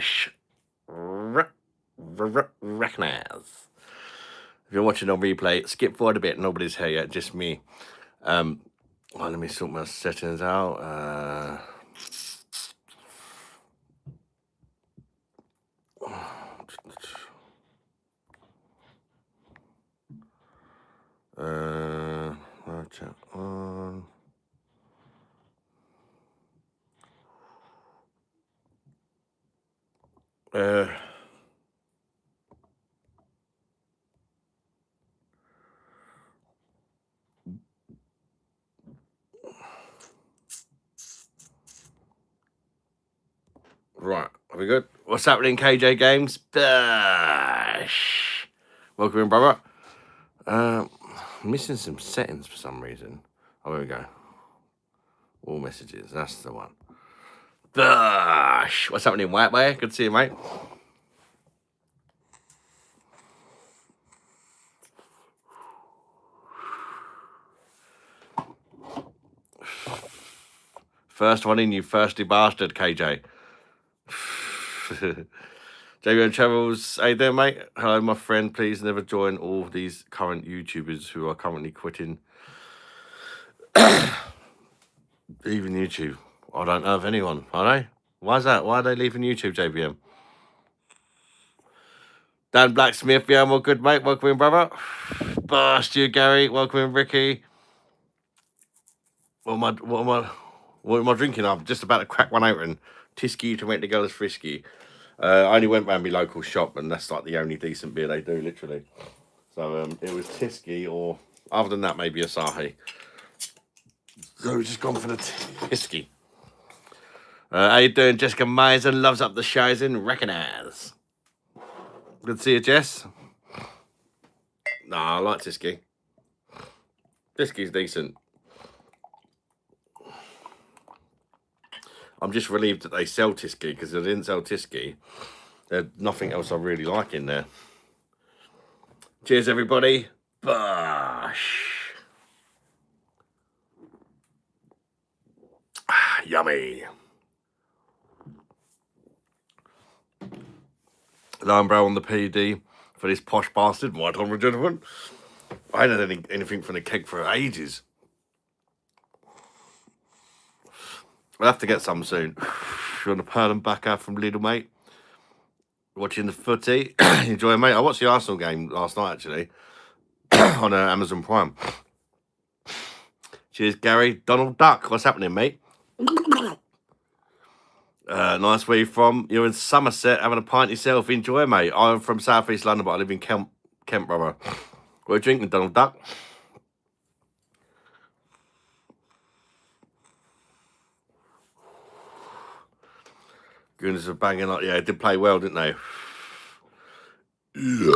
BOSH. Recognize. If you're watching on replay, skip forward a bit. Nobody's here yet, just me. Well, let me sort my settings out. Chat on. Right, are we good? What's happening, KJ Games? BOSH. Welcome in, brother. I'm missing some settings for some reason. Oh, there we go. All messages, that's the one. BOSH. What's happening, White Way? Good to see you, mate. First one in, you thirsty bastard, KJ. JBN Travels, how you doing, mate? Hello, my friend. Please never join all these current YouTubers who are currently quitting. Leaving YouTube. I don't know of anyone, are they? Why is that? Why are they leaving YouTube, JBM? Dan Blacksmith, yeah, I'm all good, mate. Welcome in, brother. BOSH, you, Gary. Welcome in, Ricky. What am I drinking? I'm just about to crack one open. Tisky to make the girls frisky. I only went round my local shop, and that's like the only decent beer they do, literally. So it was Tisky, or other than that, maybe Asahi. So we've just gone for the Tisky. How you doing, Jessica Meisen? Loves up the Shizen. Recognize. Good to see you, Jess. Nah, I like Tisky. Tisky's decent. I'm just relieved that they sell Tisky, because if they didn't sell Tisky, there's nothing else I really like in there. Cheers, everybody. BOSH. Yummy. Lion Brow on the PD for this posh bastard. White honourable gentleman. I ain't had anything from the keg for ages. I'll have to get some soon. You want to pearl them back out from Lidl, mate? Watching the footy. Enjoy, mate. I watched the Arsenal game last night, actually, on Amazon Prime. Cheers, Gary. Donald Duck. What's happening, mate? Nice. Where you from? You're in Somerset, having a pint yourself. Enjoy, mate. I'm from South East London, but I live in Kent, brother. We're drinking Donald Duck. Goodness, are banging up. Yeah, they did play well, didn't they? Yeah.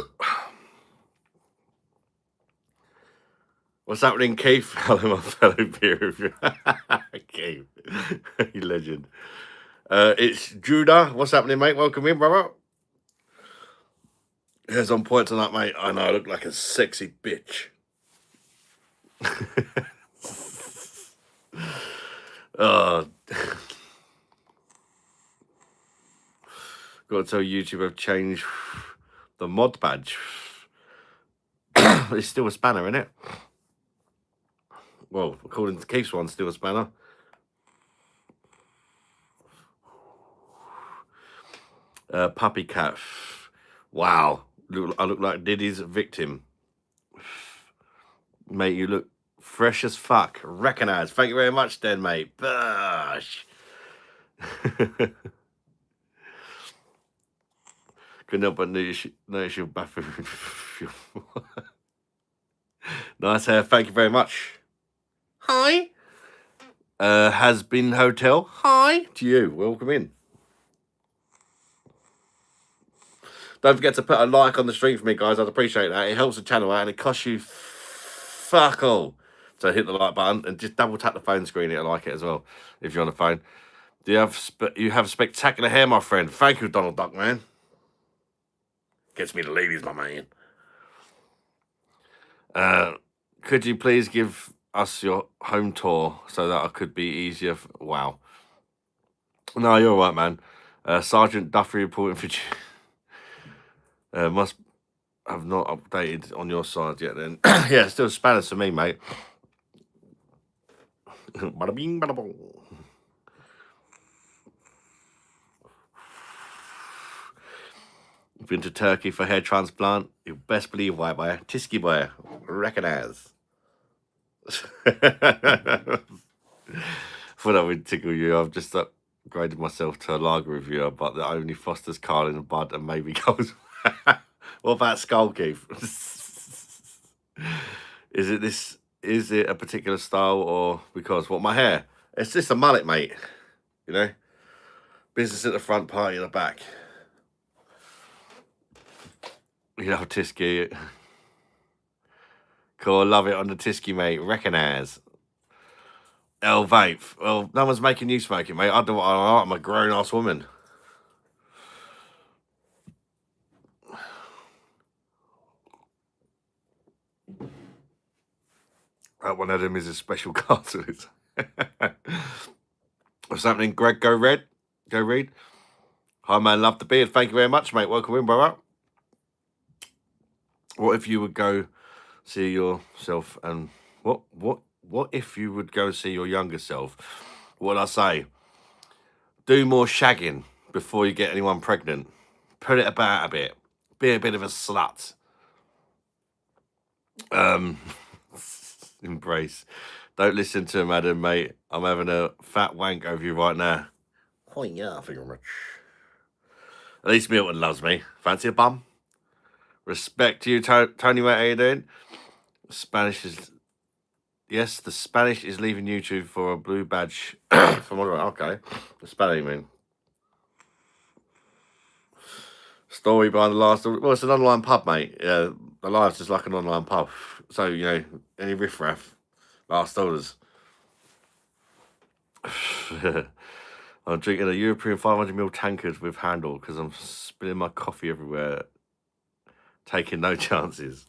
What's happening, Keith? Hello, my fellow beer reviewer. Keith, you legend. It's Judah. What's happening, mate? Welcome in, brother. Hair's on point tonight, mate. I know, I look like a sexy bitch. Oh. Got to tell YouTube I've changed the mod badge. It's still a spanner, isn't it? Well, according to Keith's one, still a spanner. Puppy cat. Wow. I look like Diddy's victim. Mate, you look fresh as fuck. Recognize. Thank you very much, then, mate. BOSH. Couldn't help but notice your bathroom. Nice hair. Thank you very much. Hi. Has been hotel. Hi to you. Welcome in. Don't forget to put a like on the stream for me, guys. I'd appreciate that. It helps the channel out, and it costs you fuck all. So hit the like button and just double tap the phone screen. It'll like it as well if you're on the phone. Do you have spectacular hair, my friend? Thank you, Donald Duck, man. Gets me the ladies, my man. Could you please give us your home tour so that I could be easier? Wow. No, you're all right, man. Sergeant Duffy reporting for... must have not updated on your side yet then. Yeah, still Spanish for me, mate. Bada bing, bada boom. Been to Turkey for hair transplant. You best believe why, boy. Tisky boy. Recognize. Thought that would tickle you. I've just upgraded myself to a lager reviewer, but the only Foster's Carl in the bud and maybe goes. What about Skull Keith? Is it a particular style or because what my hair? It's just a mullet, mate. You know? Business at the front, party at the back. You know, Tisky. Cool, love it on the Tisky, mate. Recognize. El vape. Well, no one's making you smoke it, mate. I don't. I'm a grown ass woman. One of them is a special card to it. What's happening, Greg? Go red. Go read. Hi, man. Love the beard. Thank you very much, mate. Welcome in, brother. What if you would go see yourself and what if you would go see your younger self? What would I say? Do more shagging before you get anyone pregnant. Put it about a bit. Be a bit of a slut. Embrace. Don't listen to him, Adam, mate. I'm having a fat wank over you right now. Oh yeah, I think I'm rich. At least Milton loves me. Fancy a bum? Respect to you, Tony, mate. How you doing? Spanish is... Yes, the Spanish is leaving YouTube for a blue badge from... Okay. The Spanish, I mean. Story behind the last... Well, it's an online pub, mate. Yeah, the life's just like an online pub. So, you know, any riffraff, last orders. I'm drinking a European 500ml tankard with handle because I'm spilling my coffee everywhere. Taking no chances.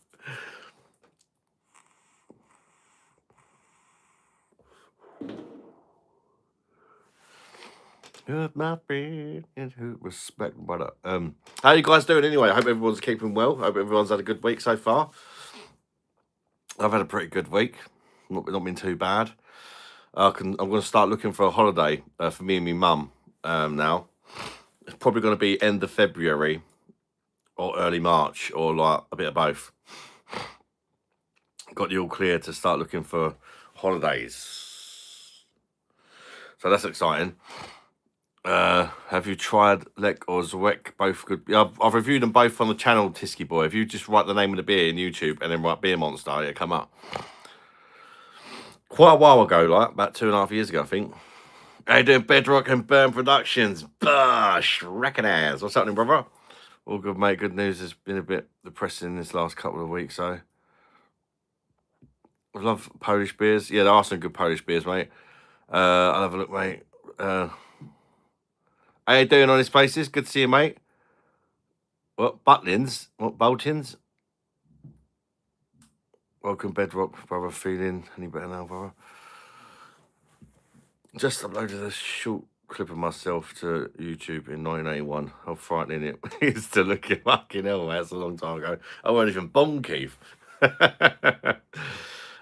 Good, my friend, and who respect, brother. How you guys doing anyway? I hope everyone's keeping well. I hope everyone's had a good week so far. I've had a pretty good week. Not been too bad. I'm going to start looking for a holiday for me and my mum now. It's probably going to be end of February or early March or like a bit of both. Got the all clear to start looking for holidays. So that's exciting. Have you tried Lek or Zwek? Both good. I've reviewed them both on the channel, Tisky Boy. If you just write the name of the beer in YouTube and then write Beer Monster, it'll come up. Quite a while ago, like about 2.5 years ago, I think. How you doing, Bedrock and Burn Productions? BOSH, recognize. What's happening, brother? All good, mate. Good news. Has been a bit depressing this last couple of weeks, so. I love Polish beers. Yeah, there are some good Polish beers, mate. I'll have a look, mate. How you doing on these places? Good to see you, mate. What, Butlins? What, Boltins? Welcome, Bedrock, brother. Feeling any better now, brother? Just uploaded a short clip of myself to YouTube in 1981. How frightening it is to look at. Fucking hell, that's a long time ago. I wasn't even born, Keith. I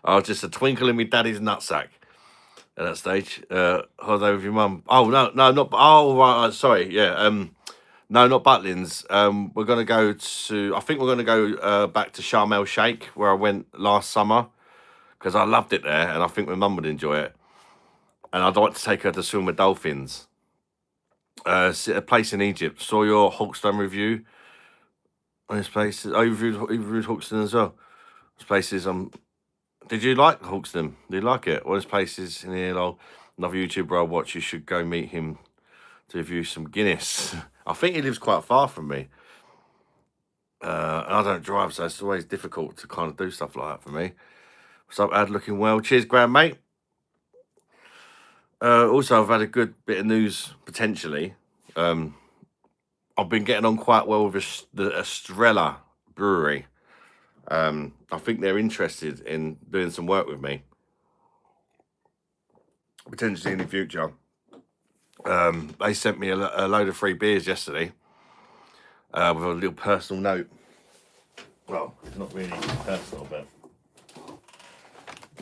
was just a twinkle in my daddy's nutsack at that stage. Holiday with your mum. Oh, no, not... Oh, right, sorry, yeah. No, not Butlins. We're going to go to... I think we're going to go back to Sharm El Sheikh, where I went last summer, because I loved it there, and I think my mum would enjoy it. And I'd like to take her to swim with dolphins. A place in Egypt. Saw your Hawkstone review on this place. Oh, you reviewed Hawkstone as well. This place is... Did you like Hawkstone? Did you like it? Well, this place is in here. Another YouTuber I watch. You should go meet him to review some Guinness. I think he lives quite far from me. And I don't drive, so it's always difficult to kind of do stuff like that for me. What's up, Ad? Looking well. Cheers, grand mate. Also, I've had a good bit of news, potentially. I've been getting on quite well with the Estrella Brewery. I think they're interested in doing some work with me. Potentially in the future. They sent me a load of free beers yesterday with a little personal note. Well, it's not really personal, but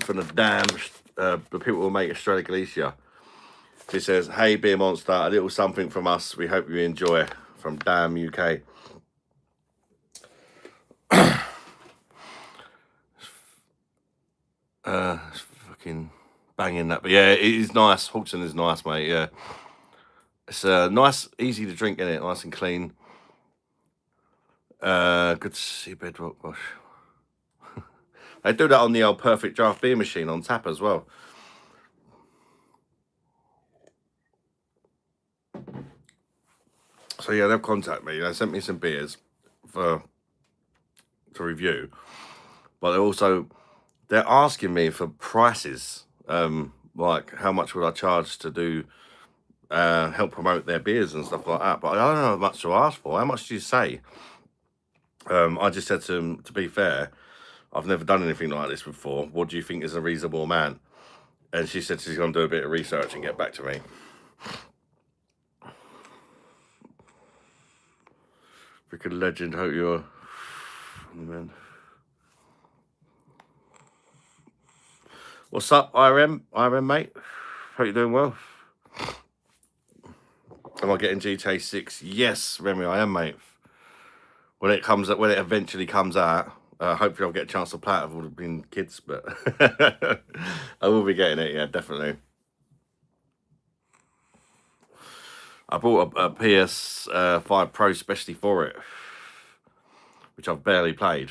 from the people who make Australia Galicia. It says, "Hey Beer Monster, a little something from us. We hope you enjoy." From Damn UK. It's fucking banging that, but yeah, it is nice. Hawkson is nice, mate. Yeah, it's nice, easy to drink in it, nice and clean. Good to see Bedrock Bosch. They do that on the old Perfect Draft beer machine on tap as well. So yeah, they'll contact me. They sent me some beers to review, but they're asking me for prices. Like how much would I charge to do help promote their beers and stuff like that. But I don't know how much to ask for. How much do you say? I just said to them, to be fair, I've never done anything like this before. What do you think is a reasonable amount? And she said she's going to do a bit of research and get back to me. Freaking legend, hope you're... Man. What's up, IRM? IRM, mate? Hope you're doing well. Am I getting GTA 6? Yes, Remy, I am, mate. When it eventually comes out, hopefully I'll get a chance to play it. I've already been kids, but I will be getting it, yeah, definitely. I bought a PS5 Pro especially for it, which I've barely played.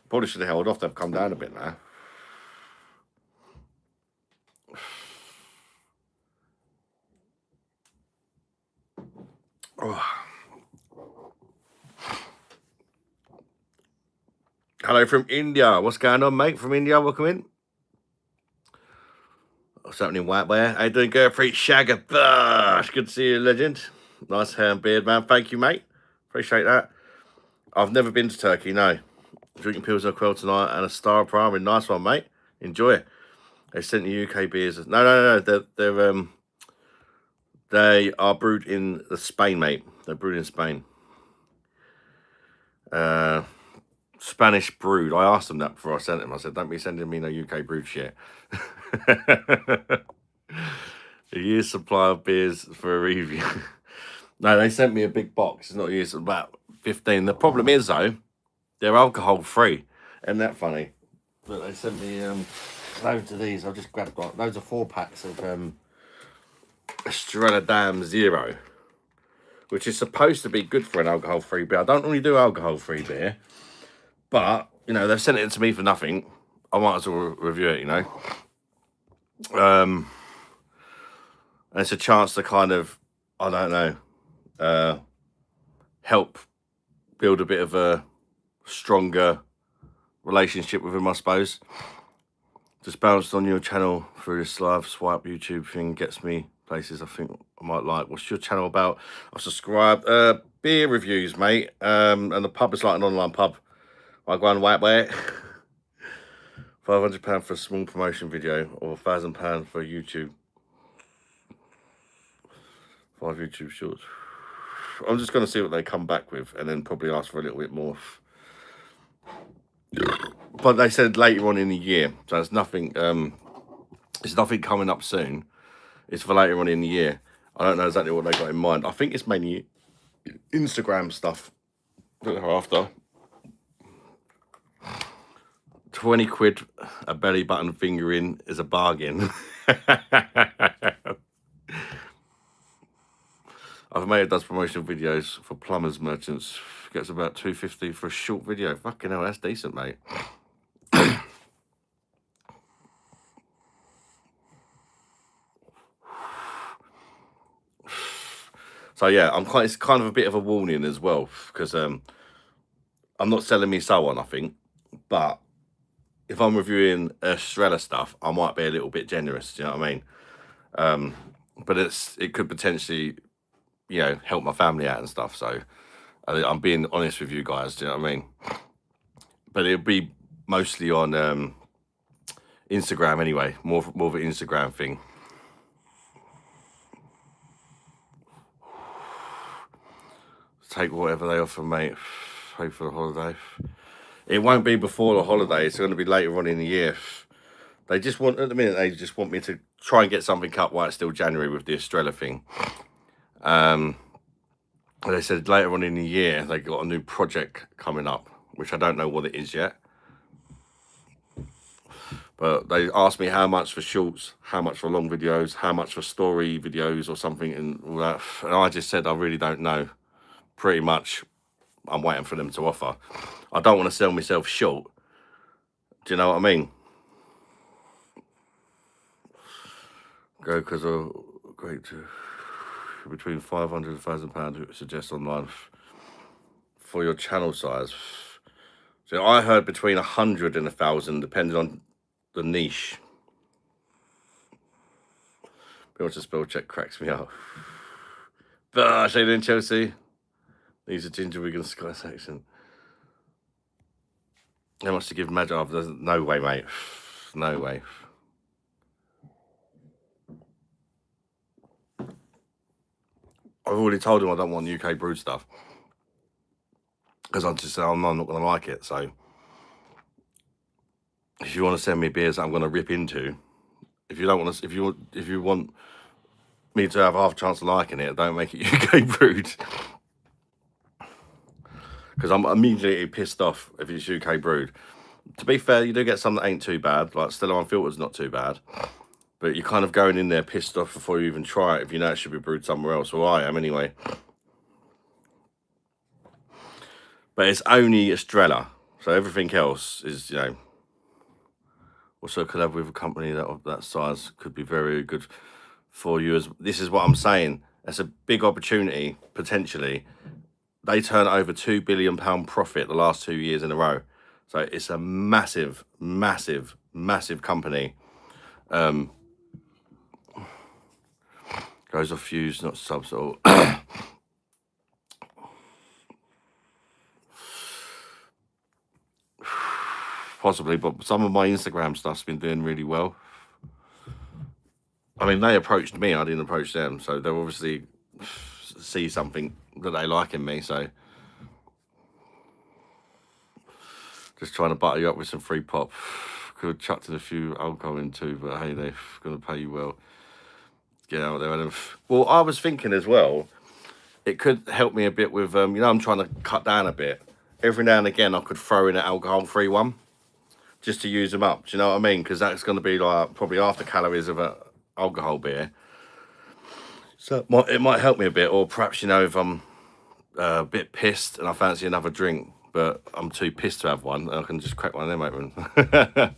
Probably should have held off. They've come down a bit now. Oh. Hello from India. What's going on, mate? From India, welcome in. What's happening, White Bear? How you doing, Gurpreet Shagger? Bosh. Good to see you, legend. Nice hair and beard, man. Thank you, mate. Appreciate that. I've never been to Turkey, no. Drinking Pilsner Quell tonight and a Star Primary. Nice one, mate. Enjoy it. They sent the UK beers. No. They are brewed in Spain, mate. They're brewed in Spain. Spanish brewed. I asked them that before I sent them. I said, don't be sending me no UK brewed shit. A year's supply of beers for a review. No, they sent me a big box. It's not a year's, about 15. The problem is, though, they're alcohol free. Isn't that funny? But they sent me loads of these. I just grabbed like loads of 4-packs of Estrella Dam Zero, which is supposed to be good for an alcohol free beer. I don't really do alcohol free beer, but you know, they've sent it to me for nothing. I might as well review it, you know. And it's a chance to kind of, I don't know, help build a bit of a stronger relationship with him, I suppose. Just bounced on your channel through this live swipe YouTube thing, gets me places I think I might like. What's your channel about? I've subscribed. Beer reviews, mate. And the pub is like an online pub. I go on White Way. £500 for a small promotion video, or £1,000 for YouTube. 5 YouTube shorts. I'm just going to see what they come back with, and then probably ask for a little bit more. But they said later on in the year, so it's nothing. It's nothing coming up soon. It's for later on in the year. I don't know exactly what they got in mind. I think it's mainly Instagram stuff that they're after. 20 quid a belly button fingering is a bargain. I've made does promotional videos for plumbers merchants. Gets about $2.50 for a short video. Fucking hell, that's decent, mate. So yeah, it's kind of a bit of a warning as well, because I'm not selling me soul on nothing, but if I'm reviewing Estrella stuff, I might be a little bit generous. Do you know what I mean? But it could potentially, you know, help my family out and stuff. So I'm being honest with you guys. Do you know what I mean? But it'll be mostly on Instagram anyway, more of an Instagram thing. Take whatever they offer, mate. Pay for the holiday. It won't be before the holiday. It's going to be later on in the year. They just want, at the minute, they just want me to try and get something up while it's still January with the Estrella thing. They said later on in the year they got a new project coming up, which I don't know what it is yet. But they asked me how much for shorts, how much for long videos, how much for story videos or something, and all that. And I just said I really don't know. Pretty much, I'm waiting for them to offer. I don't want to sell myself short. Do you know what I mean? Go because great to between £500 and £1,000 suggest online for your channel size. So I heard between 100 and 1,000, depending on the niche. Being able to spell check cracks me up. BOSH, in Chelsea. These are ginger vegan sky section. How much to give Magic? No way, mate. No way. I've already told him I don't want UK brewed stuff. Because I just said, I'm not going to like it. So if you want to send me beers that I'm going to rip into, if you don't want to, if you want me to have half a chance of liking it, don't make it UK brewed. Because I'm immediately pissed off if it's UK brewed. To be fair, you do get some that ain't too bad. Like Stella Unfiltered's not too bad. But you're kind of going in there pissed off before you even try it if you know it should be brewed somewhere else. Or I am anyway. But it's only Estrella. So everything else is, you know. Also collab with a company that of that size could be very good for you. This is what I'm saying. It's a big opportunity, potentially. They turn over £2 billion profit the last 2 years in a row. So it's a massive, massive, massive company. Goes off fuse, not subs at all. Possibly, but some of my Instagram stuff's been doing really well. I mean, they approached me, I didn't approach them, so they obviously see something that they like in me, so just trying to butter you up with some free pop. Could have chucked in a few alcohol in too, but hey, they're going to pay you well. Get out there. Well, I was thinking as well, it could help me a bit with, you know, I'm trying to cut down a bit. Every now and again, I could throw in an alcohol-free one, just to use them up. Do you know what I mean? Because that's going to be like probably half the calories of an alcohol beer. So it might help me a bit, or perhaps, you know, if I'm a bit pissed and I fancy another drink, but I'm too pissed to have one, I can just crack one of them open.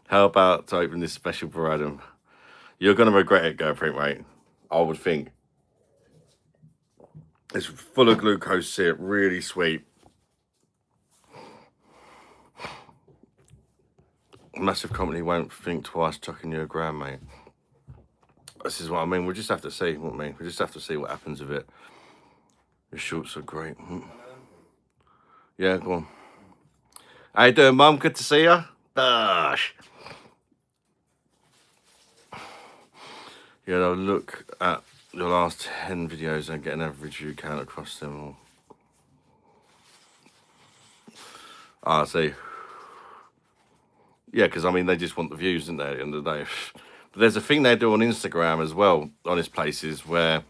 How about to open this special for Adam? You're going to regret it, GoPrint, mate. I would think. It's full of glucose syrup, really sweet. Massive company won't think twice chucking you a gram, mate. This is what I mean. We'll just have to see, won't we? We just have to see what happens with it. Your shorts are great. Yeah, go on. How you doing, Mum? Good to see you. BOSH. Yeah, I'll look at your last 10 videos and get an average view count across them all. Ah, I see. Yeah, because I mean, they just want the views, don't they, at the end of the day? But there's a thing they do on Instagram as well, honest places, where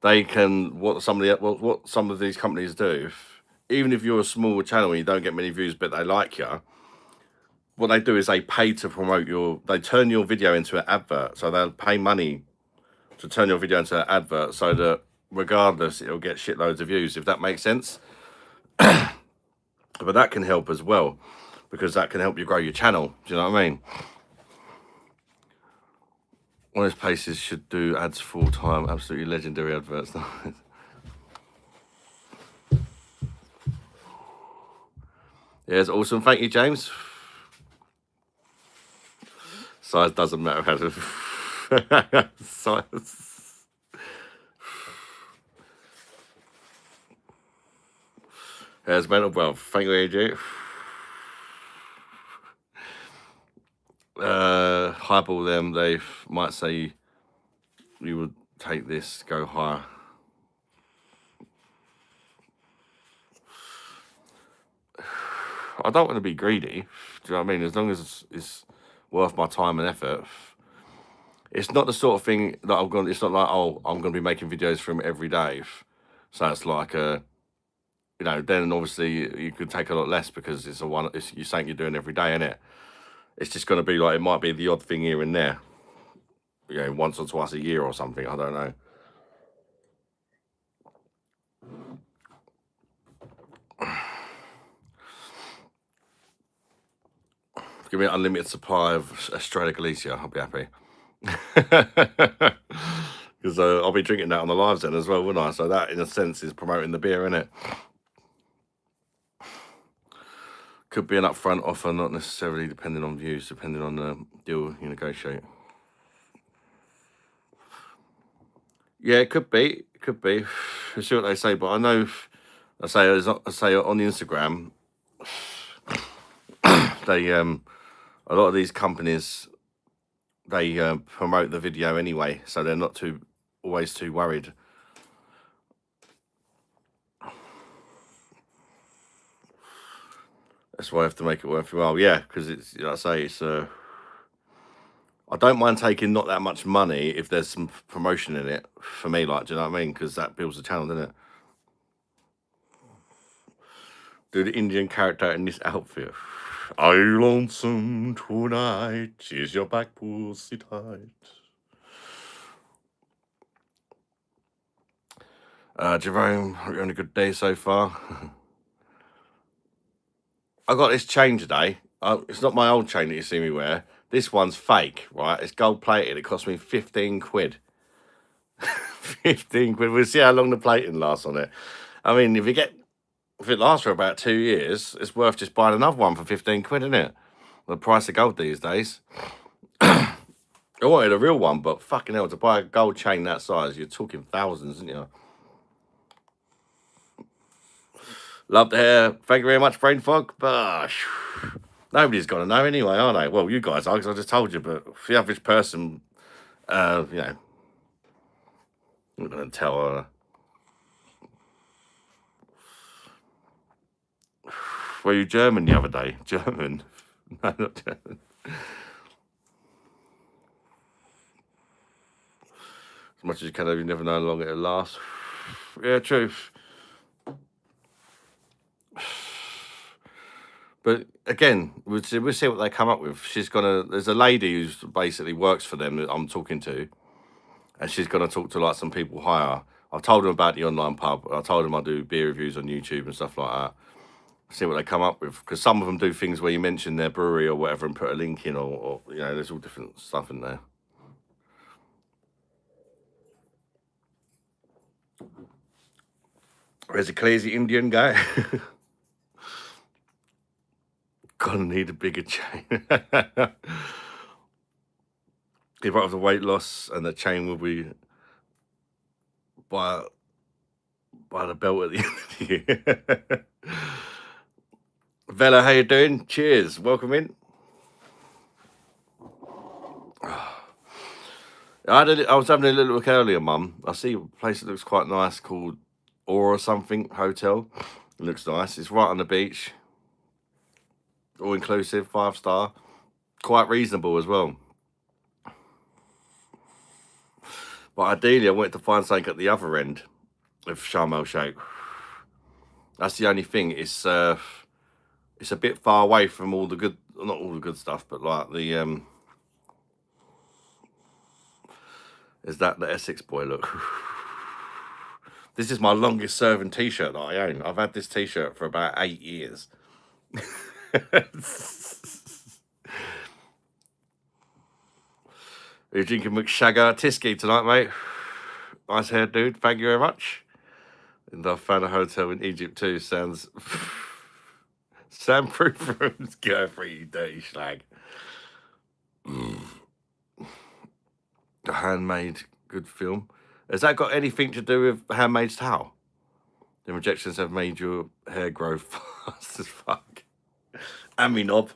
they can, what some of these companies do, even if you're a small channel and you don't get many views, but they like you, what they do is they pay to promote they turn your video into an advert. So they'll pay money to turn your video into an advert so that regardless, it'll get shitloads of views, if that makes sense. But that can help as well, because that can help you grow your channel. Do you know what I mean? One of those places should do ads full time. Absolutely legendary adverts. Yeah, it's awesome. Thank you, James. Size doesn't matter, Adam. Size. There's mental wealth. Thank you, AJ. highball them, they might say you would take this, go higher. I don't want to be greedy. Do you know what I mean? As long as it's worth my time and effort. It's not the sort of thing that I'm going. It's not like, oh, I'm going to be making videos from every day. So it's like you know, then obviously you could take a lot less because it's you something you're doing every day, innit? It's just going to be like, it might be the odd thing here and there, you know, once or twice a year or something. I don't know. Give me an unlimited supply of Australia Galicia, I'll be happy. Because I'll be drinking that on the lives then as well, wouldn't I? So that, in a sense, is promoting the beer, innit? Could be an upfront offer, not necessarily depending on views, depending on the deal you negotiate. Yeah, it could be. It could be. We'll see what they say, but I know, I say on the Instagram, they a lot of these companies, they promote the video anyway, so they're not always too worried. That's why I have to make it worth your while. Yeah, because it's, like I say, it's I don't mind taking not that much money if there's some promotion in it for me, like, do you know what I mean? Because that builds the channel, doesn't it? Do the Indian character in this outfit. Are you lonesome tonight? Is your back pussy tight? Jerome, hope you're having a good day so far. I got this chain today. It's not my old chain that you see me wear. This one's fake, right? It's gold plated. It cost me 15 quid. 15 quid. We'll see how long the plating lasts on it. I mean, if it lasts for about 2 years, it's worth just buying another one for 15 quid, isn't it? The price of gold these days. I wanted a real one, but fucking hell, to buy a gold chain that size, you're talking thousands, aren't you? Love the hair. Thank you very much, Brain Fog. Bosh. Nobody's going to know anyway, are they? Well, you guys are, because I just told you, but for the average person, you know, I'm not going to tell her. Were you German the other day? German? No, not German. As much as you can, you never know how long it'll last. Yeah, truth. But again, we'll see what they come up with. There's a lady who's basically works for them that I'm talking to, and she's gonna talk to like some people higher. I told them about the online pub. I told them I do beer reviews on YouTube and stuff like that. See what they come up with, because some of them do things where you mention their brewery or whatever and put a link in, or you know, there's all different stuff in there. There's a crazy Indian guy. Gonna need a bigger chain. Give up the weight loss, and the chain will be by the belt at the end of the year. Vela, how you doing? Cheers. Welcome in. I was having a little look earlier, Mum. I see a place that looks quite nice called or something hotel. It looks nice. It's right on the beach. All inclusive, 5-star. Quite reasonable as well. But ideally, I wanted to find something at the other end of Sharm el Sheikh. That's the only thing. It's a bit far away from all the good, not all the good stuff, but like the is that the Essex boy look? This is my longest serving t-shirt that I own. I've had this t-shirt for about 8 years. Are you drinking McShagger Tisky tonight, mate? Nice hair, dude. Thank you very much. And I found a hotel in Egypt too. Sounds soundproof rooms. Go for you, dirty slag. The Handmade, good film. Has that got anything to do with Handmaid's Tale? The injections have made your hair grow fast as fuck. And me knob.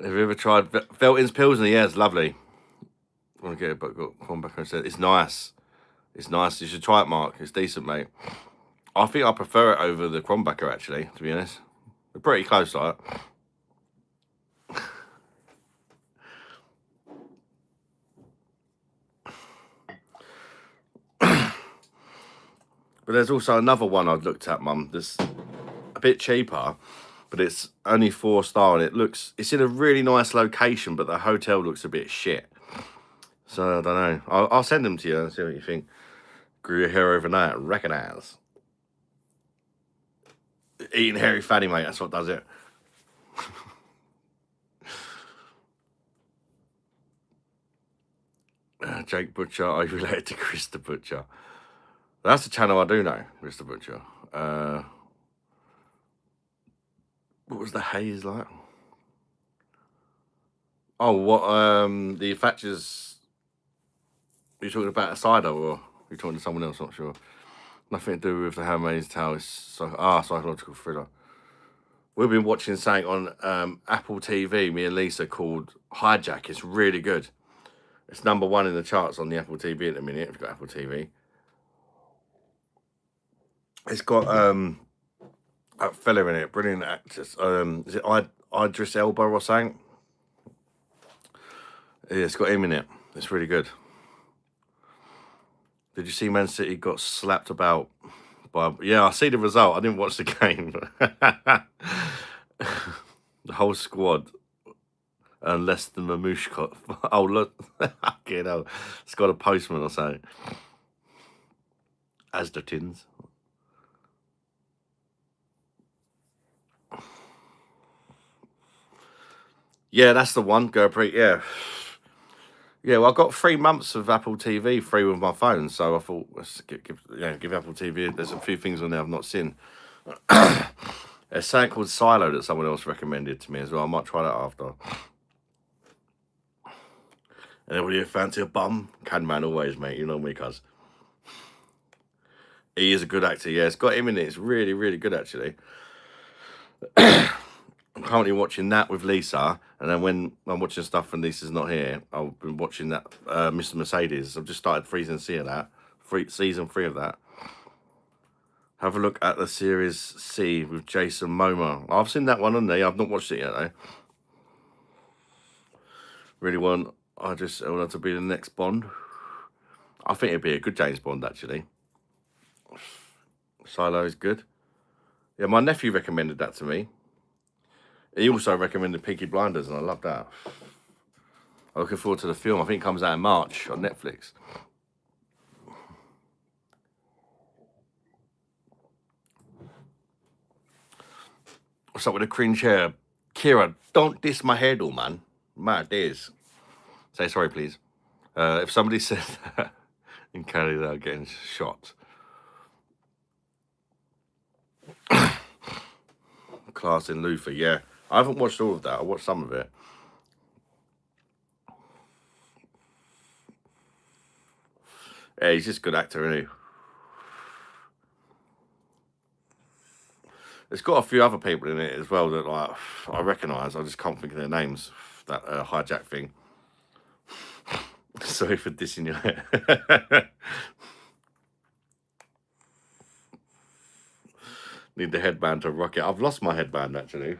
Have you ever tried Felton's Pilsner? Yeah, it's lovely. I want to get it, but got Crombacher instead. It's nice. It's nice. You should try it, Mark. It's decent, mate. I think I prefer it over the Crombacher, actually, to be honest. They're pretty close, like. But there's also another one I've looked at, Mum. That's a bit cheaper, but it's only 4-star, and it's in a really nice location, but the hotel looks a bit shit. So I don't know. I'll send them to you and see what you think. Grew your hair overnight. Recognize. Eating hairy fatty, mate. That's what does it. Jake Butcher. Are you related to Chris the Butcher? That's the channel I do know, Chris the Butcher. What was the haze like? Oh, what? The Thatchers. Are you talking about a cider, or are you talking to someone else? Not sure. Nothing to do with the Handmaid's Tale. It's psychological thriller. We've been watching something on Apple TV, me and Lisa, called Hijack. It's really good. It's #1 in the charts on the Apple TV at the minute, if you've got Apple TV. It's got that fella in it, brilliant actress. Is it Idris Elba or something? Yeah, it's got him in it. It's really good. Did you see Man City got slapped about by... Yeah, I see the result. I didn't watch the game. The whole squad, unless the Mamouche got... Oh, look. You know, it's got a postman or something. Asda tins. Yeah, that's the one, Gurpreet, yeah. Yeah, well, I got 3 months of Apple TV free with my phone, so I thought, let's give Apple TV. There's a few things on there I've not seen. There's something called Silo that someone else recommended to me as well. I might try that after. Anybody here fancy a bum? Can man always, mate. You know me, cuz. He is a good actor, yeah. It's got him in it. It's really, really good, actually. I'm currently watching that with Lisa, and then when I'm watching stuff and Lisa's not here, I've been watching that Mr. Mercedes. I've just started season 3 of that. Have a look at the Series C with Jason Momoa. I've seen that one on there. I've not watched it yet, though. Really want Idris Elba to be the next Bond. I think it'd be a good James Bond, actually. Silo is good. Yeah, my nephew recommended that to me. He also recommended Peaky Blinders, and I love that. I'm looking forward to the film. I think it comes out in March on Netflix. What's up with the cringe hair? Kira, don't diss my hairdo, man. My days. Say sorry, please. If somebody said that in Canada, they're getting shot. Class in Luther, yeah. I haven't watched all of that. I watched some of it. Yeah, he's just a good actor, isn't he? It's got a few other people in it as well that like I recognise. I just can't think of their names. That hijack thing. Sorry for dissing your hair. Need the headband to rock it. I've lost my headband, actually.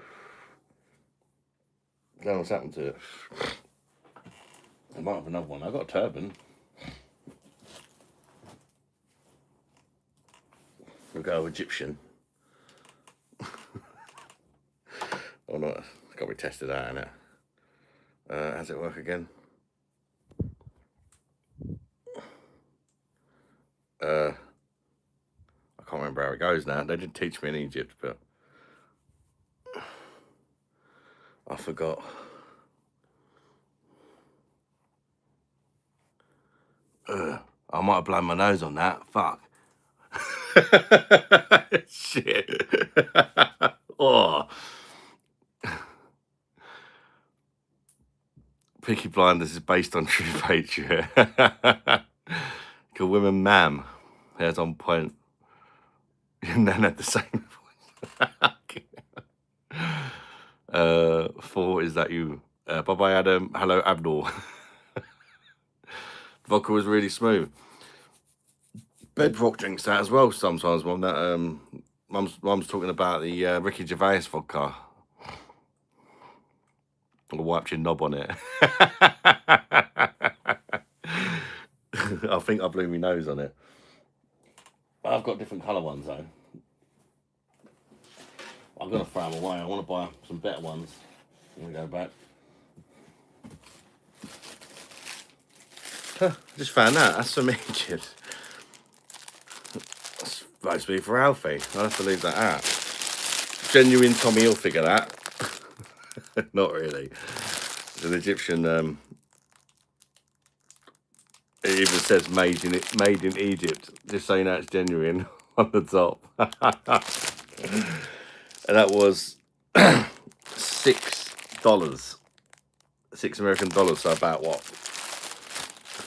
I don't know what's happened to it. I might have another one. I've got a turban. We'll go Egyptian. Or not. It's got to be tested out, innit? How's it work again? I can't remember how it goes now. They did teach me in Egypt, but I forgot. I might have blown my nose on that. Fuck. Shit. Oh. Peaky Blinders is based on true fate, yeah. Good women, ma'am. Hair's on point. And then at the same point. 4, is that you? Bye-bye, Adam. Hello, Abnor. Vodka was really smooth. Bedrock drinks that as well sometimes, Mum. That Mum's talking about the Ricky Gervais vodka. I wiped your knob on it. I think I blew my nose on it. I've got different colour ones though. I'm gonna throw them away. I want to buy some better ones. I'm gonna go back. Just found that. That's for me, kid. That's supposed to be for Alfie. I'll have to leave that out. Genuine Tommy Hilfiger, that. Not really. It's an Egyptian. It even says made in Egypt. Just so you know, it's genuine on the top. And that was $6. $6 American, so about what?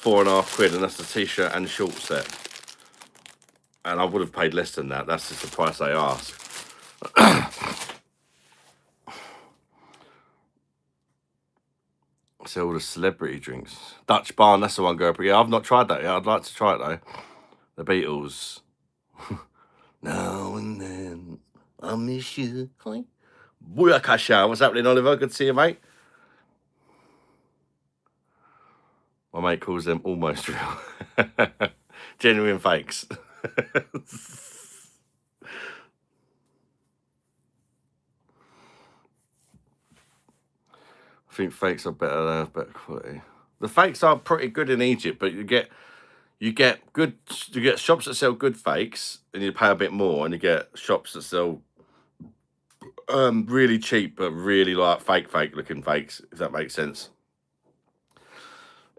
£4.50, and that's the t-shirt and short set. And I would have paid less than that. That's just the price they ask. So all the celebrity drinks. Dutch Barn, that's the one, girl. But yeah, I've not tried that yet. I'd like to try it though. The Beatles. Now and then I miss you. Booyakasha. What's happening, Oliver? Good to see you, mate. My mate calls them almost real. Genuine fakes. I think fakes are better. They have better quality. The fakes are pretty good in Egypt, but you get shops that sell good fakes, and you pay a bit more, and you get shops that sell really cheap but really like fake looking fakes. If that makes sense.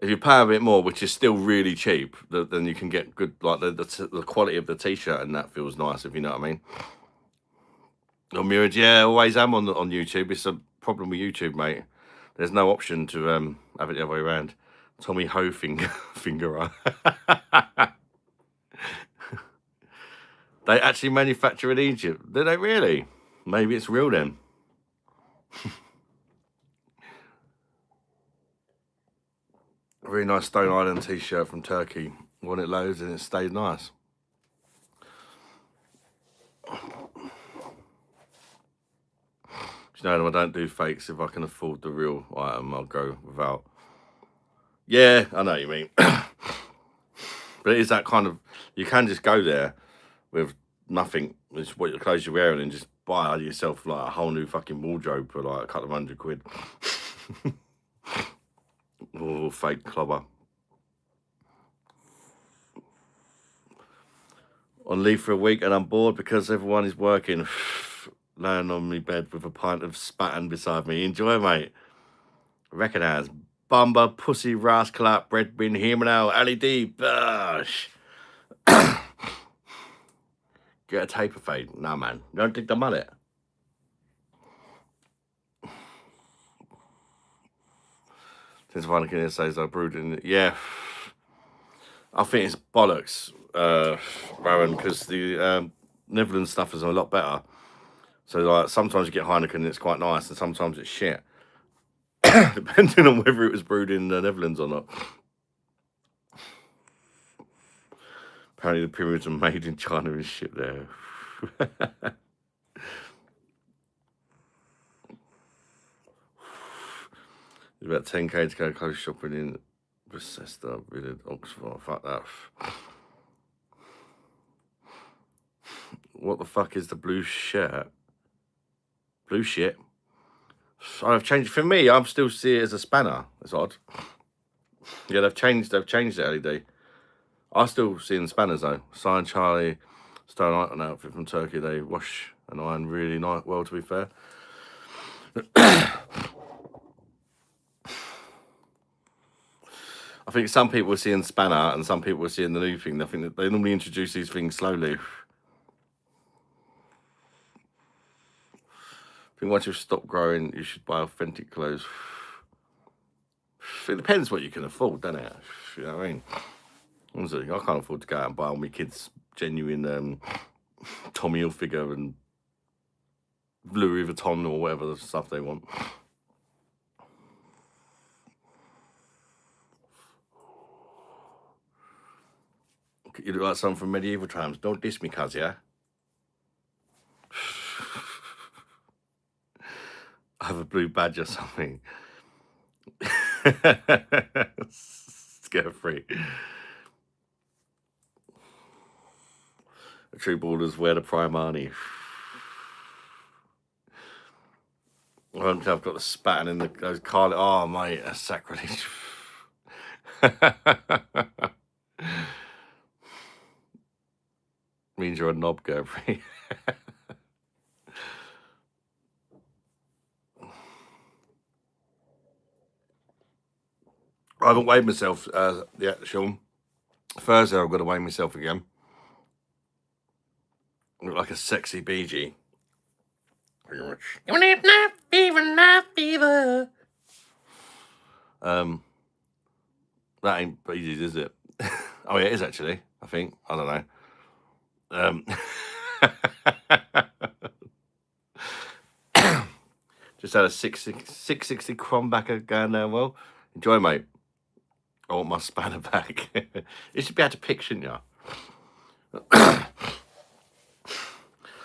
If you pay a bit more, which is still really cheap, then you can get good, like the quality of the t-shirt, and that feels nice, if you know what I mean. On Mirage, yeah, always am on YouTube. It's a problem with YouTube, mate. There's no option to have it the other way around. Tommy Ho fingerer. They actually manufacture in Egypt. Do they really? Maybe it's real then. A really nice Stone Island t-shirt from Turkey. When it loads and it stayed nice. You know, I don't do fakes. If I can afford the real item, I'll go without. Yeah, I know what you mean. But it is that kind of, you can just go there with nothing, just what your clothes you're wearing, and just buy yourself like a whole new fucking wardrobe for like a couple of £100. Or fake clobber. On leave for a week and I'm bored because everyone is working. Laying on my bed with a pint of spatten beside me. Enjoy, mate. Recognise. Bumba, pussy, rascal up, bread bin, him now, LED, BOSH. Get a taper fade. Nah, man. Don't take the mullet. Since Viking says I brewed in it. Yeah. I think it's bollocks, Rowan, because the Netherlands stuff is a lot better. So like sometimes you get Heineken and it's quite nice, and sometimes it's shit. Depending on whether it was brewed in the Netherlands or not. Apparently the pyramids are made in China and shit there. It's about 10k to go clothes shopping in Bethesda, really, Oxford. Fuck that. What the fuck is the blue shirt? Blue shit. I've changed. For me, I'm still see it as a spanner. It's odd. Yeah, they've changed the LED. I still see in spanners though. Sign Charlie, Stone Island outfit from Turkey. They wash and iron really nice. Well, to be fair. I think some people are seeing spanner and some people are seeing the new thing. I think that they normally introduce these things slowly. I think once you've stopped growing, you should buy authentic clothes. It depends what you can afford, doesn't it? You know what I mean? Honestly, I can't afford to go out and buy all my kids genuine Tommy Hilfiger and Louis Vuitton or whatever the stuff they want. You look like someone from medieval times. Don't diss me, cuz, yeah? I have a blue badge or something. Scare free. The true borders wear the Primani. I've got the spatting in those Carly. Oh, mate, that's sacrilege. Means you're a knob, Gerfrey. I haven't weighed myself yet, Sean. Thursday I've got to weigh myself again. I look like a sexy BG. Pretty much. Not fever. That ain't BG's, is it? Oh, yeah, it is actually. I think. I don't know. Just had a 660 Crombacker going down well. Enjoy, mate. I want my spanner back. You should be able to pick, shouldn't you?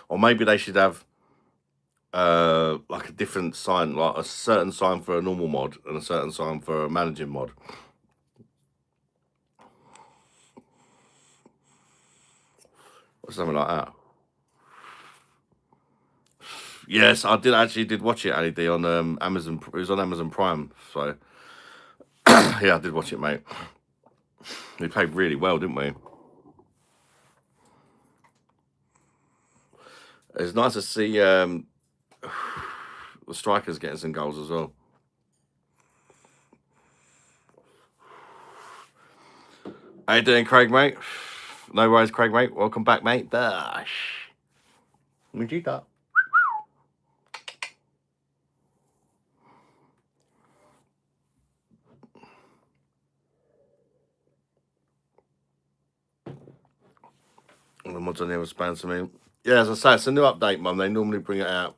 Or maybe they should have like a different sign, like a certain sign for a normal mod and a certain sign for a managing mod. Or something like that. Yes, I did watch it, LED, on Amazon. It was on Amazon Prime, so yeah, I did watch it, mate. We played really well, didn't we? It's nice to see the strikers getting some goals as well. How you doing, Craig, mate? No worries, Craig, mate. Welcome back, mate. BOSH. Mujita. The mods on here was spam to me. Yeah, as I say, it's a new update, Mum. They normally bring it out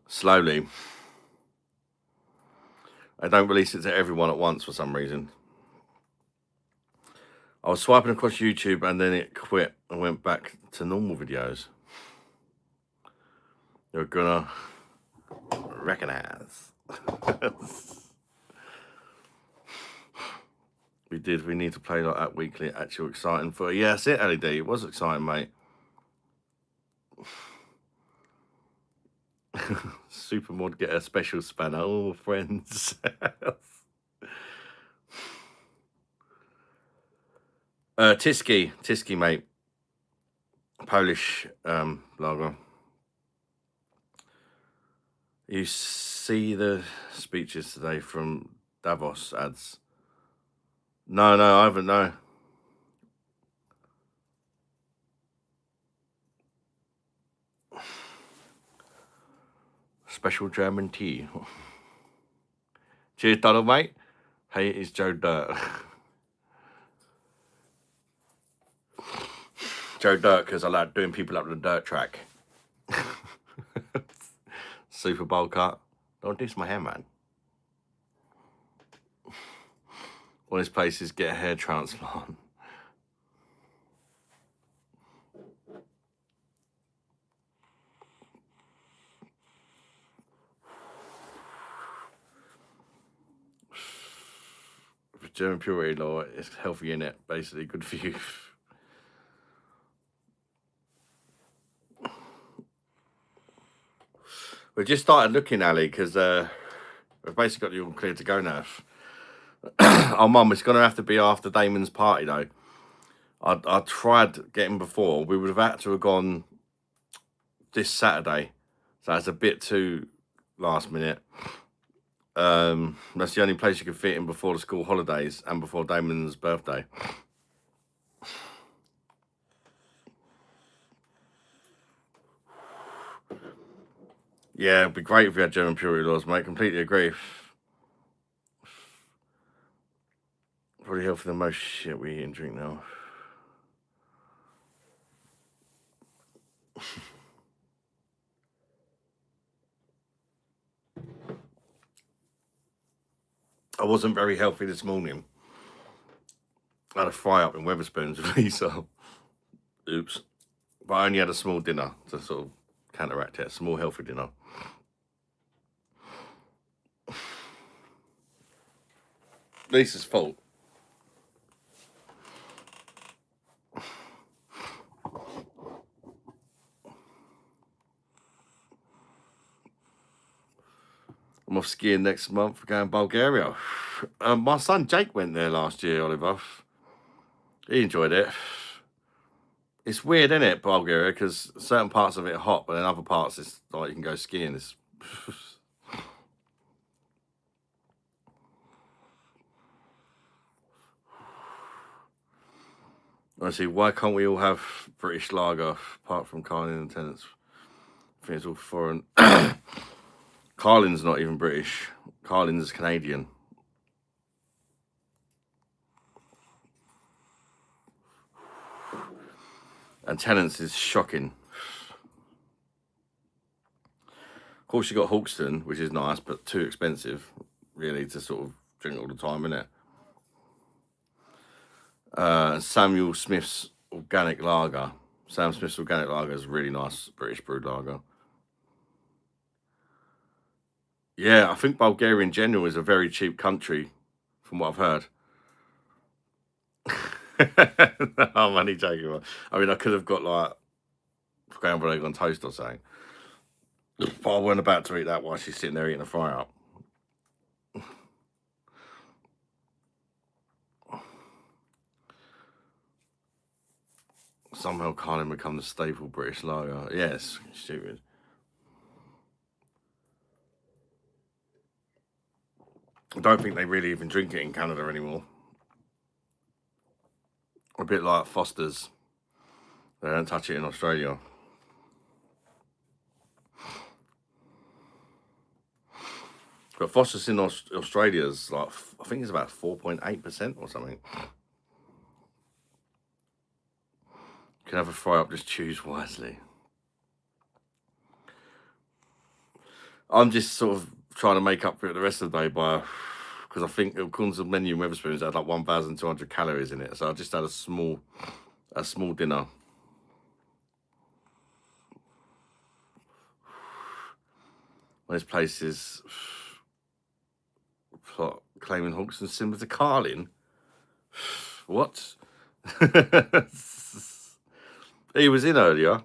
slowly. They don't release it to everyone at once for some reason. I was swiping across YouTube and then it quit and went back to normal videos. You're gonna recognize. We need to play like that weekly. Actual exciting for yeah, that's it, LED. It was exciting, mate. Supermod get a special spanner. Oh, friends. Tiski, mate. Polish lager. You see the speeches today from Davos ads? No, I haven't, no. Special German tea. Cheers, Donald, mate. Hey, it's Joe Dirt. Joe Dirt, because I like doing people up the dirt track. Super Bowl cut. Don't diss my hair, man. All his places get a hair transplant. For German purity law, it's healthy in it, basically good for you. We've just started looking, Ali, because we've basically got you all clear to go now. Oh, Mum, it's going to have to be after Damon's party, though. I tried getting before. We would have had to have gone this Saturday. So that's a bit too last minute. That's the only place you could fit in before the school holidays and before Damon's birthday. Yeah, it'd be great if we had German purity laws, mate. Completely agree. Probably healthy than most shit we eat and drink now. I wasn't very healthy this morning. I had a fry up in Wetherspoons with Lisa. Oops. But I only had a small dinner to sort of counteract it. A small healthy dinner. Lisa's fault. I'm off skiing next month. We're going to Bulgaria. My son Jake went there last year, Oliver. He enjoyed it. It's weird, isn't it, Bulgaria? Because certain parts of it are hot, but then other parts it's like you can go skiing. It's honestly, why can't we all have British lager apart from Carling and Tennant's? I think it's all foreign. Carling's not even British. Carling's Canadian. And Tennant's is shocking. Of course, you got Hawkston, which is nice, but too expensive, really, to sort of drink all the time, innit? Samuel Smith's Organic Lager. Sam Smith's Organic Lager is really nice British brewed lager. Yeah, I think Bulgaria in general is a very cheap country, from what I've heard. I'm only joking. I mean, I could have got like scrambled egg on toast or something. But I wasn't about to eat that while she's sitting there eating a fry up. Somehow Carling become the staple British lager. Yes, yeah, stupid. I don't think they really even drink it in Canada anymore. A bit like Foster's. They don't touch it in Australia. But Foster's in Australia is like, I think it's about 4.8% or something. You can have a fry up, just choose wisely. I'm just sort of trying to make up for it the rest of the day by, because I think according to the menu in Wetherspoons, it had like 1,200 calories in it. So I just had a small dinner. Those places claiming Hawkson's similar to Carling. What? He was in earlier.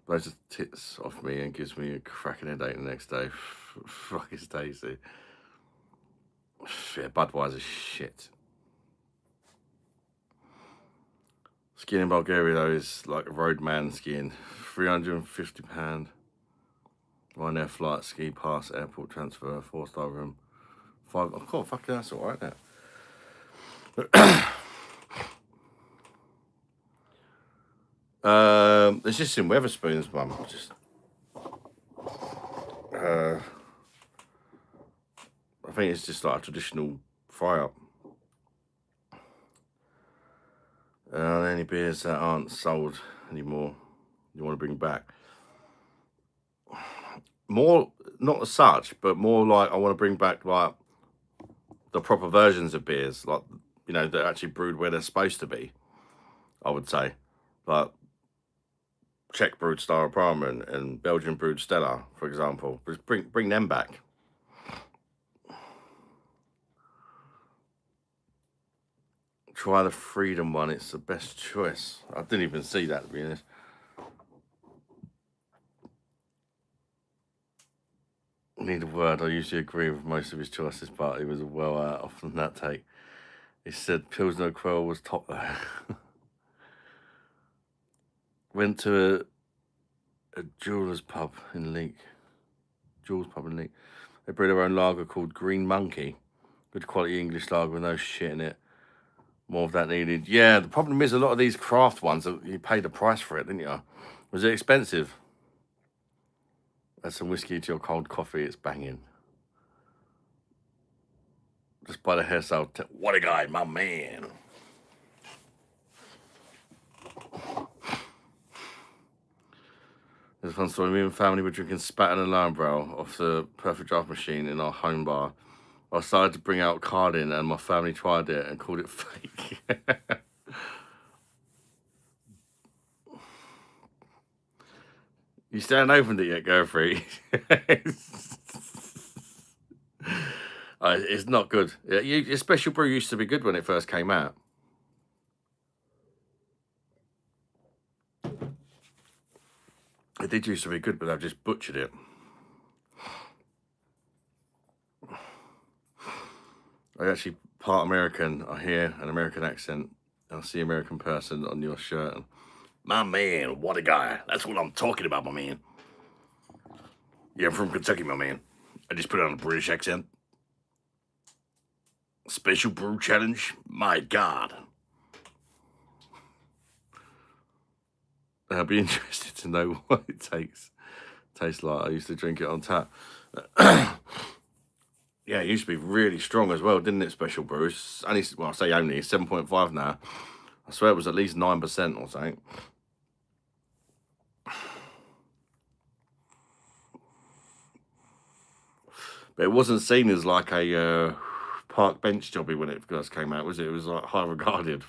Blows the tits off me and gives me a cracking headache the next day. Fuck, it's tasty. Yeah, Budweiser shit. Skiing in Bulgaria though is like a roadman skiing. £350. 1 air flight, ski pass, airport transfer, 4-star room. 5. Oh, cool, fucking that's alright now. It's just in Wetherspoons, mum. Just I think it's just like a traditional fry up. Any beers that aren't sold anymore you want to bring back? More, not as such, but more like I want to bring back like the proper versions of beers, like, you know, that actually brewed where they're supposed to be. I would say, like Czech brewed Staropramen and Belgian brewed Stella, for example. Just bring them back. Try the Freedom one. It's the best choice. I didn't even see that, to be honest. Need a word. I usually agree with most of his choices, but he was well off from that take. He said Pilsner Quell was top though. Went to a jeweler's pub in Leek. Jules pub in Leek. They brew their own lager called Green Monkey. Good quality English lager with no shit in it. More of that needed. Yeah, the problem is a lot of these craft ones, you paid the price for it, didn't you? Was it expensive? Add some whiskey to your cold coffee, it's banging. Just by the hairstyle, what a guy, my man. There's a fun story. Me and family were drinking spat and alarm barrel off the perfect draft machine in our home bar. I started to bring out card in, and my family tried it and called it fake. You still haven't opened it yet, Girlfriend? It's not good. Your special brew used to be good when it first came out. It did used to be good, but I've just butchered it. I actually part American. I hear an American accent. I see an American person on your shirt. And, my man, what a guy. That's what I'm talking about, my man. Yeah, I'm from Kentucky, my man. I just put on a British accent. Special brew challenge? My God. I'd be interested to know what it tastes like. I used to drink it on tap. Yeah, it used to be really strong as well, didn't it, special brews? Only, well, I say only, 7.5 now. I swear it was at least 9% or something. But it wasn't seen as like a park bench jobby when it first came out, was it? It was like high regarded.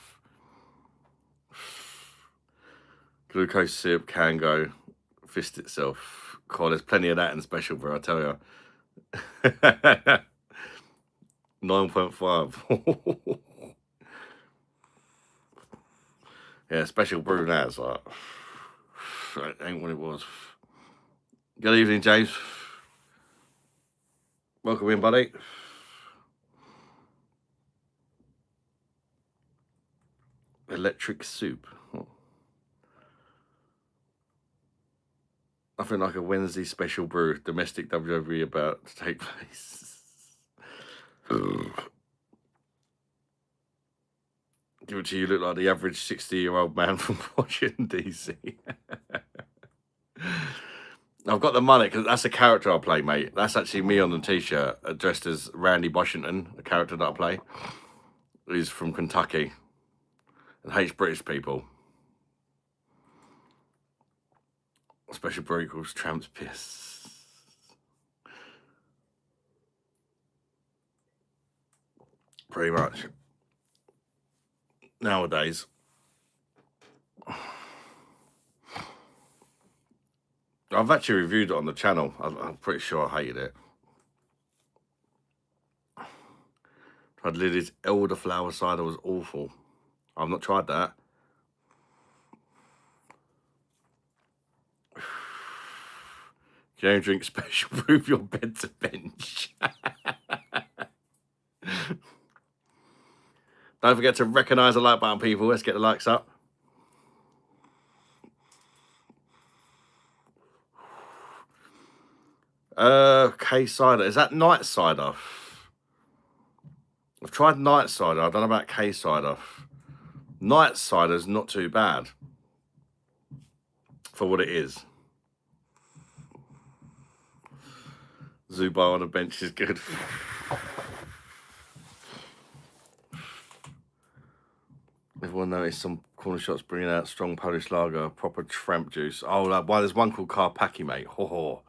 Glucose syrup can go fist itself. God, there's plenty of that in special brew, I tell you. 9.5. Yeah, special brew now is like, that ain't what it was. Good evening, James. Welcome in, buddy. Electric soup. Nothing like a Wednesday special brew. Domestic WWE about to take place. Give it to you, look like the average 60-year-old man from Washington, D.C. I've got the money because that's a character I play, mate. That's actually me on the t-shirt, dressed as Randy Washington, a character that I play. He's from Kentucky and hates British people. Special brew equals tramp's piss. Pretty much. Nowadays. I've actually reviewed it on the channel. I'm pretty sure I hated it. Tried Lily's elderflower cider, was awful. I've not tried that. If you don't drink special brew, your bed to bench. Don't forget to recognise the like button, people. Let's get the likes up. K cider. Is that night cider? I've tried night cider. I don't know about K cider. Night cider's not too bad for what it is. Zubar on the bench is good. Everyone noticed some corner shops bringing out strong Polish lager, proper tramp juice. Oh, there's one called Karpaki, mate. Ho ho.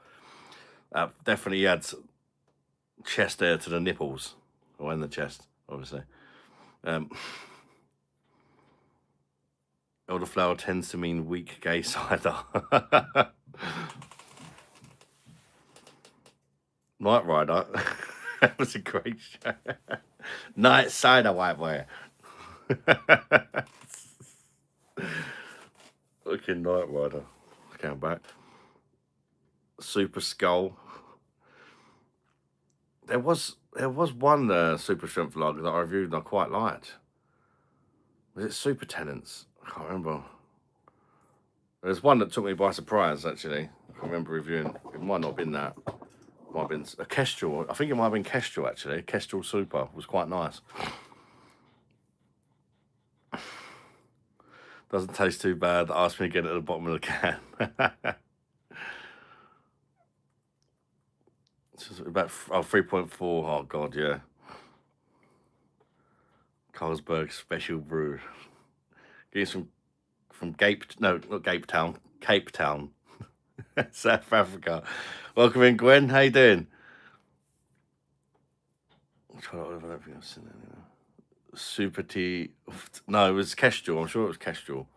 Definitely adds chest air to the nipples, or in the chest, obviously. Elderflower tends to mean weak gay cider. Night Rider. That was a great show. Night cider, white boy. Looking Night Rider. Come back. Super Skull. There was one super strength lager that I reviewed and I quite liked. Was it Super Tenants? I can't remember. There's one that took me by surprise, actually. I can't remember reviewing. It might not have been that. It might have been a Kestrel. I think it might have been Kestrel, actually. Kestrel Super was quite nice. Doesn't taste too bad. Ask me again at the bottom of the can. It's about 3.4. Oh, God, yeah. Carlsberg Special Brew. Getting some from not Cape Town. South Africa. Welcome in, Gwen. How you doing? I'm trying to I don't think I've seen that anymore. Super tea. No, it was Kestrel. I'm sure it was Kestrel.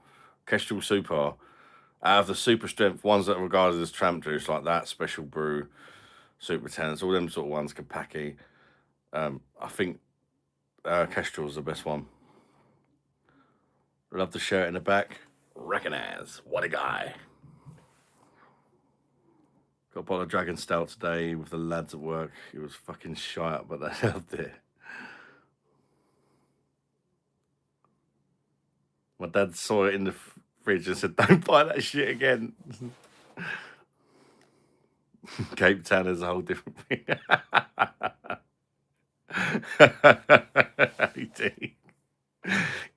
Kestrel Super. Out of the super strength ones that are regarded as tramp juice, like that, Special Brew, Super Tenants, all them sort of ones, Kapaki. I think Kestrel's the best one. Love the shirt in the back. Recognize. What a guy. Got a bottle of Dragon Stout today with the lads at work. It was fucking shite, but they loved it. My dad saw it in the fridge and said, "Don't buy that shit again." Cape Town is a whole different thing.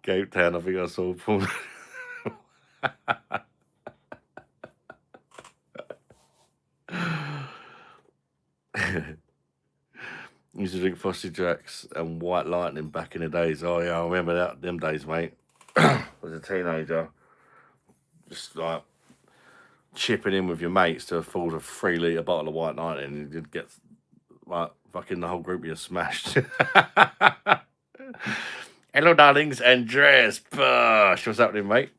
Cape Town, I think I saw Paul. Used to drink Frosty Jacks and White Lightning back in the days. Oh yeah, I remember that them days, mate. I was a teenager, just like chipping in with your mates to afford a 3 litre bottle of White Lightning, and you'd get like fucking the whole group of you smashed. Hello, darlings, Andreas Bosh. What's happening, mate?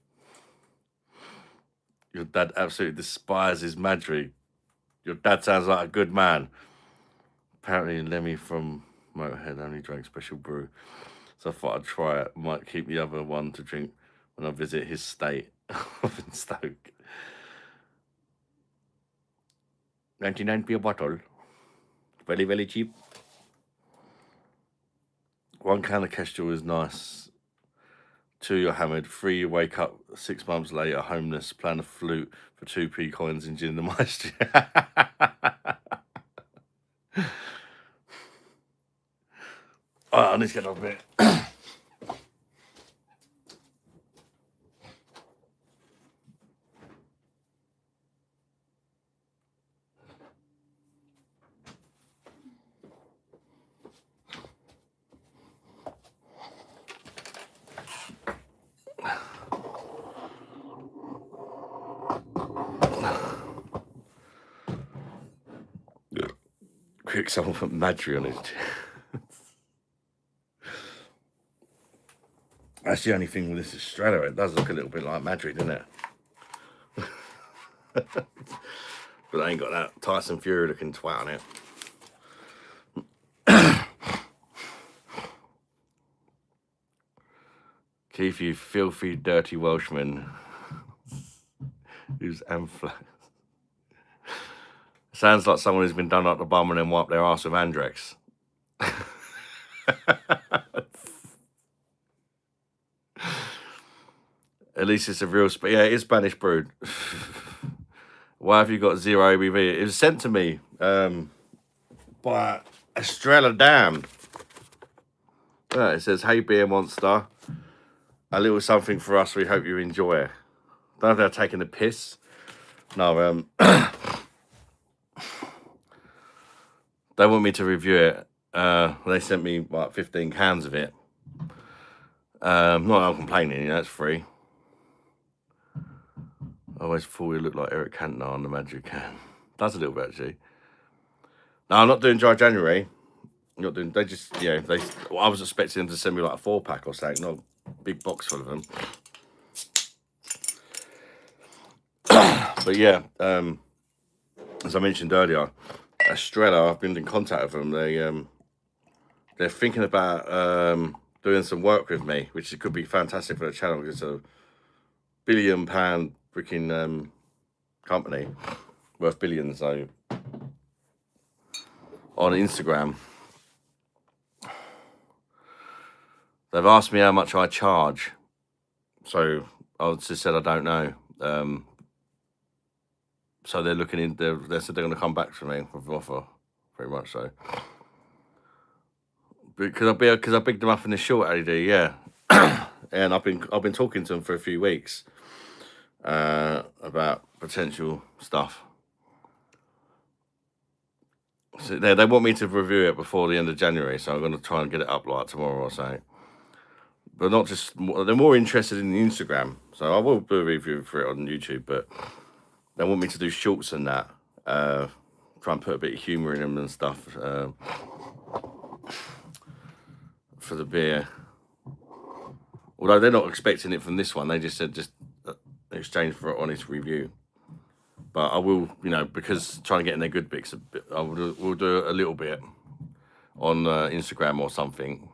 Your dad absolutely despises Madry. Your dad sounds like a good man. Apparently, Lemmy from Motorhead only drank Special Brew, so I thought I'd try it. Might keep the other one to drink when I visit his state up in Stoke. 99p a bottle. Very, very cheap. 1 can of Kestrel is nice. 2, you're hammered. 3, you wake up 6 months later, homeless, playing a flute for 2p coins in Gin the Maestro. I need to get off a bit. Quick, someone put Madry on it. That's the only thing with this Estrella. It does look a little bit like Madry, doesn't it? But I ain't got that Tyson Fury looking twat on it. Keith, you filthy, dirty Welshman. Who's Amfla? Sounds like someone who's been done up the bum and then wiped their ass with Andrex. At least it's a real... yeah, it is Spanish brewed. Why have you got 0 ABV? It was sent to me by Estrella Dam. It says, "Hey, beer monster. A little something for us. We hope you enjoy." Don't know if they're taking the piss. No, they want me to review it. They sent me like 15 cans of it. Not that I'm complaining, you know, it's free. I always thought it looked like Eric Cantona on the Magic can. Does a little bit, actually. No, I'm not doing dry January. I'm not doing. They just, yeah. I was expecting them to send me like a 4-pack or something, not a big box full of them. But yeah, as I mentioned earlier, Estrella, I've been in contact with them. They're thinking about doing some work with me, which could be fantastic for the channel because it's a £1 billion freaking company worth billions. So on Instagram, they've asked me how much I charge. So I just said I don't know. So they're looking in. They said they're going to come back to me with an offer, pretty much so. Because I picked them up in the short LED, yeah. And I've been talking to them for a few weeks about potential stuff. So they want me to review it before the end of January, so I'm going to try and get it up like tomorrow or so. But not just, they're more interested in the Instagram, so I will do a review for it on YouTube, but they want me to do shorts and that. Try and put a bit of humour in them and stuff for the beer. Although they're not expecting it from this one, they just said just exchange for an honest review. But I will, you know, because trying to get in their good bits, we'll do a little bit on Instagram or something.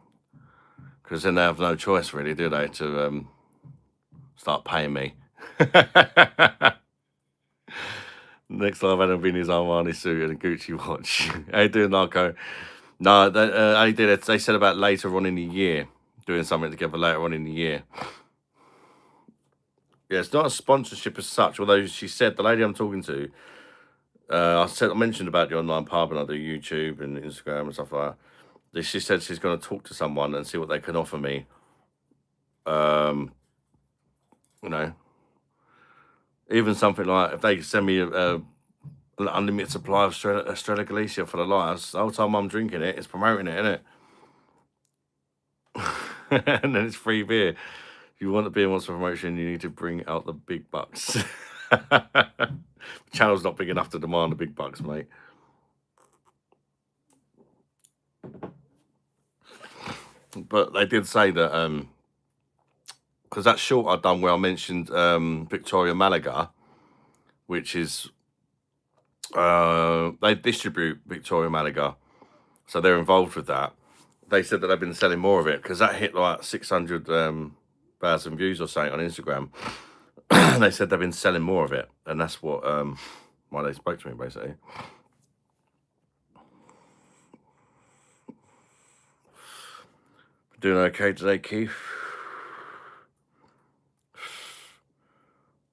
Because then they have no choice, really, do they, to start paying me. Next time I've had him in his Armani suit and a Gucci watch. How you doing, Narco? No, they said about later on in the year, doing something together later on in the year. Yeah, it's not a sponsorship as such, although she said, the lady I'm talking to, I mentioned about the online pub and I do YouTube and Instagram and stuff like that. She said she's going to talk to someone and see what they can offer me. You know, even something like if they could send me an unlimited supply of Estrella Galicia for the lights, the whole time I'm drinking it, it's promoting it, isn't it? And then it's free beer. If you want the beer and want some promotion, you need to bring out the big bucks. The channel's not big enough to demand the big bucks, mate. But they did say that because that short I'd done where I mentioned Victoria Malaga, which is they distribute Victoria Malaga, so they're involved with that. They said that they've been selling more of it because that hit like 600,000 views or something on Instagram. They said they've been selling more of it, and that's what why they spoke to me, basically. Doing okay today, Keith?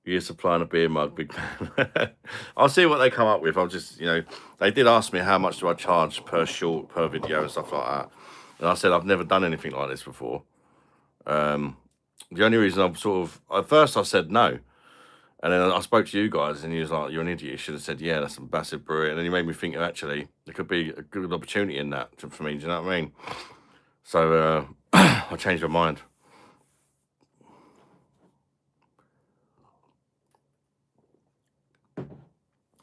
You're supplying a beer mug, big man. I'll see what they come up with. I'll just, you know, they did ask me how much do I charge per short, per video and stuff like that. And I said, I've never done anything like this before. The only reason I'm sort of, at first I said no. And then I spoke to you guys and you was like, you're an idiot. You should have said, yeah, that's a massive brewery. And then you made me think, actually, there could be a good opportunity in that for me. Do you know what I mean? So I changed my mind.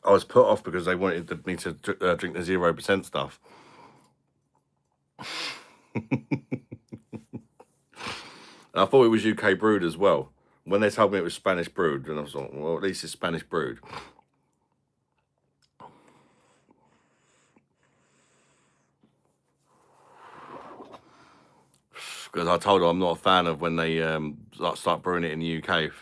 I was put off because they wanted me to drink the 0% stuff. I thought it was UK brewed as well. When they told me it was Spanish brewed, and I was like, well, at least it's Spanish brewed. Because I told her I'm not a fan of when they start brewing it in the UK.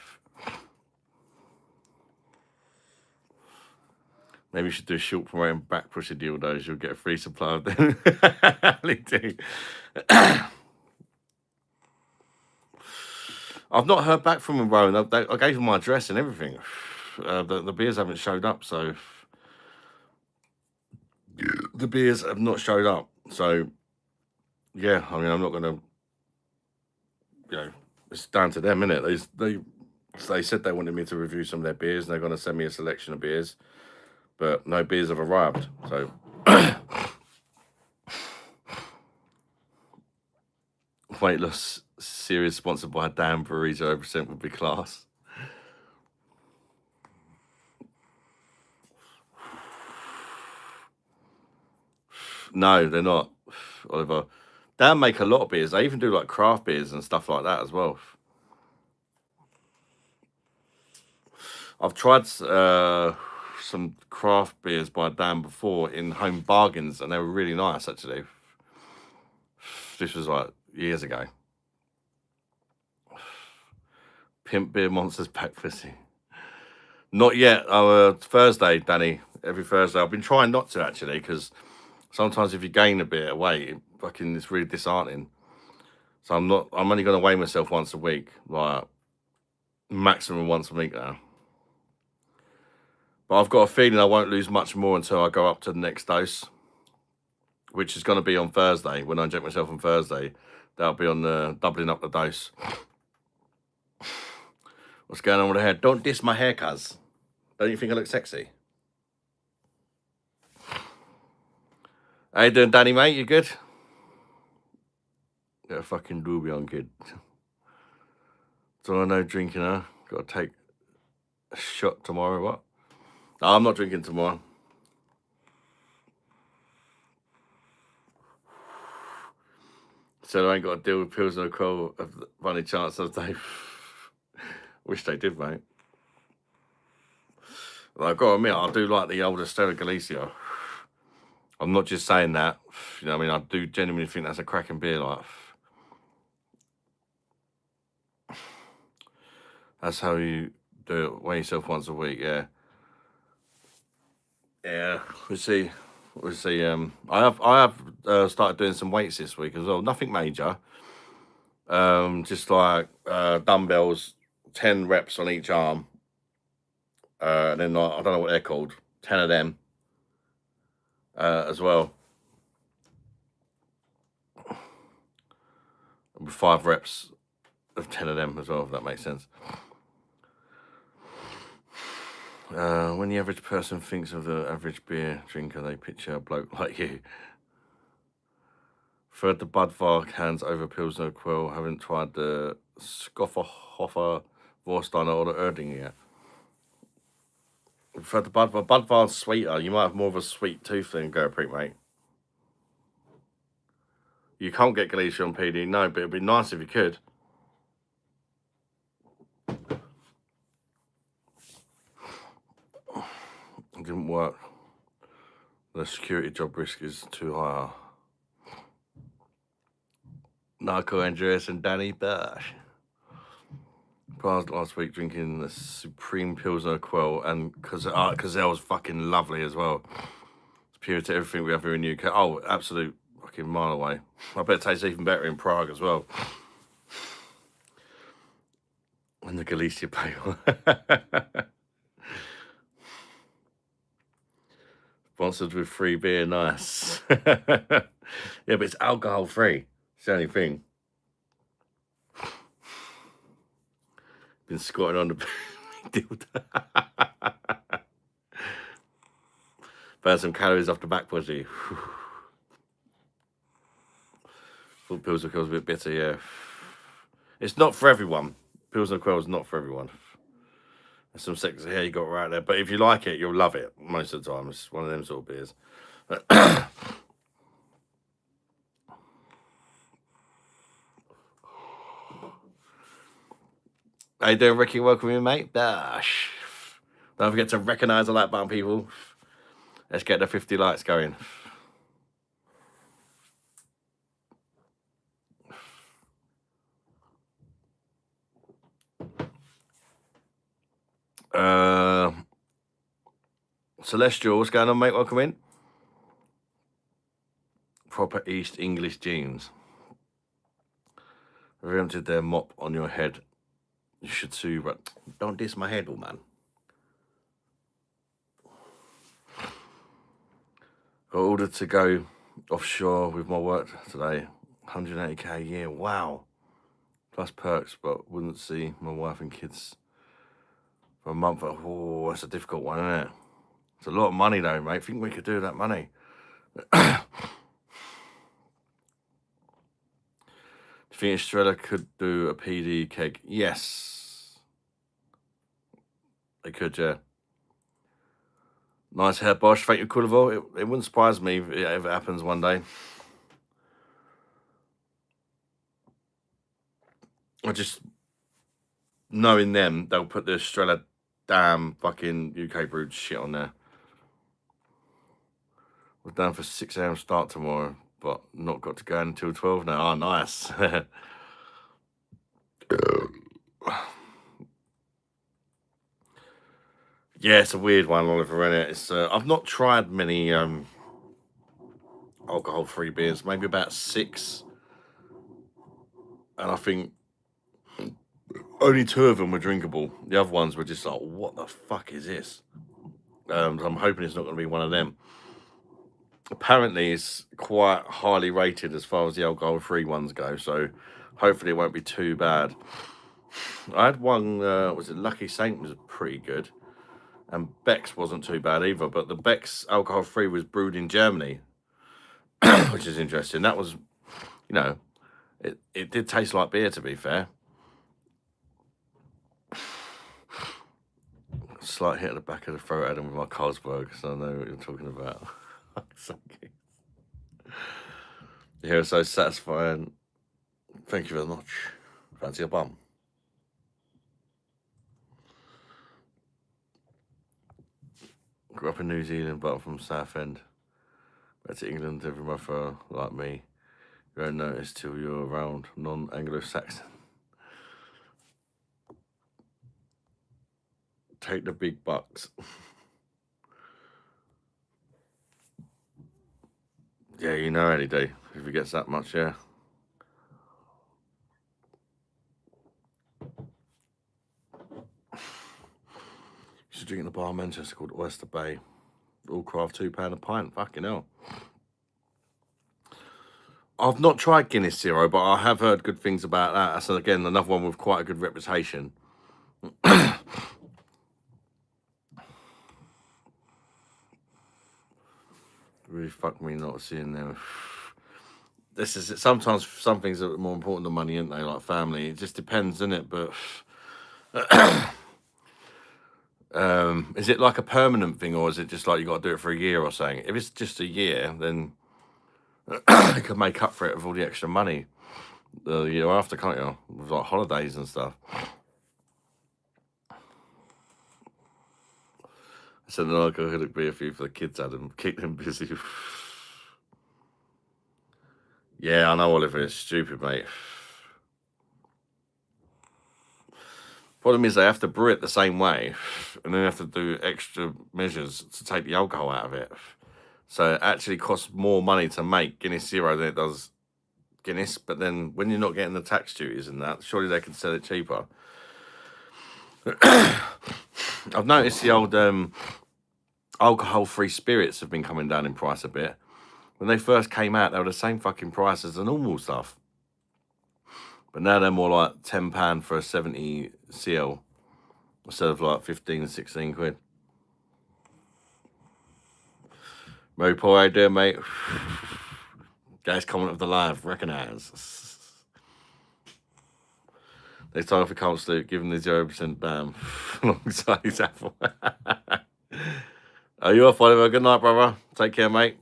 Maybe you should do a short promoting back pusher dildos. You'll get a free supply of them. I've not heard back from them, Rowan. I gave them my address and everything. The beers haven't showed up, so the beers have not showed up. So yeah, I mean, I'm not going to, you know, it's down to them, innit? They said they wanted me to review some of their beers, and they're going to send me a selection of beers, but no beers have arrived. So Weightless series sponsored by Dan Brewery, 0% would be class. No, they're not, Oliver. Dan make a lot of beers. They even do like craft beers and stuff like that as well. I've tried some craft beers by Dan before in Home Bargains, and they were really nice, actually. This was like years ago. Pimp Beer Monsters pack pussy. Not yet. Thursday, Danny. Every Thursday. I've been trying not to, actually, because sometimes if you gain a bit of weight, it's really disheartening. So I'm only going to weigh myself once a week, like maximum once a week now. But I've got a feeling I won't lose much more until I go up to the next dose, which is going to be on Thursday. When I inject myself on Thursday, that'll be on the doubling up the dose. What's going on with the hair? Don't diss my hair, cuz. Don't you think I look sexy? How you doing, Danny, mate? You good? Get a fucking doobie on, kid. So I know drinking, huh? Got to take a shot tomorrow, what? No, I'm not drinking tomorrow. So I ain't got to deal with Pilsner Coal by any chance of they. Wish they did, mate. Well, I've got to admit, I do like the older Stella Galicia. I'm not just saying that. You know what I mean? I do genuinely think that's a cracking beer. Like, that's how you do it. Weigh yourself once a week, yeah. Yeah, we'll see. We'll see. I have started doing some weights this week as well. Nothing major. Just like dumbbells, 10 reps on each arm. And then I don't know what they're called. 10 of them as well. With 5 reps of 10 of them as well, if that makes sense. When the average person thinks of the average beer drinker, they picture a bloke like you. Third the Budvar cans over Pilsner Quill. Haven't tried the Skofferhofer, Vorsteiner or the Erding yet. Third the Budvar. Budvar's sweeter. You might have more of a sweet tooth than Go Preak, mate. You can't get Galicia on PD, no, but it'd be nice if you could. It didn't work. The security job risk is too high. Narco Andreas and Danny BOSH. Paused last week drinking the Supreme Pilsner Quell, and because that was fucking lovely as well. It's pure to everything we have here in the UK. Oh, absolute fucking mile away. I bet it tastes even better in Prague as well. And the Galicia Pale. Sponsored with free beer, nice. Yeah, but it's alcohol free. It's the only thing. Been squatting on the dildo. Burn some calories off the back pussy. Thought Pilsner Quell's a bit bitter, yeah. It's not for everyone. Pilsner Quell's not for everyone. There's some sexy hair you got right there. But if you like it, you'll love it most of the time. It's one of them sort of beers. How you doing, Ricky? Welcome in, mate. BOSH. Don't forget to recognise the like button, people. Let's get the 50 likes going. Celestial, what's going on, mate? Welcome in. Proper East English jeans. I've emptied their mop on your head. You should sue, but don't diss my head, man. Got ordered to go offshore with my work today. 180k a year, wow. Plus perks, but wouldn't see my wife and kids for a month. Oh, that's a difficult one, isn't it? It's a lot of money though, mate. Think we could do that money. Do you think Estrella could do a PD keg? Yes. They could, yeah. Nice hair, BOSH. Thank you, Coolavo. It wouldn't surprise me if it happens one day. I just, knowing them, they'll put the Estrella damn fucking UK brewed shit on there. We're down for 6 a.m. start tomorrow, but not got to go until 12 now. Oh, nice. Yeah, it's a weird one, Oliver, innit? It's I've not tried many alcohol-free beers, maybe about 6, and I think only 2 of them were drinkable. The other ones were just like, what the fuck is this? I'm hoping it's not going to be one of them. Apparently, it's quite highly rated as far as the alcohol-free ones go, so hopefully it won't be too bad. I had one, was it Lucky Saint was pretty good, and Beck's wasn't too bad either, but the Beck's alcohol-free was brewed in Germany, which is interesting. That was, you know, it did taste like beer, to be fair. Slight hit at the back of the throat, Adam, with my Carlsberg, so I know what you're talking about. Here are so satisfying. Thank you very much. Fancy a bum? Grew up in New Zealand, but I'm from Southend. Back to England, every mother like me. You won't notice till you're around non-Anglo-Saxon. Take the big bucks. Yeah, you know any day if he gets that much, yeah. Used to drink in a bar in Manchester called Oyster Bay. All craft, £2 a pint. Fucking hell. I've not tried Guinness Zero, but I have heard good things about that. That's, again, another one with quite a good reputation. Really fucked me not seeing them. This is it. Sometimes some things are more important than money, aren't they? Like family. It just depends, isn't it? But is it like a permanent thing, or is it just like you got to do it for a year or something? If it's just a year, then you could make up for it with all the extra money the year after, can't you? With like holidays and stuff. So then I could be a few for the kids, Adam. Keep them busy. Yeah, I know, Oliver. It's stupid, mate. Problem is they have to brew it the same way, and then they have to do extra measures to take the alcohol out of it. So it actually costs more money to make Guinness Zero than it does Guinness. But then when you're not getting the tax duties and that, surely they can sell it cheaper. I've noticed the old alcohol-free spirits have been coming down in price a bit. When they first came out, they were the same fucking price as the normal stuff. But now they're more like £10 for a 70 CL instead of like 15, 16 quid. Very poor idea, mate. Guys, comment of the live, recognise. Next time if we can't sleep, give him the 0% bam alongside his apple. Are you off, Oliver? Good night, brother. Take care, mate.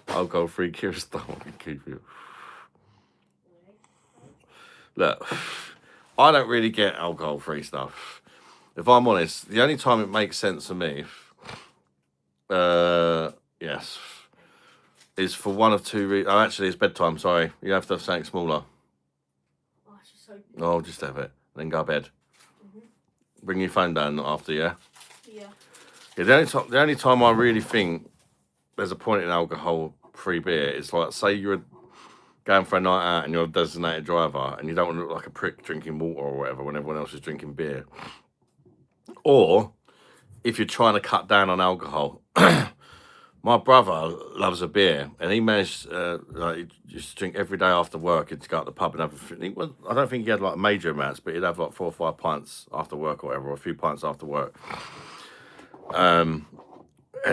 Alcohol-free Kirsten. Keep you. Look, I don't really get alcohol-free stuff. If I'm honest, the only time it makes sense for me, yes, is for one of two reasons. Oh, actually, it's bedtime, sorry. You have to have something smaller. Oh, it's just so good. Oh, just have it. Then go to bed. Bring your phone down after, yeah? Yeah. Yeah, the only time I really think there's a point in alcohol-free beer is like, say you're going for a night out and you're a designated driver and you don't want to look like a prick drinking water or whatever when everyone else is drinking beer. Or if you're trying to cut down on alcohol. My brother loves a beer and he managed like he used to drink every day after work. He'd go out to the pub and have I don't think he had like major amounts, but he'd have like 4 or 5 pints after work or whatever, or a few pints after work. And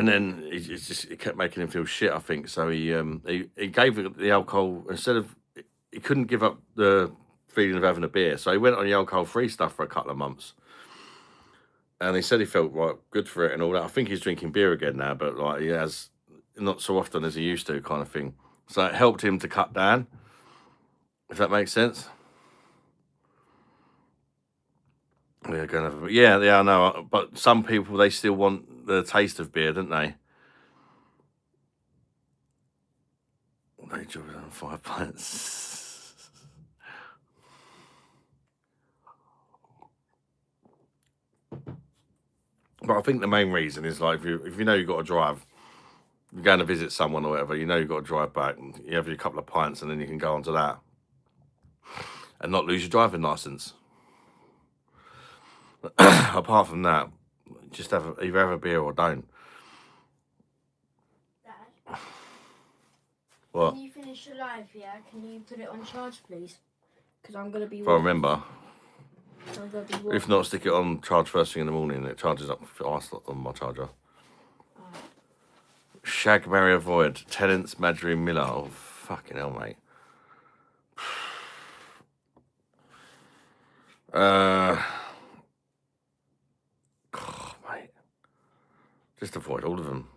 then it kept making him feel shit, I think. So he gave the alcohol, instead of, he couldn't give up the feeling of having a beer. So he went on the alcohol-free stuff for a couple of months. And he said he felt right, good for it and all that. I think he's drinking beer again now, but like he has not so often as he used to, kind of thing. So it helped him to cut down, if that makes sense. Yeah, I know. But some people, they still want the taste of beer, don't they? They drink on 5 pints. But I think the main reason is like if you know you've got to drive, you're going to visit someone or whatever, you know you've got to drive back, and you have your couple of pints, and then you can go on to that and not lose your driving license. Apart from that, just either have a beer or don't. Dad? What? When you finish your live, yeah, can you put it on charge, please? Because I'm going to be... If I remember. I'm gonna be If not, stick it on charge first thing in the morning. It charges up on my charger. Shag, marry, avoid. Tenants, Marjorie Miller. Oh, fucking hell, mate. Just avoid all of them.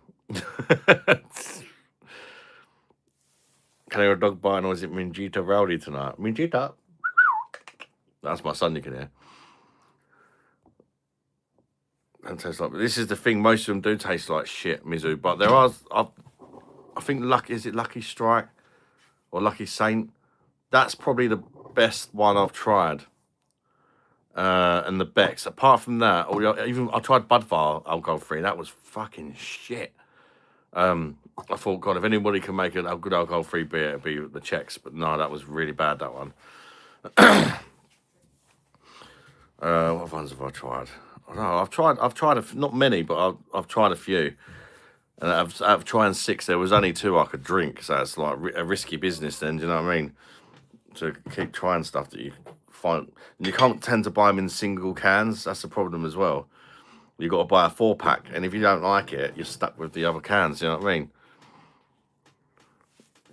Can I hear a dog barking, or is it Minjita Rowdy tonight? Minjita. That's my son you can hear. And taste like, this is the thing, most of them do taste like shit, Mizu, but there are, I think, is it Lucky Strike or Lucky Saint? That's probably the best one I've tried. And the Becks. Apart from that, even I tried Budvar alcohol free. That was fucking shit. I thought, God, if anybody can make a good alcohol free beer, it'd be the Czechs. But no, that was really bad, that one. What ones have I tried? I don't know, I've tried not many, but I've tried a few. And I've tried 6. There was only 2 I could drink, so it's like a risky business. Then, do you know what I mean? To keep trying stuff that you find, and you can't tend to buy them in single cans. That's the problem as well. You got to buy a 4-pack, and if you don't like it, you're stuck with the other cans. You know what I mean?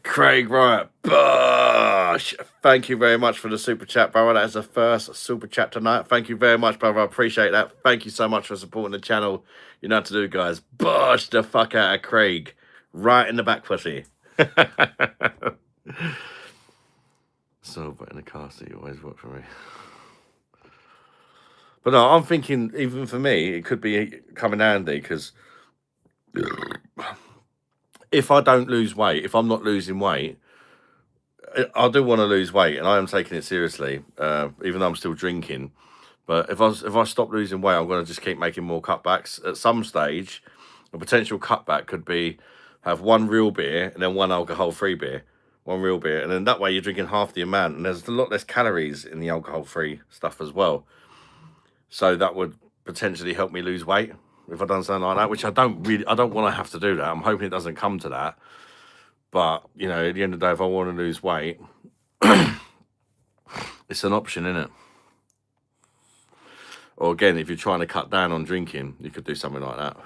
Craig, right, BOSH. Thank you very much for the super chat, brother. That is the first super chat tonight. Thank you very much, brother. I appreciate that. Thank you so much for supporting the channel. You know what to do, guys. BOSH the fuck out of Craig. Right in the back pussy. So, but in the car seat, always work for me. But no, I'm thinking, even for me, it could be coming handy, because if I don't lose weight, if I'm not losing weight, I do want to lose weight, and I am taking it seriously, even though I'm still drinking. But if I stop losing weight, I'm going to just keep making more cutbacks. At some stage, a potential cutback could be have 1 real beer and then 1 alcohol-free beer. 1 real beer, and then that way you're drinking half the amount, and there's a lot less calories in the alcohol-free stuff as well. So that would potentially help me lose weight if I done something like that, which I don't want to have to do that. I'm hoping it doesn't come to that. But, you know, at the end of the day, if I want to lose weight, it's an option, isn't it? Or again, if you're trying to cut down on drinking, you could do something like that.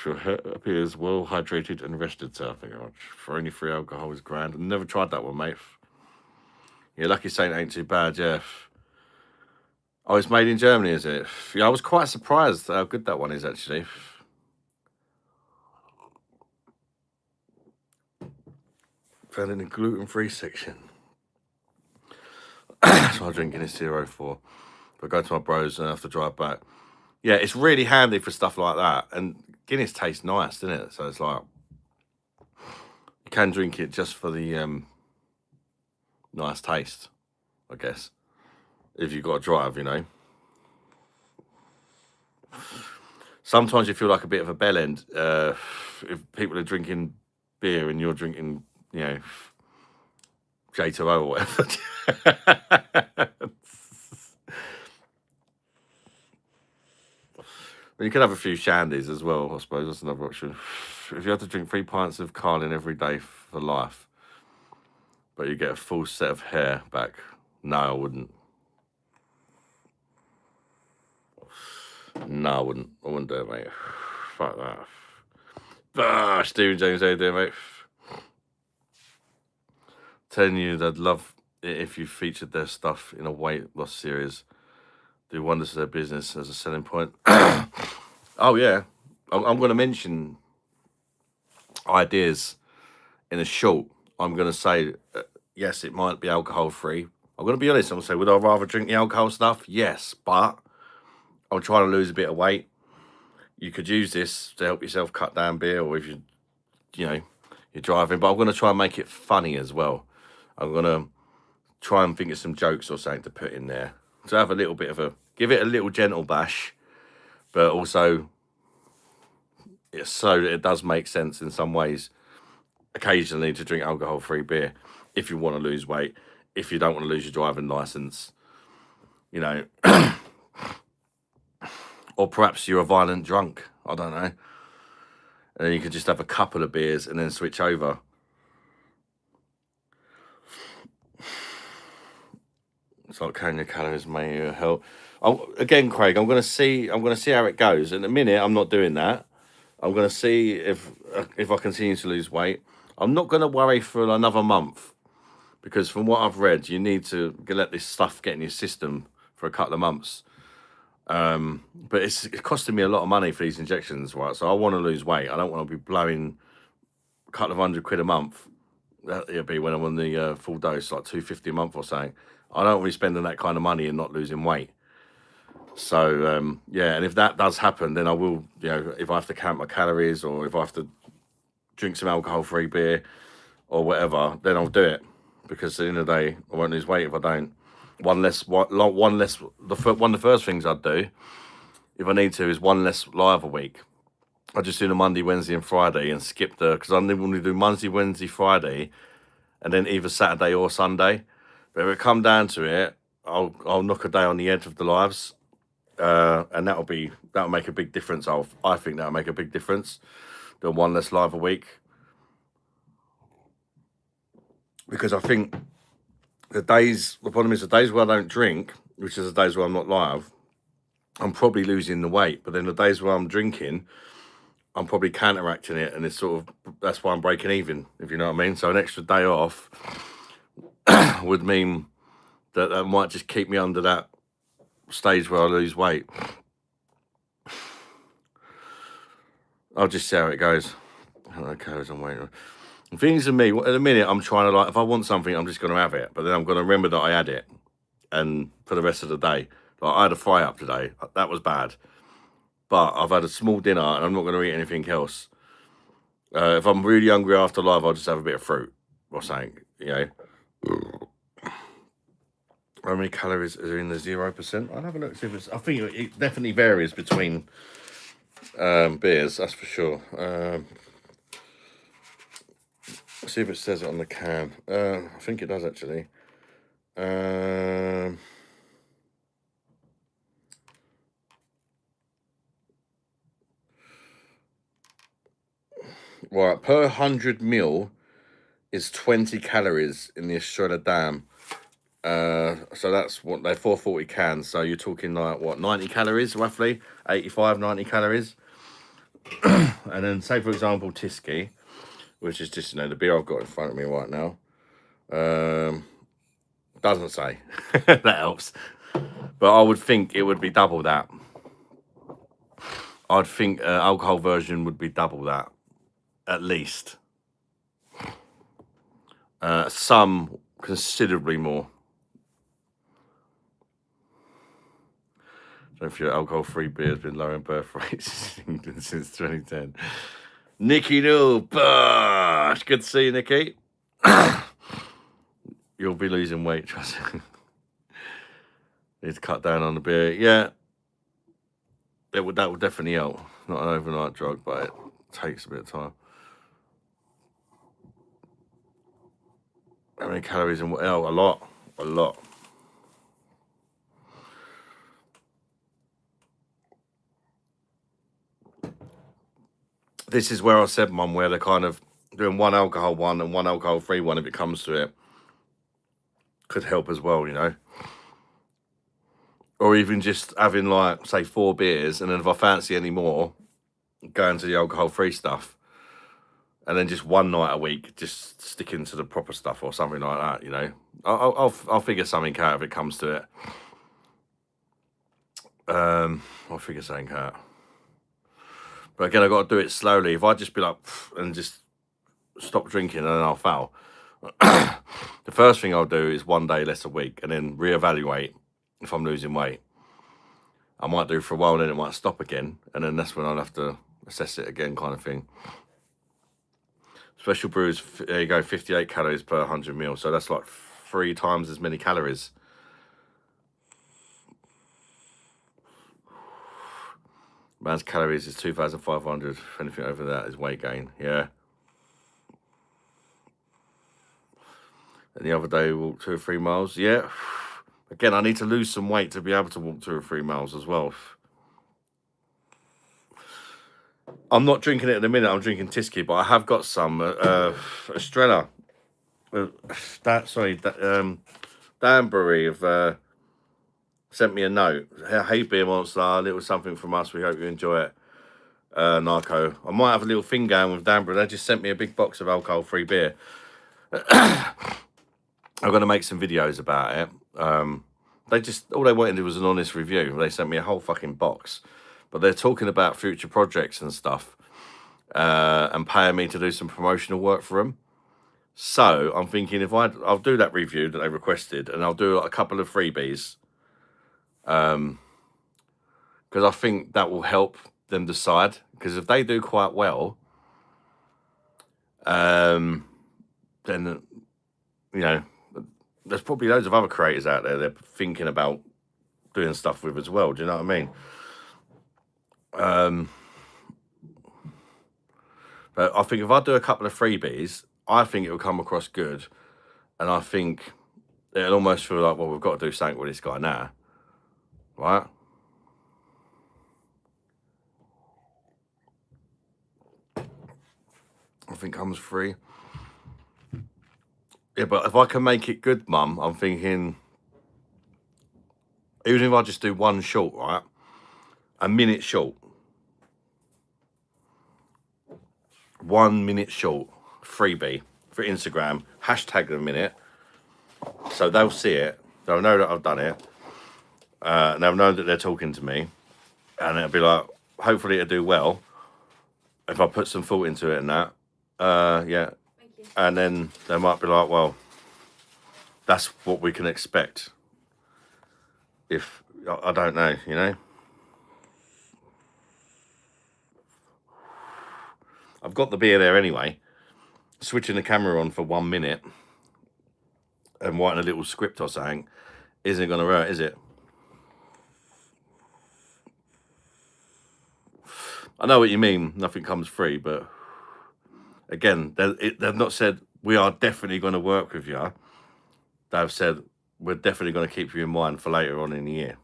Your hair appears well hydrated and rested, so I think for only 3 alcohol is grand. I've never tried that one, mate. Yeah, Lucky Saint ain't too bad, yeah. Oh, it's made in Germany, is it? Yeah, I was quite surprised how good that one is, actually. Found in the gluten-free section. So I'm drinking this 04. If I go to my bros and I have to drive back. Yeah, it's really handy for stuff like that. And Guinness tastes nice, doesn't it? So it's like, you can drink it just for the nice taste, I guess. If you've got to drive, you know. Sometimes you feel like a bit of a bellend if people are drinking beer and you're drinking, you know, J2O or whatever. But you can have a few shandies as well, I suppose. That's another option. If you have to drink 3 pints of Carlin every day for life, but you get a full set of hair back, no, I wouldn't. No, I wouldn't do it, mate. Fuck that. Stephen James, how you doing, mate? Telling you that I'd love it if you featured their stuff in a weight loss series. Do wonders to their business as a selling point. Oh, yeah. I'm going to mention ideas in a short. I'm going to say, yes, it might be alcohol-free. I'm going to be honest. I'm going to say, would I rather drink the alcohol stuff? Yes, but I'm trying to lose a bit of weight. You could use this to help yourself cut down beer, or if you're driving. But I'm going to try and make it funny as well. I'm going to try and think of some jokes or something to put in there. To have a little bit of give it a little gentle bash, but also so that it does make sense in some ways occasionally to drink alcohol-free beer if you want to lose weight, if you don't want to lose your driving license, you know. Or perhaps you're a violent drunk, I don't know. And then you could just have a couple of beers and then switch over. It's like, can your calories may help? Again, Craig, I'm going to see how it goes. In a minute, I'm not doing that. I'm going to see if I continue to lose weight. I'm not going to worry for another month, because from what I've read, you need to let this stuff get in your system for a couple of months. But it's costing me a lot of money for these injections, right? So I want to lose weight. I don't want to be blowing a couple of £100 a month. It'll be when I'm on the full dose, like 250 a month or something. I don't want to be spending that kind of money and not losing weight. So yeah, and if that does happen, then I will, you know, if I have to count my calories or if I have to drink some alcohol-free beer or whatever, then I'll do it, because at the end of the day, I won't lose weight if I don't. One less. One less. One of the first things I'd do, if I need to, is one less live a week. I just do the Monday, Wednesday, and Friday, and skip because I normally do Monday, Wednesday, Friday, and then either Saturday or Sunday. But if it come down to it, I'll knock a day on the edge of the lives, and that'll make a big difference. I think that'll make a big difference. Doing one less live a week, because I think the problem is the days where I don't drink, which is the days where I'm not live, I'm probably losing the weight. But then the days where I'm drinking, I'm probably counteracting it, and it's that's why I'm breaking even, if you know what I mean. So an extra day off would mean that might just keep me under that stage where I lose weight. I'll just see how it goes. Okay, I'm waiting. The thing is, to me, at the minute, I'm trying to, like, if I want something, I'm just going to have it. But then I'm going to remember that I had it, and for the rest of the day. Like, I had a fry up today. That was bad. But I've had a small dinner, and I'm not going to eat anything else. If I'm really hungry after live, I'll just have a bit of fruit or something, you know. How many calories are in the 0%? I'll have a look. See if I think it definitely varies between beers, that's for sure. See if it says it on the can. I think it does, actually. Right, per 100 ml is 20 calories in the Australia Dam. So that's what they're 440 cans. So you're talking like what, 90 calories roughly, 85, 90 calories. And then say for example Tyskie, which is just, you know, the beer I've got in front of me right now. Doesn't say. That helps. But I would think it would be double that. I'd think alcohol version would be double that, at least. Some considerably more. So if your alcohol-free beer has been lowering birth rates in England since 2010. Nicky Newell, BOSH. Good to see you, Nicky. You'll be losing weight, trust me. Need to cut down on the beer. Yeah, that would definitely help. Not an overnight drug, but it takes a bit of time. How many calories in what? Oh, a lot. This is where I said, Mum, where they're kind of doing one alcohol one and one alcohol-free one, if it comes to it, could help as well, you know. Or even just having, like, say, 4 beers, and then if I fancy any more, going to the alcohol-free stuff. And then just one night a week, just sticking to the proper stuff or something like that, you know. I'll figure something out if it comes to it. I'll figure something out. But again, I've got to do it slowly. If I just be like, and just stop drinking, and then I'll fail. The first thing I'll do is 1 day less a week, and then reevaluate if I'm losing weight. I might do for a while, and then it might stop again, and then that's when I'll have to assess it again, kind of thing. Special brews, there you go, 58 calories per 100 ml. So that's like 3 times as many calories. Man's calories is 2,500. Anything over that is weight gain. Yeah. And the other day, we walked 2 or 3 miles. Yeah. Again, I need to lose some weight to be able to walk 2 or 3 miles as well. I'm not drinking it in a minute. I'm drinking Tyskie, but I have got some Estrella. Dan Brewery have sent me a note. Hey, Beer Monster, a little something from us. We hope you enjoy it. Narco. I might have a little thing going with Dan Brewery. They just sent me a big box of alcohol-free beer. I'm going to make some videos about it. all they wanted was an honest review. They sent me a whole fucking box, but they're talking about future projects and stuff, and paying me to do some promotional work for them. So I'm thinking I'll do that review that they requested, and I'll do like a couple of freebies, because I think that will help them decide. Because if they do quite well, then there's probably loads of other creators out there they're thinking about doing stuff with as well. Do you know what I mean? But I think if I do a couple of freebies, I think it'll come across good. And I think it'll almost feel like, well, we've got to do something with this guy now. Right? I think comes free. Yeah, but if I can make it good, Mum, I'm thinking, even if I just do one short, right? A minute short. 1 minute short, freebie for Instagram, hashtag a minute. So they'll see it, they'll know that I've done it, and they'll know that they're talking to me, and it'll be like, hopefully it'll do well if I put some thought into it and that. Yeah. Thank you. And then they might be like, well, that's what we can expect. If, I don't know, you know. I've got the beer there anyway. Switching the camera on for 1 minute and writing a little script or something isn't going to hurt, is it? I know what you mean. Nothing comes free, but again, they've not said we are definitely going to work with you. They've said we're definitely going to keep you in mind for later on in the year.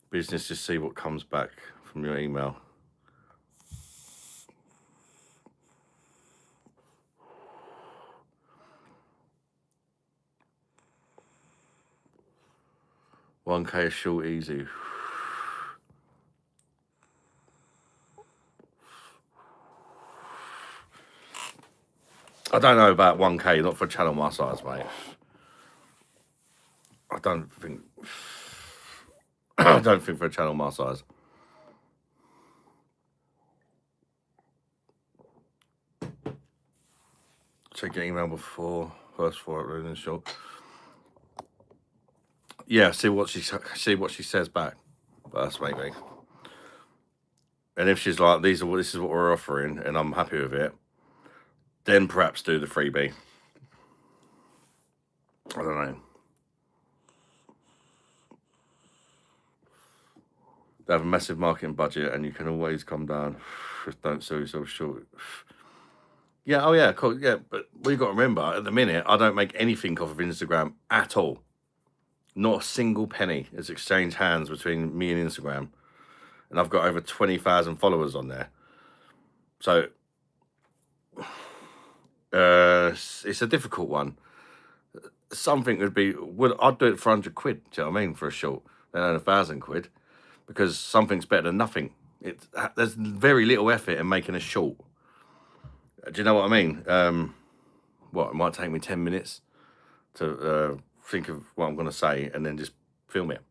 Business, just see what comes back from your email. $1K is short, easy. I don't know about 1K, not for channel my size, mate. I don't think for a channel my size. Check your email before first for it, really short. Yeah, see what she says back first, maybe. And if she's like, this is what we're offering, and I'm happy with it, then perhaps do the freebie. I don't know. They have a massive marketing budget, and you can always come down. Just don't sell yourself short. Yeah, oh yeah, cool. Yeah, but what you got to remember, at the minute, I don't make anything off of Instagram at all. Not a single penny has exchanged hands between me and Instagram. And I've got over 20,000 followers on there. So, it's a difficult one. Something would be, I'd do it for 100 quid, do you know what I mean, for a short, than 1,000 quid. Because something's better than nothing. There's very little effort in making a short. Do you know what I mean? It might take me 10 minutes to think of what I'm going to say and then just film it.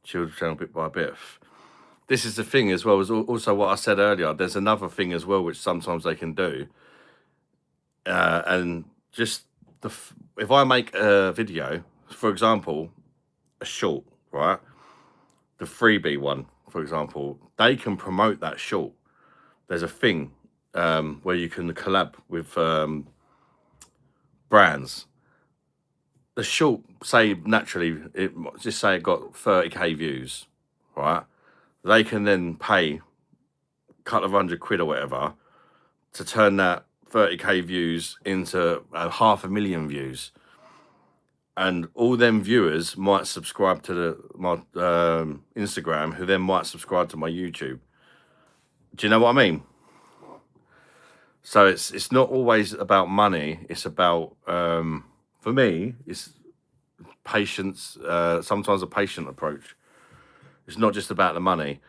Children channel bit by bit. This is the thing as well, as also what I said earlier. There's another thing as well, which sometimes they can do. And just if I make a video, for example, a short, right? The freebie one, for example, they can promote that short. There's a thing where you can collab with brands. The short, say naturally, just say it got 30k views, right? They can then pay a couple of £100 or whatever to turn that 30k views into 500,000 views. And all them viewers might subscribe to my Instagram, who then might subscribe to my YouTube. Do you know what I mean? So it's not always about money. It's about, for me, it's patience. Sometimes a patient approach. It's not just about the money.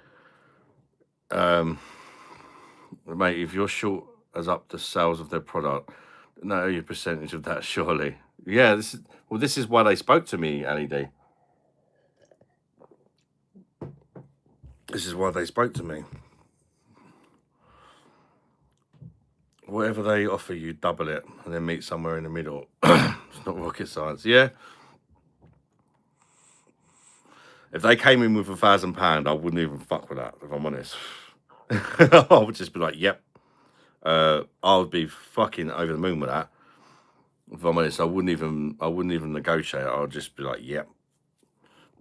Mate, if you're short as up the sales of their product, no, your percentage of that, surely. Yeah, this is why they spoke to me, LED. This is why they spoke to me. Whatever they offer you, double it and then meet somewhere in the middle. It's not rocket science. Yeah. If they came in with £1,000, I wouldn't even fuck with that, if I'm honest. I would just be like, yep. I would be fucking over the moon with that. If I'm honest, I wouldn't even negotiate. I would just be like, yep.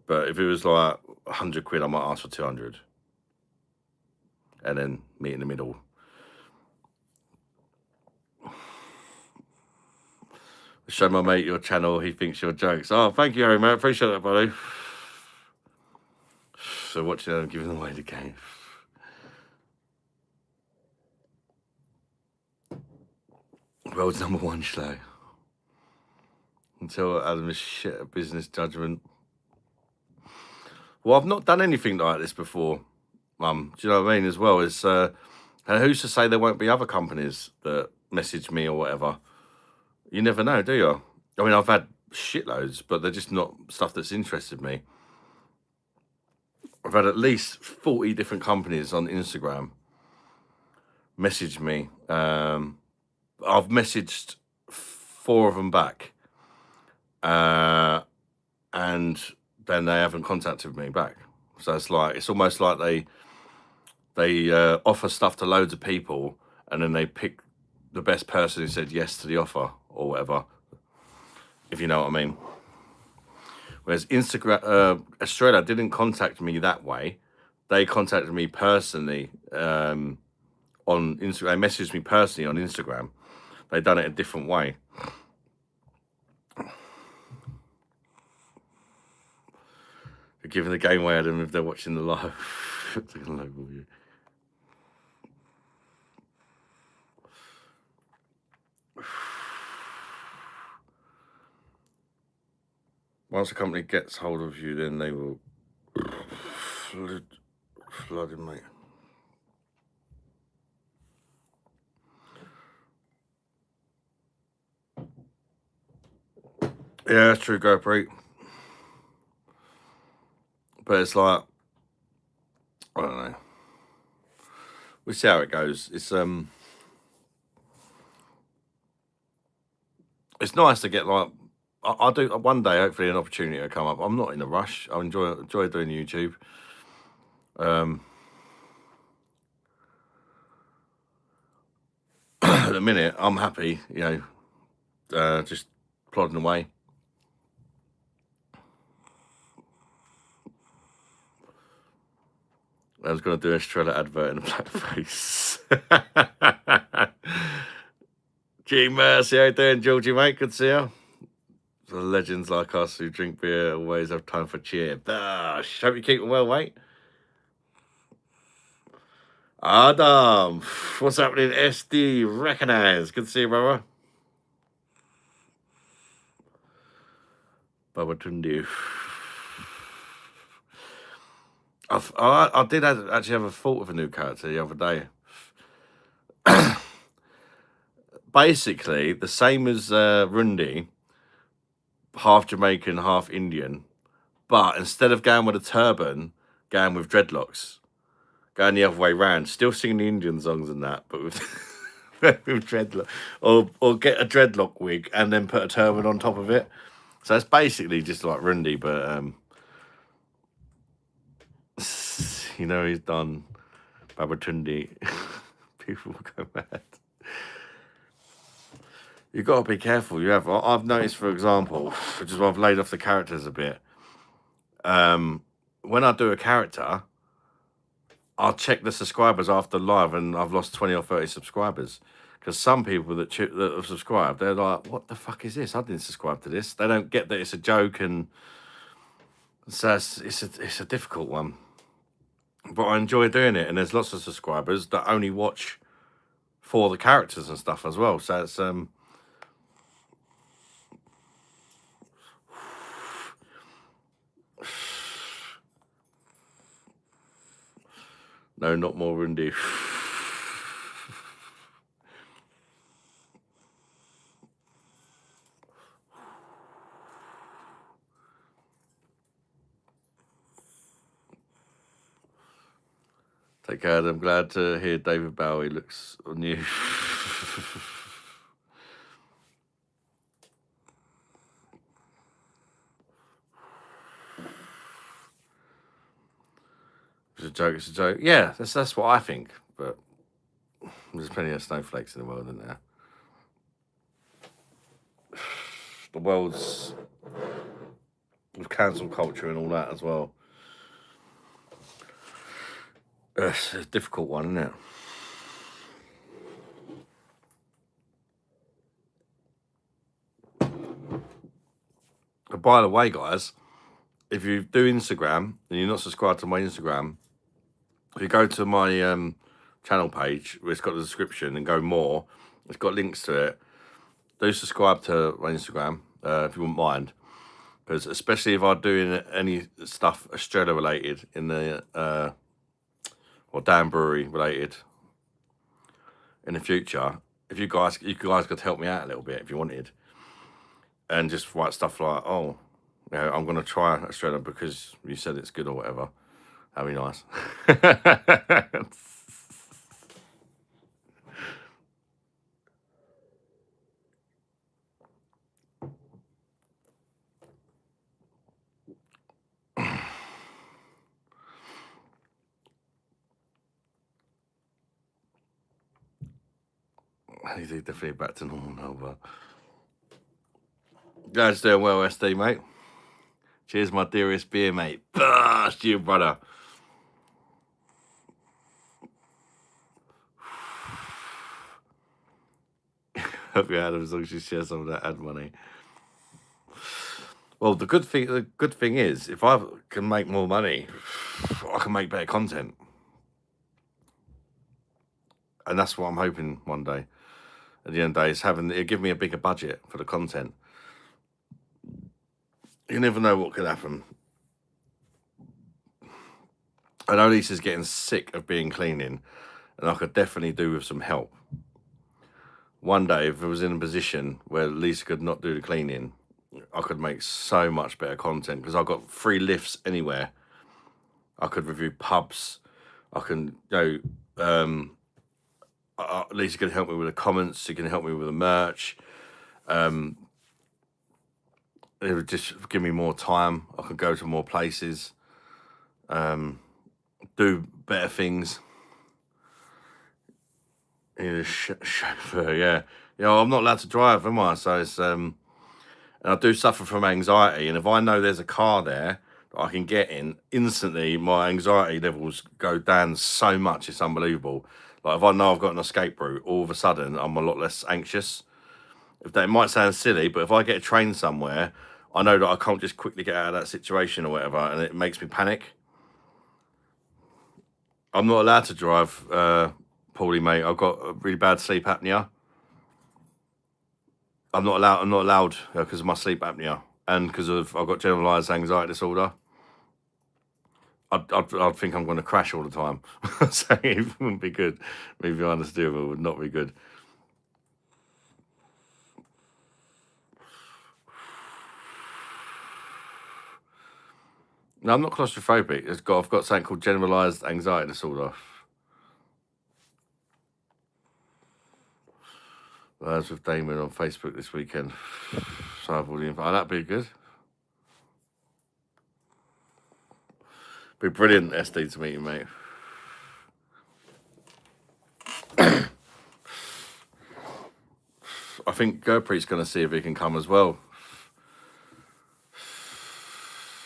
But if it was like 100 quid, I might ask for 200. And then meet in the middle. Show my mate your channel, he thinks you're jokes. Oh, thank you, Harry, mate. Appreciate that, buddy. So watching them giving away the game. World's #1 show. Until Adam is shit at business judgment. Well, I've not done anything like this before, Mum. Do you know what I mean? As well as who's to say there won't be other companies that message me or whatever? You never know, do you? I mean, I've had shitloads, but they're just not stuff that's interested me. I've had at least 40 different companies on Instagram message me. I've messaged 4 of them back. And then they haven't contacted me back. So it's almost like they offer stuff to loads of people and then they pick the best person who said yes to the offer or whatever, if you know what I mean. Whereas Australia didn't contact me that way. They contacted me personally on Instagram. They messaged me personally on Instagram. They done it a different way. They're giving the game away at them if they're watching the live. Local view. Once a company gets hold of you, then they will flood in, mate. Yeah, that's true, GoPro. But it's like, I don't know. We'll see how it goes. It's nice to get like, I'll do one day. Hopefully, an opportunity will come up. I'm not in a rush. I enjoy doing YouTube. At the minute, I'm happy. You know, just plodding away. I was going to do a Estrella advert in a blackface. Gee, Mercy, how you doing, Georgie, mate? Good to see you. The legends like us who drink beer always have time for cheer. BOSH. Hope you're keeping well, mate. Adam, what's happening? SD, recognise. Good to see you, brother. Baba Tundi. I did actually have a thought of a new character the other day. Basically, the same as Rundi, half Jamaican, half Indian, but instead of going with a turban, going with dreadlocks, going the other way round, still singing the Indian songs and that, but with with dreadlock, or get a dreadlock wig and then put a turban on top of it. So it's basically just like Rundi, but you know, he's done Babatundi. People go mad. You've got to be careful. You have. I've noticed, for example, which is why I've laid off the characters a bit. When I do a character, I'll check the subscribers after live, and I've lost 20 or 30 subscribers. Because some people that have subscribed, they're like, "What the fuck is this? I didn't subscribe to this." They don't get that it's a joke, and so it's a difficult one. But I enjoy doing it, and there's lots of subscribers that only watch for the characters and stuff as well. So it's no, not more Rundi. Take care. I'm glad to hear David Bowie looks on you. It's a joke. It's a joke. Yeah, that's what I think. But there's plenty of snowflakes in the world, isn't there? The world's with cancel culture and all that as well. It's a difficult one, isn't it? But by the way, guys, if you do Instagram and you're not subscribed to my Instagram, if you go to my channel page where it's got the description and go more, it's got links to it. Do subscribe to my Instagram if you wouldn't mind, because especially if I'm doing any stuff Australia related in the or Dan Brewery related in the future, if you guys could help me out a little bit if you wanted, and just write stuff like, oh, you know, I'm gonna try Australia because you said it's good or whatever. That'd be nice. He's definitely back to normal now, but glad doing well, SD, mate. Cheers, my dearest beer, mate. Bosh to you, brother. Hope you had as long as you share some of that ad money. Well, the good thing is, if I can make more money, I can make better content, and that's what I'm hoping one day. At the end of the day, is it'll give me a bigger budget for the content. You never know what could happen. I know Lisa's getting sick of being cleaning, and I could definitely do with some help. One day, if I was in a position where Lisa could not do the cleaning, I could make so much better content because I've got free lifts anywhere. I could review pubs. I can, you know, Lisa can help me with the comments. She can help me with the merch. It would just give me more time. I could go to more places, do better things. Need a chauffeur, yeah. You know, I'm not allowed to drive, am I? So it's and I do suffer from anxiety. And if I know there's a car there that I can get in instantly, my anxiety levels go down so much. It's unbelievable. Like if I know I've got an escape route, all of a sudden I'm a lot less anxious. It might sound silly, but if I get a train somewhere, I know that I can't just quickly get out of that situation or whatever, and it makes me panic. I'm not allowed to drive, Paulie, mate. I've got a really bad sleep apnea. I'm not allowed because of my sleep apnea and because I've got generalized anxiety disorder. I'd think I'm going to crash all the time. So it wouldn't be good. Maybe honest deal, it would not be good. No, I'm not claustrophobic. I've got something called generalized anxiety disorder. I was with Damon on Facebook this weekend. So I've already invited. That'd be good. Be brilliant, SD, to meet you, mate. I think Gurpreet's going to see if he can come as well.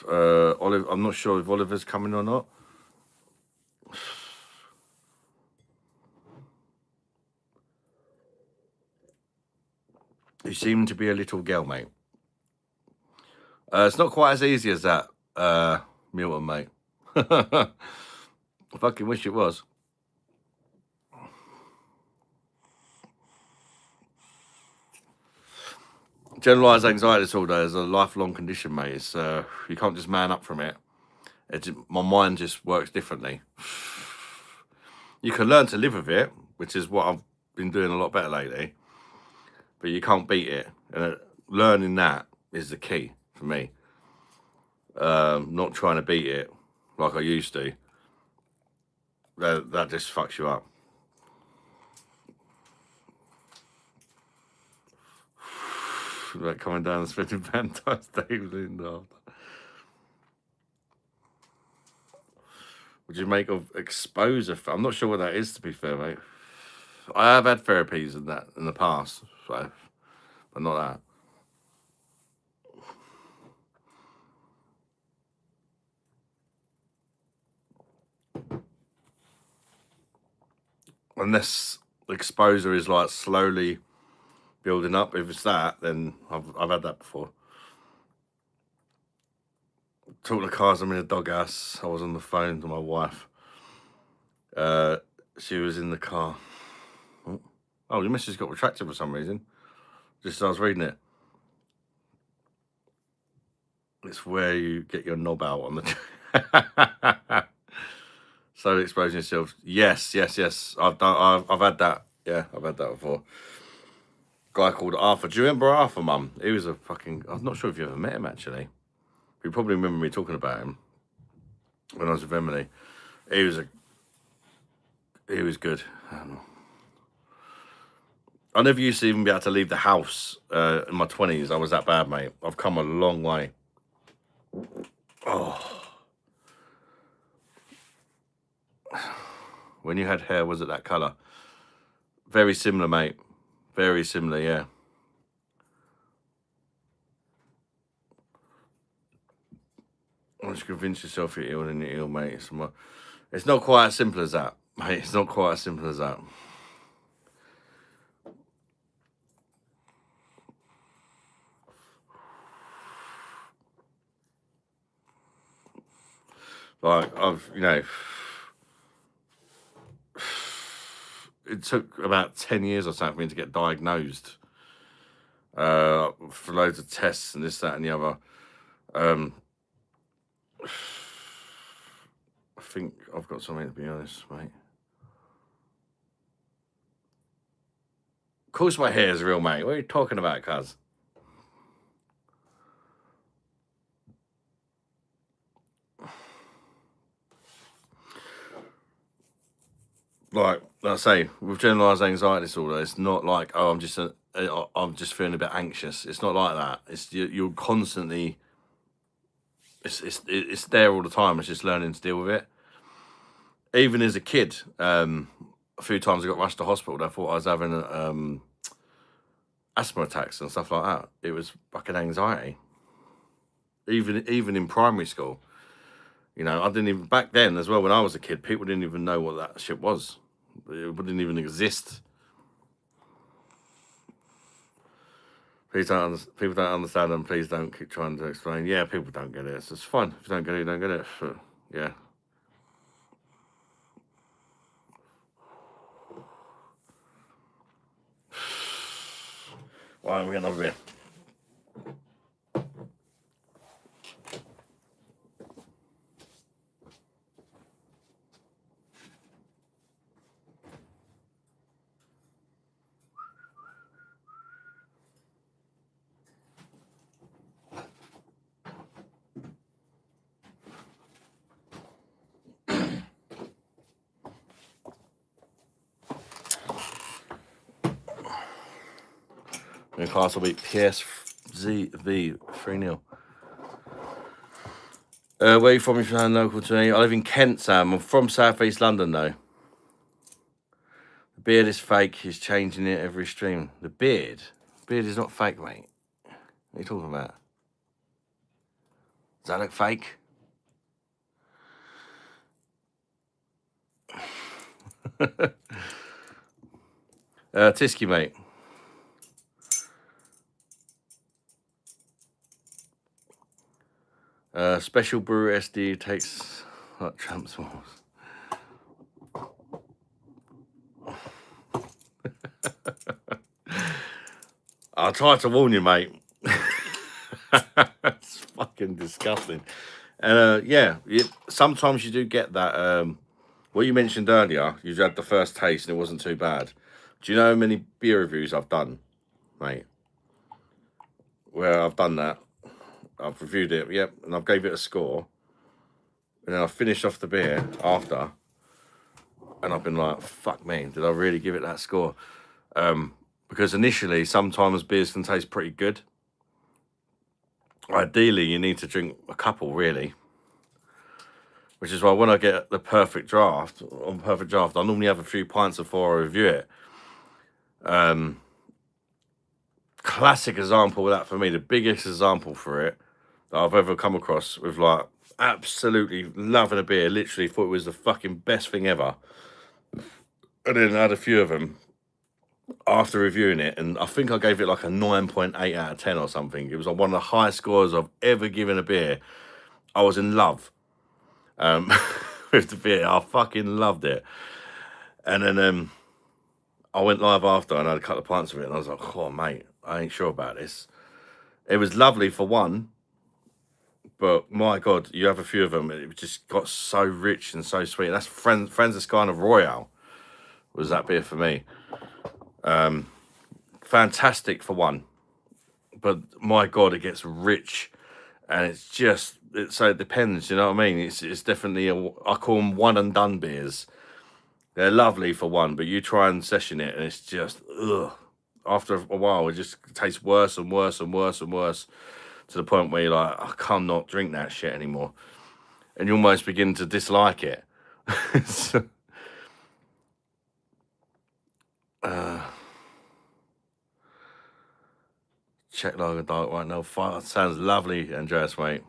I'm not sure if Oliver's coming or not. You seem to be a little girl, mate. It's not quite as easy as that, Milton, mate. I fucking wish it was. Generalized anxiety disorder is a lifelong condition, mate. It's you can't just man up from it. My mind just works differently. You can learn to live with it, which is what I've been doing a lot better lately. But you can't beat it. And learning that is the key for me. Not trying to beat it like I used to. that just fucks you up. Like coming down and spitting Banter, David Linda. Would you make of exposure? I'm not sure what that is, to be fair, mate. I have had therapies in that in the past, so, but not that. Unless exposure is like slowly building up. If it's that, then I've had that before. Talking to cars, I'm in a doghouse. I was on the phone to my wife. She was in the car. Oh, your message got retracted for some reason. Just as I was reading it. It's where you get your knob out on the. So exposing yourself. Yes. I've had that. Yeah, I've had that before. Guy called Arthur. Do you remember Arthur, Mum? He was a fucking. I'm not sure if you ever met him actually. You probably remember me talking about him when I was with Emily. He was good. I never used to even be able to leave the house in my 20s. I was that bad, mate. I've come a long way. Oh. When you had hair, was it that colour? Very similar, mate. Very similar, yeah. Once you convince yourself you're ill, then you're ill, mate. It's not quite as simple as that, mate. It's not quite as simple as that. Like, it took about 10 years or something for me to get diagnosed for loads of tests and this, that, and the other. I think I've got something, to be honest, mate. Of course my hair's real, mate. What are you talking about, cuz? Like I say, with generalised anxiety disorder, it's not like, oh, I'm just feeling a bit anxious. It's not like that. It's you're constantly. It's there all the time. It's just learning to deal with it. Even as a kid, a few times I got rushed to hospital. They thought I was having asthma attacks and stuff like that. It was fucking anxiety. Even in primary school, I didn't even back then as well. When I was a kid, people didn't even know what that shit was. It didn't even exist. People don't understand, and please don't keep trying to explain. Yeah, people don't get it. It's fine. If you don't get it, you don't get it. But, yeah. Why don't we get another beer? Newcastle beat PSV 3-0. Where are you from if you're local to me? I live in Kent, Sam. I'm from South East London, though. The beard is fake. He's changing it every stream. The beard? The beard is not fake, mate. What are you talking about? Does that look fake? Tisky, mate. Special Brewery SD takes like tramps walls. I tried to warn you, mate. It's fucking disgusting. And yeah, sometimes you do get that. What you mentioned earlier, you had the first taste and it wasn't too bad. Do you know how many beer reviews I've done, mate? Where I've done that. I've reviewed it, and I've gave it a score. And then I finished off the beer after. and I've been like, fuck me, did I really give it that score? Because initially, sometimes beers can taste pretty good. Ideally, you need to drink a couple, really. Which is why when I get the perfect draft, I normally have a few pints before I review it. Classic example of that for me, the biggest example for it that I've ever come across with, like, absolutely loving a beer, literally thought it was the fucking best thing ever. And then I had a few of them after reviewing it, and I think I gave it like a 9.8 out of 10 or something. It was like one of the highest scores I've ever given a beer. I was in love with the beer. I fucking loved it. And then I went live after and I had a couple of pints of it, and I was like, oh, mate, I ain't sure about this. It was lovely for one, but my God, you have a few of them, it just got so rich and so sweet. That's Franziskaner Royale was that beer for me. Fantastic for one, but my God, it gets rich, and so it depends, you know what I mean? It's definitely I call them one and done beers. They're lovely for one, but you try and session it, and it's just ugh. After a while, it just tastes worse and worse and worse and worse, to the point where you're like, I cannot drink that shit anymore, and you almost begin to dislike it. So, Czech lager dark right now. Sounds lovely, Andreas, mate.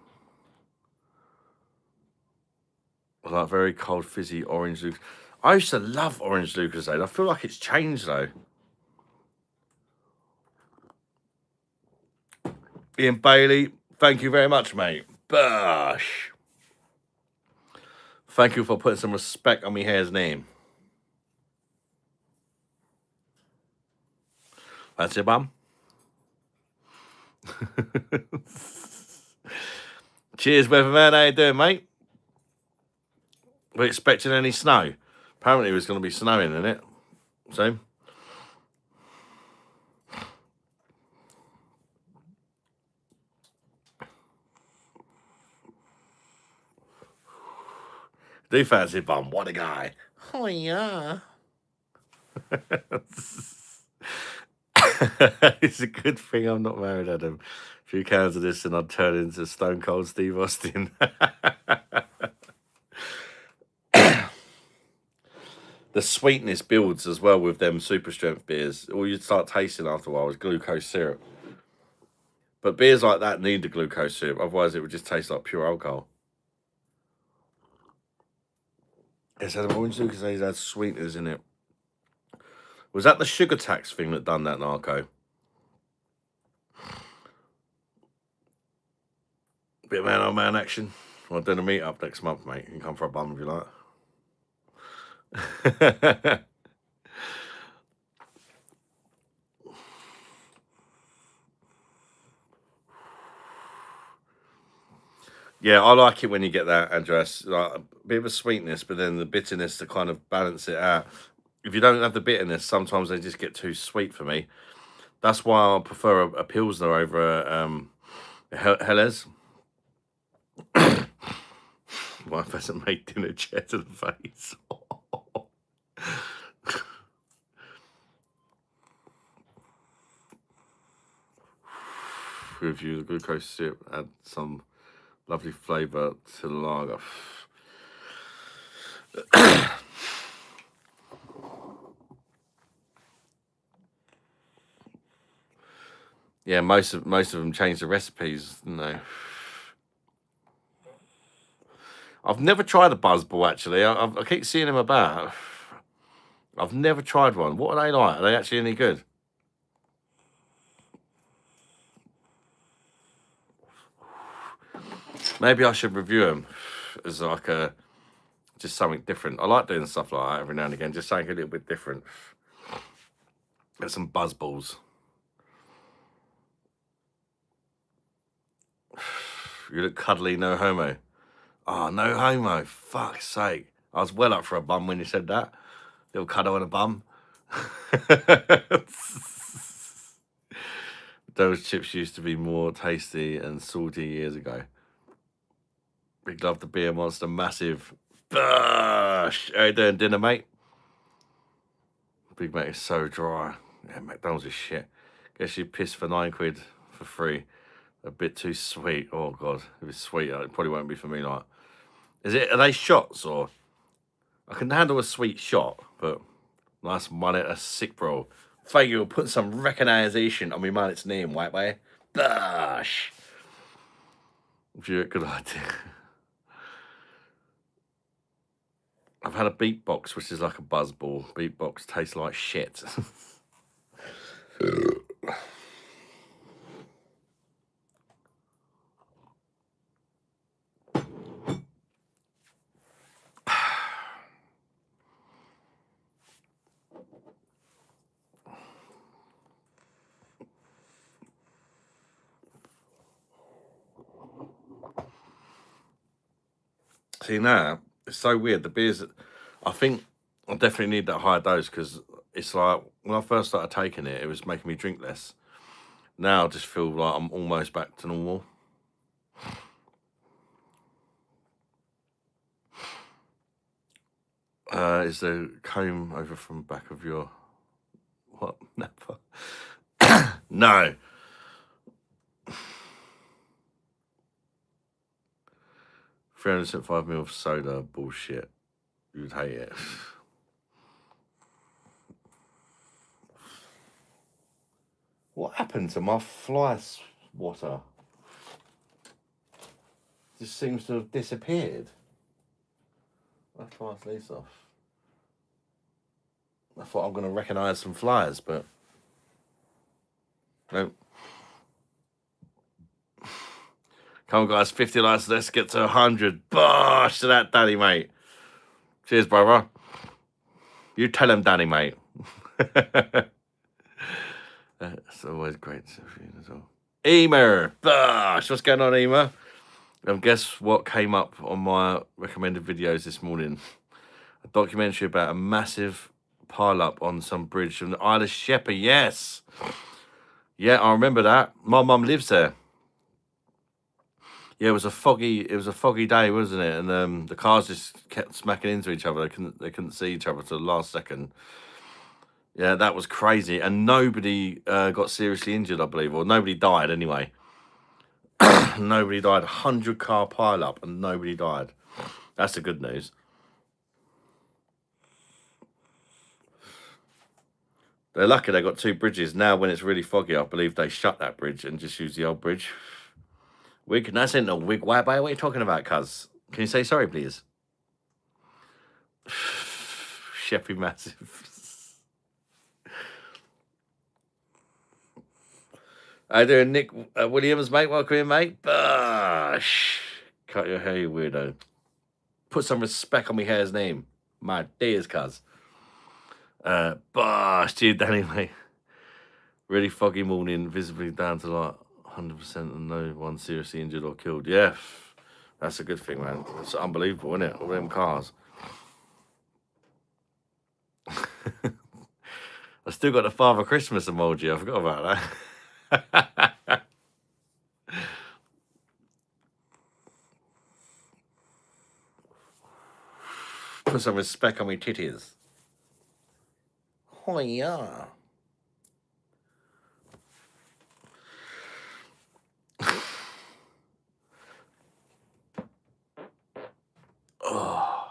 I like very cold, fizzy orange Lucas. I used to love orange Lucasade. I feel like it's changed though. Ian Bailey, thank you very much, mate. BOSH. Thank you for putting some respect on me hair's name. That's it, bum. Cheers, weatherman. How you doing, mate? We're expecting any snow. Apparently, it was going to be snowing, isn't it? So, do fancy bum? What a guy! Oh yeah. It's a good thing I'm not married, Adam. A few cans of this and I'd turn into Stone Cold Steve Austin. The sweetness builds as well with them super strength beers. All you'd start tasting after a while is glucose syrup. But beers like that need the glucose syrup, otherwise it would just taste like pure alcohol. Yes, Adam, orange Lucasade had sweeteners in it. Was that the sugar tax thing that done that, Narco? Bit of man on man action. I'll do a meet up next month, mate. You can come for a bum if you like. Yeah, I like it when you get that, Andres. Like a bit of a sweetness, but then the bitterness to kind of balance it out. If you don't have the bitterness, sometimes they just get too sweet for me. That's why I prefer a Pilsner over a Helles. Wife hasn't made dinner chair to the face. Review the glucose syrup, add some lovely flavour to the lager. Yeah, most of them changed the recipes, didn't they? I've never tried a Buzzball, actually. I keep seeing them about. I've never tried one. What are they like? Are they actually any good? Maybe I should review them as like just something different. I like doing stuff like that every now and again, just something a little bit different. Get some Buzzballs. You look cuddly, no homo. Oh, no homo. Fuck's sake. I was well up for a bum when you said that. Little cuddle on a bum. Those chips used to be more tasty and salty years ago. Big love the beer monster, massive. BOSH. How you doing, dinner, mate? Big Mac is so dry. Yeah, McDonald's is shit. Guess you pissed for £9 for free. A bit too sweet. Oh god, if it's sweet, it probably won't be for me. Like, are they shots or? I can handle a sweet shot, but nice money, a sick bro. Thank you. Put some recognition on my mullet's name, white boy. BOSH. Good idea. I've had a beatbox, which is like a buzzball. Beatbox tastes like shit. See, now it's so weird. The beers, I think I definitely need that higher dose because it's like when I first started taking it, it was making me drink less. Now I just feel like I'm almost back to normal. Is the comb over from back of your what? Never. No. 375 ml of soda, bullshit. You'd hate it. What happened to my fly swatter? Just seems to have disappeared. I'll try these off. I thought I'm going to recognise some flies, but nope. Come on, guys, 50 likes. Let's get to 100. BOSH to that, Danny, mate. Cheers, brother. You tell him, Danny, mate. It's always great to see you as well. Emer, BOSH. What's going on, Emer? Guess what came up on my recommended videos this morning? A documentary about a massive pile-up on some bridge from the Isle of Sheppey. Yes. Yeah, I remember that. My mum lives there. Yeah, it was a foggy day, wasn't it? And the cars just kept smacking into each other. They couldn't see each other till the last second. Yeah, that was crazy. And nobody got seriously injured, I believe, or nobody died anyway. Nobody died. 100-car pile-up and nobody died. That's the good news. They're lucky they got 2 bridges. Now, when it's really foggy, I believe they shut that bridge and just use the old bridge. Wig, that's ain't no wig. What are you talking about, cuz? Can you say sorry, please? Sheppey massive. How you doing, Nick Williams, mate? Welcome in, mate. BOSH. Cut your hair, you weirdo. Put some respect on my hair's name. My dears, cuz. BOSH to you, Danny, mate. Really foggy morning, visibly down to like 100% and no one seriously injured or killed. Yeah, that's a good thing, man. It's unbelievable, isn't it? All them cars. I still got the Father Christmas emoji. I forgot about that. Put some respect on my titties. Oh, yeah. Oh.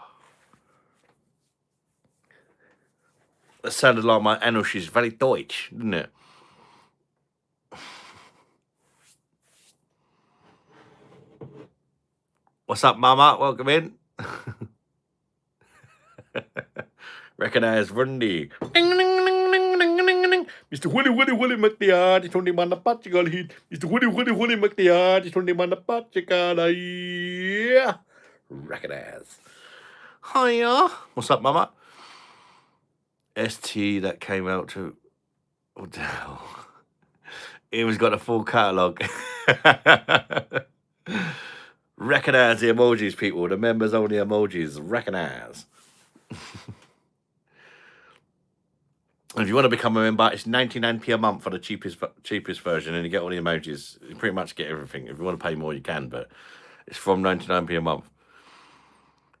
That sounded like my English is very Deutsch, didn't it? What's up, Mama? Welcome in. Recognise Rundy. Mr. Willie McDeard, it's only man the particle heat. Mr. Willie McDeard, it's only man the particle. Yeah. Recognise. Hiya. What's up, Mama? ST that came out to. Oh, the hell. Eva's got a full catalogue. Recognise the emojis, people. The members only emojis. Recognise. If you want to become a member, it's 99p a month for the cheapest version, and you get all the emojis. You pretty much get everything. If you want to pay more, you can, but it's from 99p a month.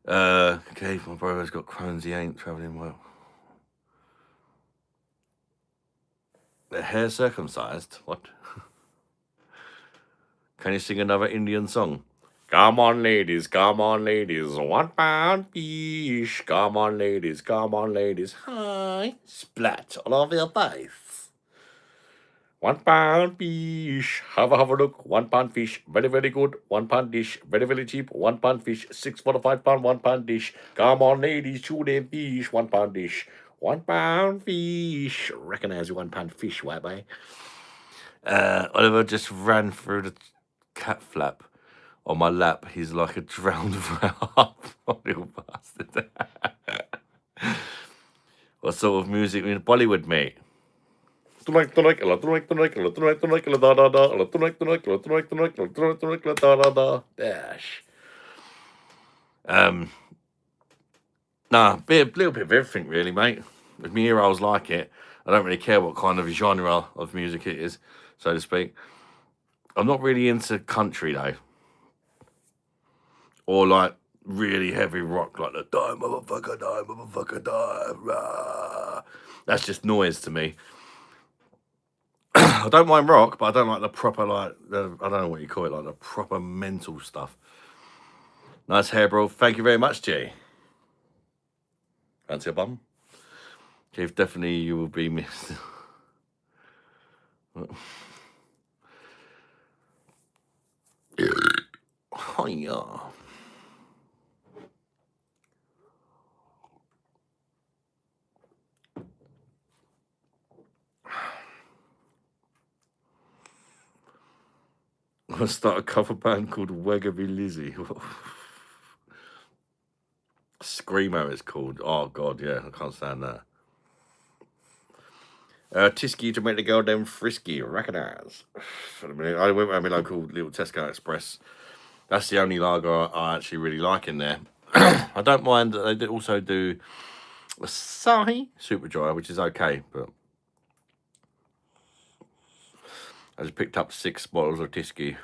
Okay, my brother's got Crohn's. He ain't travelling well. Their hair circumcised? What? Can you sing another Indian song? Come on, ladies, £1 fish. Come on, ladies, hi. Splat all over your face. £1 fish. Have a look. £1 fish. Very, very good. £1 dish. Very, very cheap. £1 fish. 6 for the £5 £1 dish. Come on, ladies, chew them fish. £1 dish. £1 fish. Recognize your £1 fish, white boy. Oliver just ran through the cat flap on my lap. He's like a drowned whale. Little bastard. What sort of music in Bollywood, mate? Dash. Nah, little bit of everything, really, mate. With me heroes like it. I don't really care what kind of genre of music it is, so to speak. I'm not really into country, though. Or, like, really heavy rock, like the die, motherfucker, die, rah. That's just noise to me. I don't mind rock, but I don't like the proper, like, I don't know what you call it, like the proper mental stuff. Nice hair, bro. Thank you very much, G. Fancy a bum? Keith, definitely you will be missed. Oh, yeah. I'll start a cover band called Weggerby Lizzie. Screamo it's called. Oh, God, yeah. I can't stand that. Tisky to make the girl damn frisky. Recognise. I went to my local little Tesco Express. That's the only lager I actually really like in there. I don't mind that they also do a Asahi Super Dry, which is okay, but I just picked up 6 bottles of Tisky.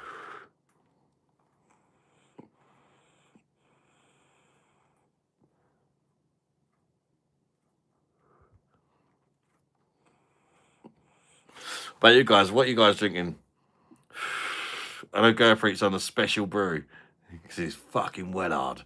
But you guys, what are you guys drinking? I know Gerfreak's on a special brew because he's fucking well hard.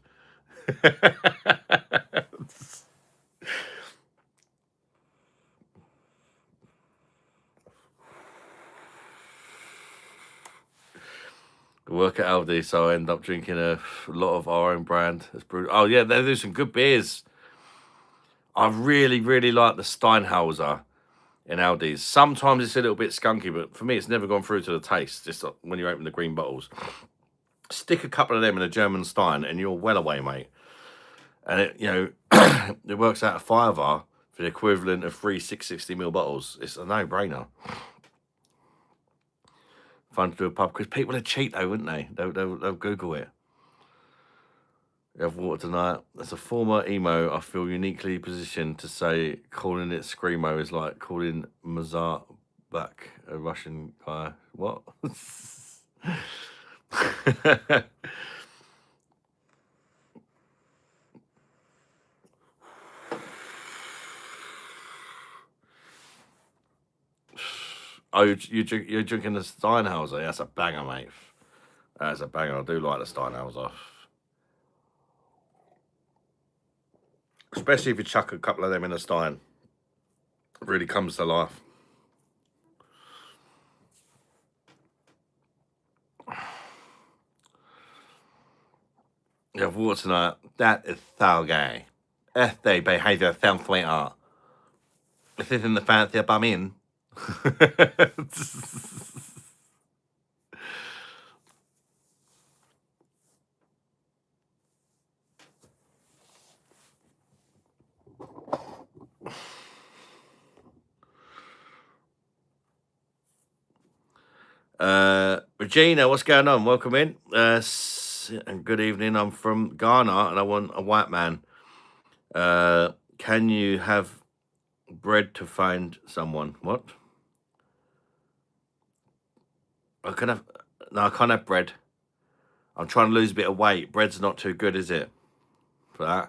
Work at Aldi, so I end up drinking a lot of our own brand. That's brewed. Oh yeah, they do some good beers. I really, really like the Steinhauser in Aldi's. Sometimes it's a little bit skunky, but for me, it's never gone through to the taste. Just when you open the green bottles, stick a couple of them in a German Stein, and you're well away, mate. And it, you know, it works out a £5 for the equivalent of 3 660ml bottles. It's a no-brainer. Fun to do a pub because people are cheap though, wouldn't they? They'll Google it. You have water tonight. As a former emo, I feel uniquely positioned to say calling it Screamo is like calling Mazar back a Russian guy. What? Oh, you're drinking the Steinhauser? That's a banger, mate. That's a banger. I do like the Steinhauser. Especially if you chuck a couple of them in a Stein. It really comes to life. You have water tonight. That is so gay. Birthday behaviour sounds sweetheart. This isn't the fancy bum in. Regina, what's going on? Welcome in. And good evening. I'm from Ghana and I want a white man. Can you have bread to find someone? What? I can't have bread. I'm trying to lose a bit of weight. Bread's not too good, is it? For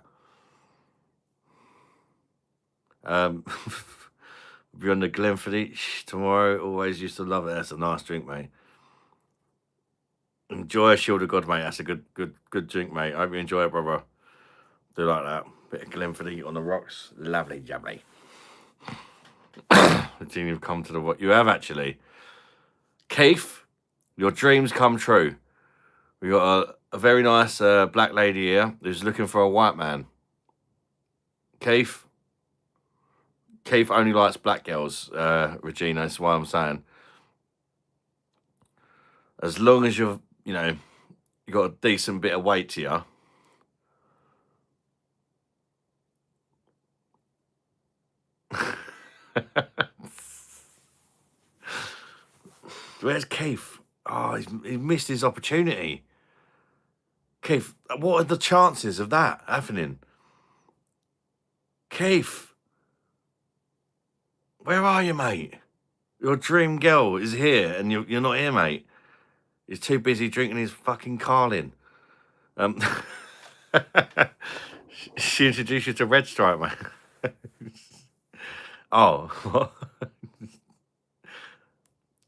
that. Be on the Glenfiddich tomorrow. Always used to love it. That's a nice drink, mate. Enjoy a Shield of God, mate. That's a good drink, mate. I hope you enjoy it, brother. Do like that. Bit of Glenfiddich on the rocks. Lovely, jubbly. The team you've come to the what you have actually. Keith, your dreams come true. We got a very nice black lady here who's looking for a white man. Keith only likes black girls, Regina. That's why I'm saying. As long as you got a decent bit of weight to you. Where's Keith? Oh, he's missed his opportunity. Keith, what are the chances of that happening? Keith, where are you, mate? Your dream girl is here, and you're not here, mate. He's too busy drinking his fucking Carlin. She introduced you to Red Stripe, mate. Oh.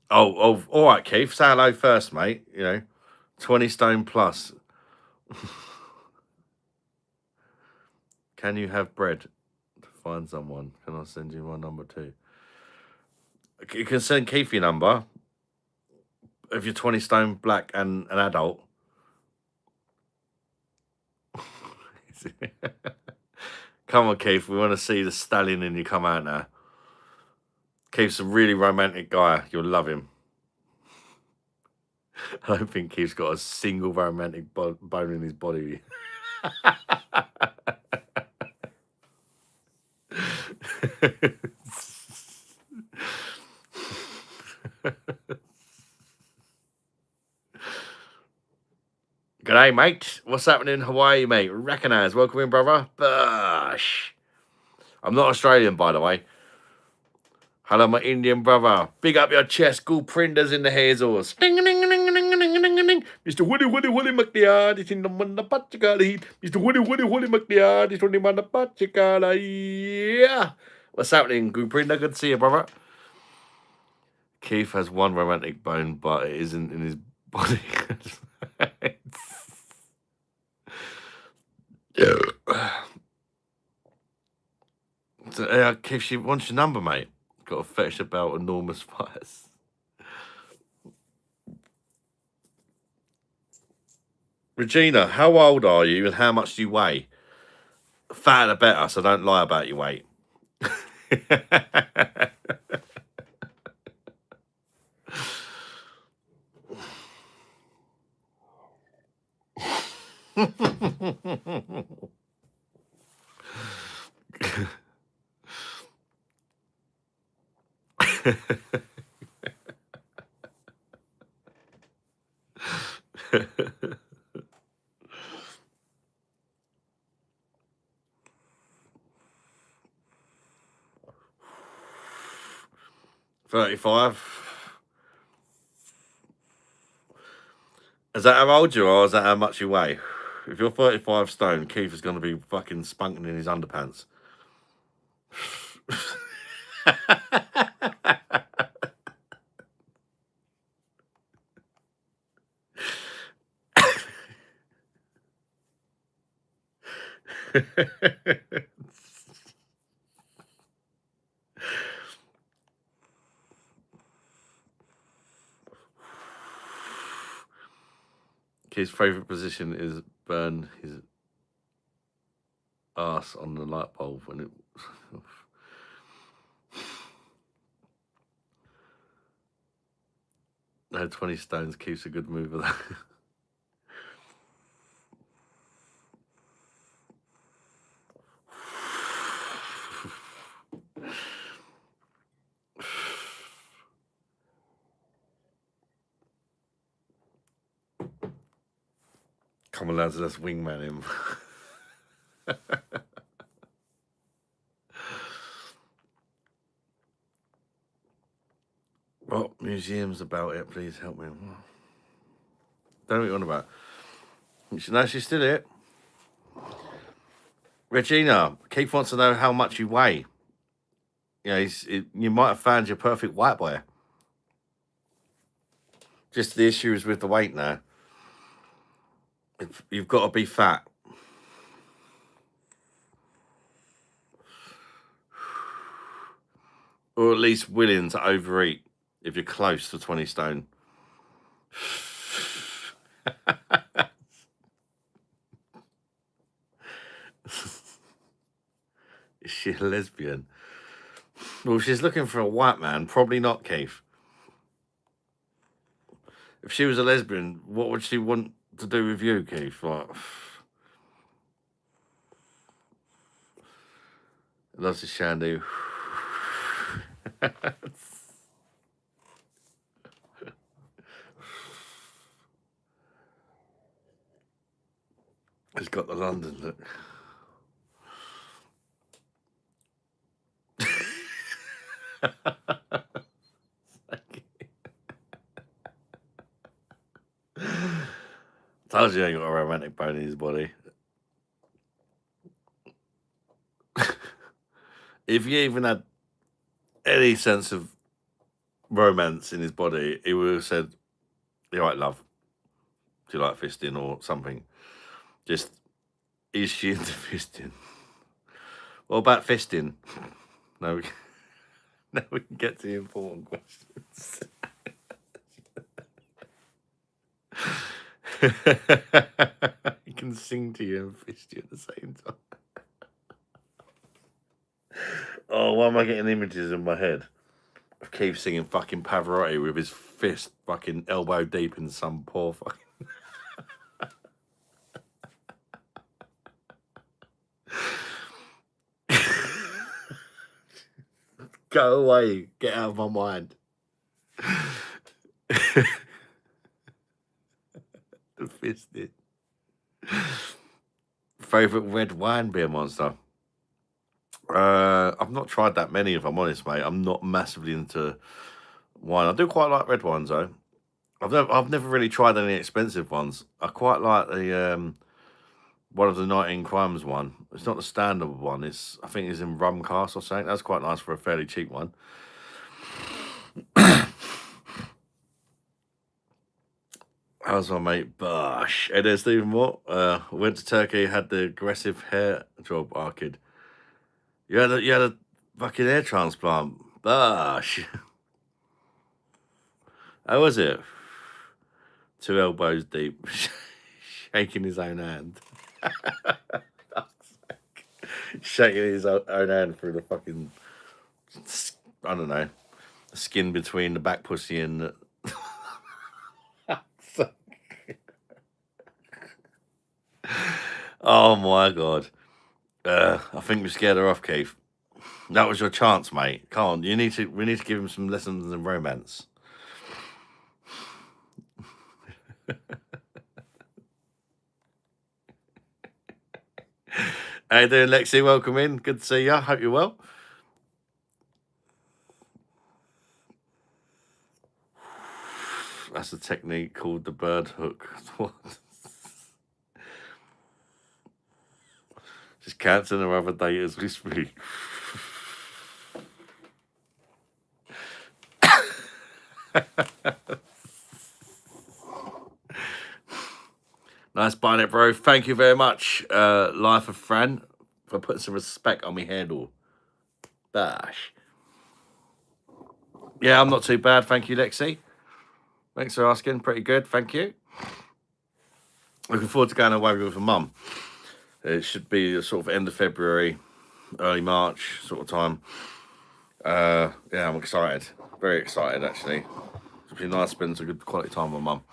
Oh, all right, Keith. Say hello first, mate. 20 stone plus. Can you have bread to find someone? Can I send you my number too? You can send Keith your number if you're 20 stone black and an adult. Come on, Keith. We want to see the stallion in you come out now. Keith's a really romantic guy. You'll love him. I don't think Keith's got a single romantic bone in his body. G'day, mate. What's happening in Hawaii, mate? Recognize. Welcome in, brother. BOSH. I'm not Australian, by the way. Hello, my Indian brother. Big up your chest. Cool printers in the hazels. Ding, ding, ding, ding, ding, ding, ding, ding. Mr. Woody McLeod is in the Manapachakala. Mr. Woody McLeod is on the Manapachakala. Yeah. What's happening, good printer? Good to see you, brother. Keith has one romantic bone, but it isn't in his body. So, Keith, she wants your number, mate. Got a fetish about enormous fires. Regina, how old are you and how much do you weigh? Fatter the better, so don't lie about your weight. $35. Is that how old you are, or is that how much you weigh? If you're 35 stone, Keith is going to be fucking spunking in his underpants. His favourite position is burn his ass on the light bulb when it. No, 20 stones keeps a good mover. Come on, lads, let's wingman him. What museum's about it? Please help me. Don't know what you're on about. No, she's still here. Regina, Keith wants to know how much you weigh. you know, you might have found your perfect white boy. Just the issue is with the weight now. You've got to be fat. Or at least willing to overeat if you're close to 20 stone. Is she a lesbian? Well, she's looking for a white man. Probably not, Keith. If she was a lesbian, what would she want to do with you, Keith? Like, loves the shandy. He's got the London look. Told you he ain't got a romantic bone in his body. If he even had any sense of romance in his body, he would have said, "You right, love? Do you like fisting or something?" Just, is she into fisting? What about fisting? No, now we can get to the important questions. He can sing to you and fist you at the same time. Oh, why am I getting images in my head of Keith singing fucking Pavarotti with his fist fucking elbow deep in some poor fucking... Go away. Get out of my mind. The fisted. Favourite red wine beer monster? I've not tried that many, if I'm honest, mate. I'm not massively into wine. I do quite like red wines, though. I've never really tried any expensive ones. I quite like the one of the 19 Crimes one. It's not the standard one. I think it's in rum cask or something. That's quite nice for a fairly cheap one. How's my mate BOSH? Hey there, Stephen Moore. Went to Turkey, had the aggressive hair job, kid. You had a fucking hair transplant. BOSH. How was it? 2 elbows deep, shaking his own hand. Shaking his own hand through the fucking, I don't know, the skin between the back pussy and the... Oh my god. I think we scared her off, Keith. That was your chance, mate. Come on, we need to give him some lessons in romance. How you doing, Lexi? Welcome in. Good to see you. Hope you're well. That's a technique called the bird hook. Just cancelling her other date as we speak. Nice buying it, bro. Thank you very much, Life of Fran, for putting some respect on me handle. BOSH. Yeah, I'm not too bad. Thank you, Lexi. Thanks for asking. Pretty good. Thank you. Looking forward to going away with a mum. It should be the sort of end of February, early March sort of time. Yeah, I'm excited. Very excited, actually. It'll be nice to spend some good quality time with my mum.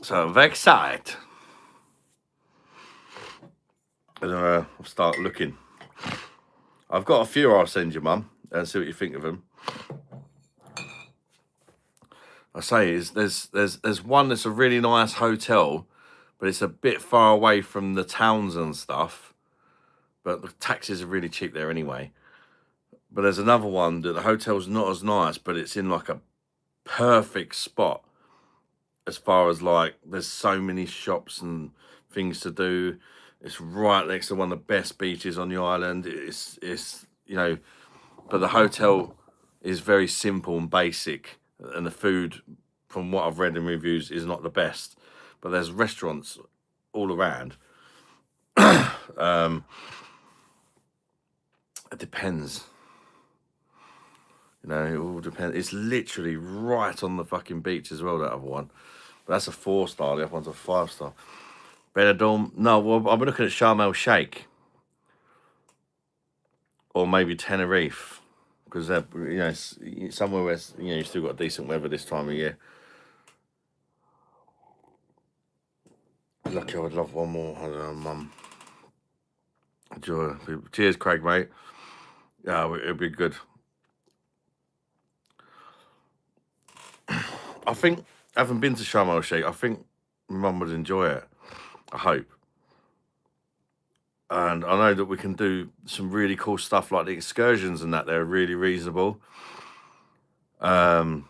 So I'm very excited. And I'll start looking. I've got a few I'll send you, mum, and see what you think of them. I say there's one that's a really nice hotel, but it's a bit far away from the towns and stuff. But the taxis are really cheap there anyway. But there's another one that the hotel's not as nice, but it's in like a perfect spot. As far as like, there's so many shops and things to do. It's right next to one of the best beaches on the island. It's you know, but the hotel is very simple and basic, and the food, from what I've read in reviews, is not the best. But there's restaurants all around. It depends. You know, it all depends. It's literally right on the fucking beach as well, that other one. But that's a 4-star, the other one's a 5-star. Benidorm, no, well, I'm looking at Sharm el Sheikh. Or maybe Tenerife. Because they're, you know, somewhere where, you know, you still got decent weather this time of year. Lucky I would love one more. I don't know, Mum. Enjoy. Cheers, Craig, mate. Yeah, it'd be good. I think, having been to Sharm el Sheikh, I think Mum would enjoy it. I hope. And I know that we can do some really cool stuff like the excursions and that. They're really reasonable. Like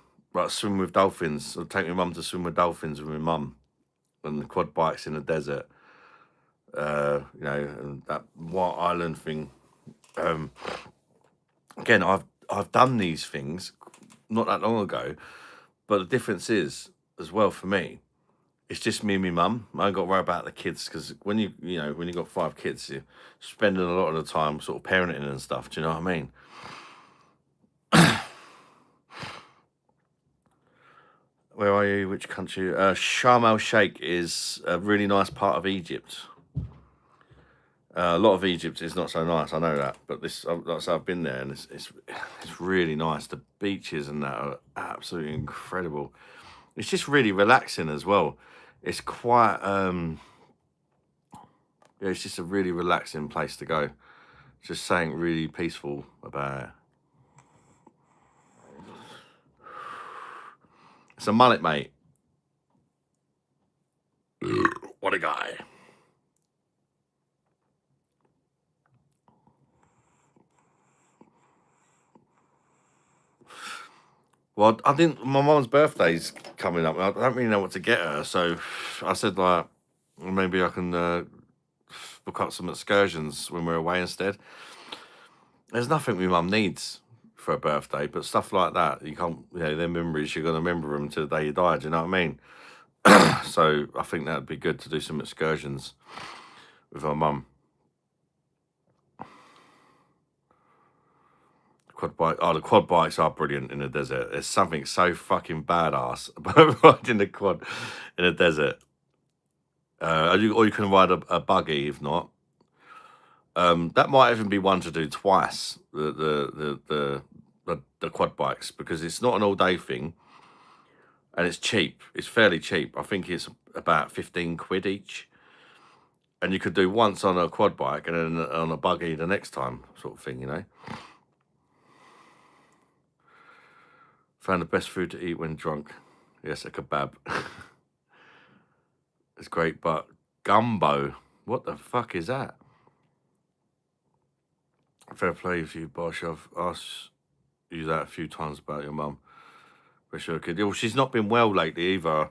swim with dolphins. I'll take my mum to swim with dolphins with my mum. And the quad bikes in the desert. You know, and that White Island thing. Again, I've done these things not that long ago. But the difference is, as well for me, it's just me and my mum. I ain't got to worry about the kids, because when you got 5 kids, you're spending a lot of the time sort of parenting and stuff. Do you know what I mean? Where are you? Which country? Sharm el Sheikh is a really nice part of Egypt. A lot of Egypt is not so nice, I know that. But this, like I said, I've been there, and it's really nice. The beaches and that are absolutely incredible. It's just really relaxing as well. It's quite yeah, it's just a really relaxing place to go. Just something really peaceful about it. It's a mullet, mate. What a guy. Well, I didn't. My mum's birthday's coming up. I don't really know what to get her, so I said, like, maybe I can book up some excursions when we're away instead. There's nothing my mum needs for a birthday, but stuff like that, you can't. You know, their memories, you're gonna remember them till the day you die. Do you know what I mean? So I think that'd be good to do some excursions with our mum. Quad bike. Oh, the quad bikes are brilliant in the desert. There's something so fucking badass about riding the quad in the desert. Or you can ride a buggy if not. That might even be one to do twice. The quad bikes, because it's not an all day thing, and it's cheap. It's fairly cheap. I think it's about 15 quid each, and you could do once on a quad bike and then on a buggy the next time, sort of thing. You know. Found the best food to eat when drunk. Yes, a kebab. It's great, but gumbo. What the fuck is that? Fair play with you, Bosh. I've asked you that a few times about your mum. But sure, kid. Well, she's not been well lately either.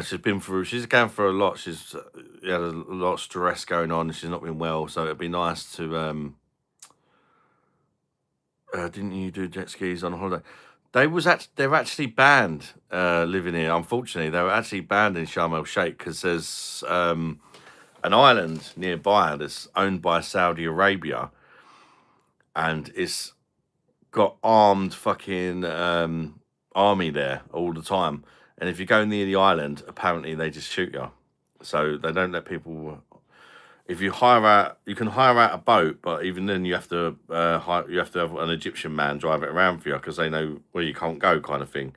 She's going through a lot. She's had a lot of stress going on. She's not been well, so it'd be nice to. Didn't you do jet skis on holiday? They're actually banned living here. Unfortunately, they were actually banned in Sharm el Sheikh because there's an island nearby that's owned by Saudi Arabia, and it's got armed fucking army there all the time. And if you go near the island, apparently they just shoot you. So they don't let people. If you you can hire out a boat, but even then you have to have an Egyptian man drive it around for you, because they know where you can't go, kind of thing.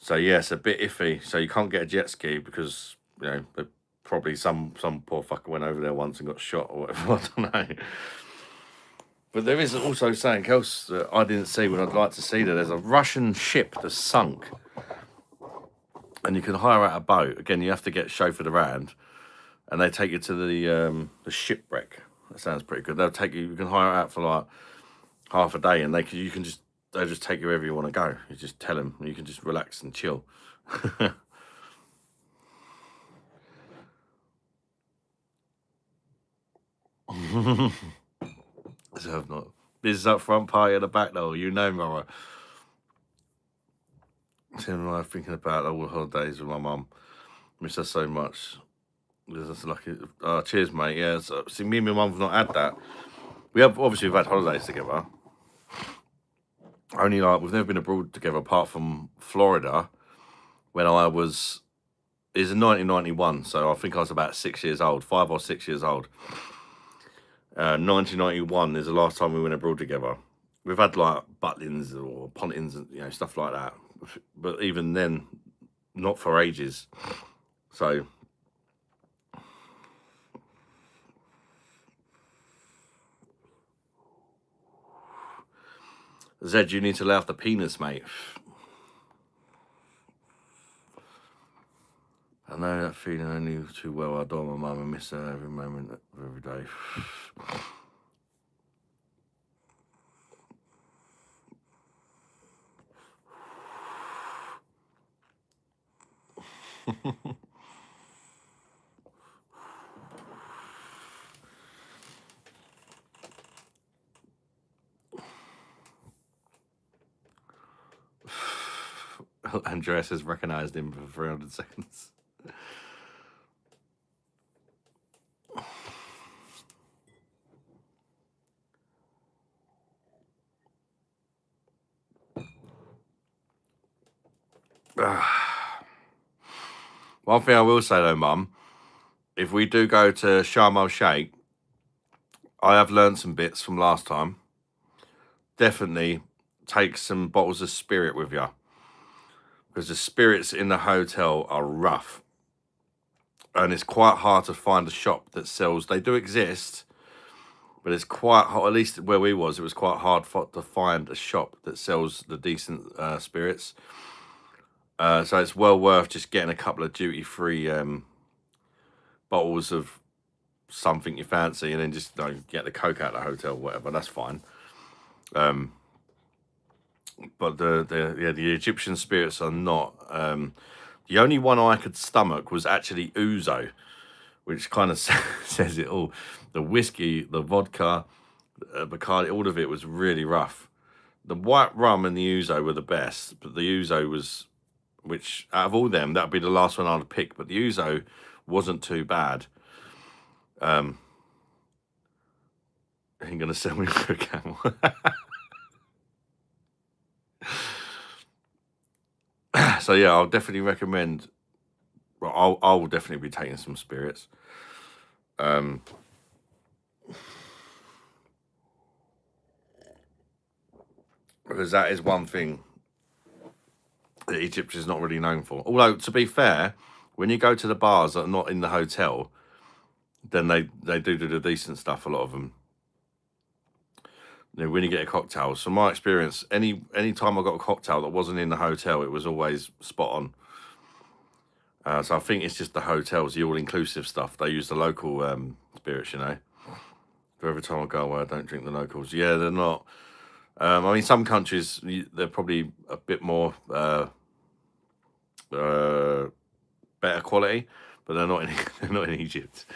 So yeah, it's a bit iffy. So you can't get a jet ski because, you know, probably some poor fucker went over there once and got shot or whatever. I don't know. But there is also something else that I didn't see when I'd like to see. There's a Russian ship that's sunk, and you can hire out a boat. Again, you have to get chauffeured around, and they take you to the shipwreck. That sounds pretty good. They'll take you. You can hire it out for like half a day, and they'll just take you wherever you want to go. You just tell them. You can just relax and chill. So Biz up front, party at the back though. You know, brother. Tim and I thinking about all the holidays with my mum. Miss her so much. That's lucky. Cheers, mate. Yeah. So, see, me and my mum's not had that. We've had holidays together. Only like we've never been abroad together apart from Florida when I was. It's in 1991, so I think I was about 6 years old, 5 or 6 years old. 1991 is the last time we went abroad together. We've had like Butlins or Pontins and stuff like that, but even then, not for ages. So. Zed, you need to lay off the penis, mate. I know that feeling only too well. I adore my mum and miss her every moment of every day. Andreas has recognised him for 300 seconds. One thing I will say though, Mum, if we do go to Sharm el Sheikh, I have learned some bits from last time. Definitely take some bottles of spirit with you, because the spirits in the hotel are rough. And it's quite hard to find a shop that sells. They do exist, but it's quite hard. At least where we was, it was quite hard to find a shop that sells the decent spirits. So it's well worth just getting a couple of duty-free bottles of something you fancy, and then just get the Coke out of the hotel, whatever. That's fine. But the Egyptian spirits are not. The only one I could stomach was actually ouzo, which kind of says it all. The whiskey, the vodka, Bacardi, all of it was really rough. The white rum and the ouzo were the best, but the ouzo was, which out of all them, that would be the last one I'd pick. But the ouzo wasn't too bad. Ain't gonna sell me for a camel. So yeah, I'll definitely recommend. Well, I will definitely be taking some spirits. Because that is one thing that Egypt is not really known for. Although, to be fair, when you go to the bars that are not in the hotel, then they do the decent stuff, a lot of them. When you get a cocktail, so my experience, any time I got a cocktail that wasn't in the hotel, it was always spot on. So I think it's just the hotels, the all-inclusive stuff. They use the local spirits, But every time I go away, I don't drink the locals. Yeah, they're not. I mean, some countries, they're probably a bit more better quality, but they're not in they're not in Egypt.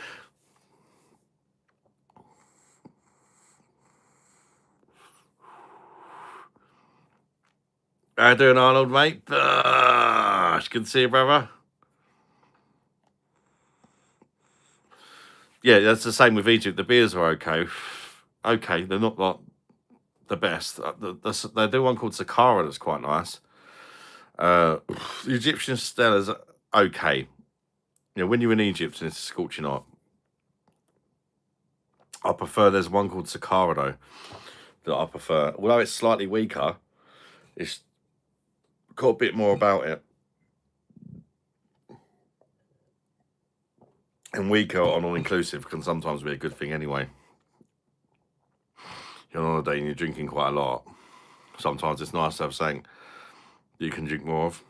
How you doing, Arnold, mate? Good to see you, brother. Yeah, that's the same with Egypt. The beers are okay. Okay, they're not like the best. They do one called Sakara that's quite nice. The Egyptian Stella's okay. When you're in Egypt and it's a scorching hot, I prefer. There's one called Sakara though that I prefer. Although it's slightly weaker, it's got a bit more about it. And weaker on all-inclusive can sometimes be a good thing anyway. You're on holiday and you're drinking quite a lot. Sometimes it's nice to have something you can drink more of.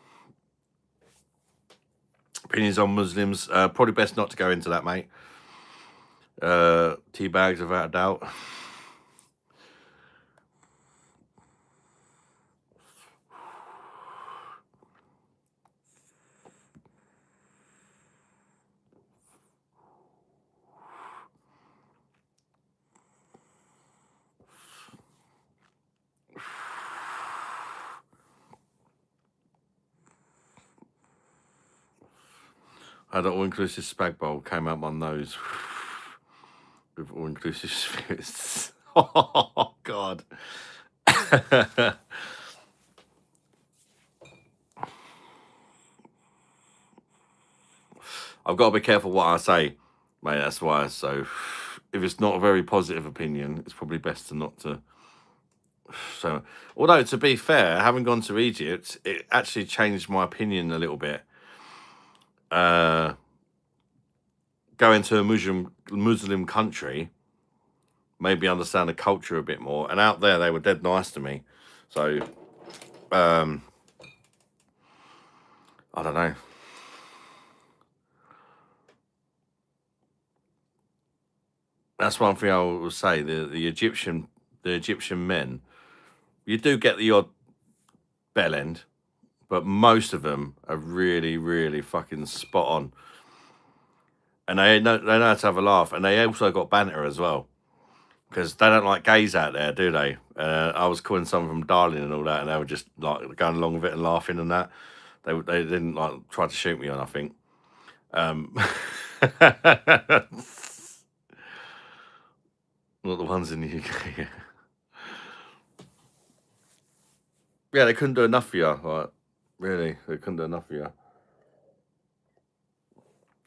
Opinions on Muslims, probably best not to go into that, mate. Tea bags, without a doubt. Had an all-inclusive spag bowl, came out my nose with all-inclusive spirits. Oh, God. I've got to be careful what I say, mate, that's why. So if it's not a very positive opinion, it's probably best to not to. So, although to be fair, having gone to Egypt, it actually changed my opinion a little bit. Going to a Muslim country made me understand the culture a bit more. And out there, they were dead nice to me. So, I don't know. That's one thing I will say. The Egyptian men, you do get the odd bell end, but most of them are really, really fucking spot on. And they know how to have a laugh. And they also got banter as well. Because they don't like gays out there, do they? I was calling some of them darling and all that, and they were just like going along with it and laughing and that. They didn't like try to shoot me on, I think. Not the ones in the UK. Yeah, they couldn't do enough for you. Like, really, they couldn't do enough for you.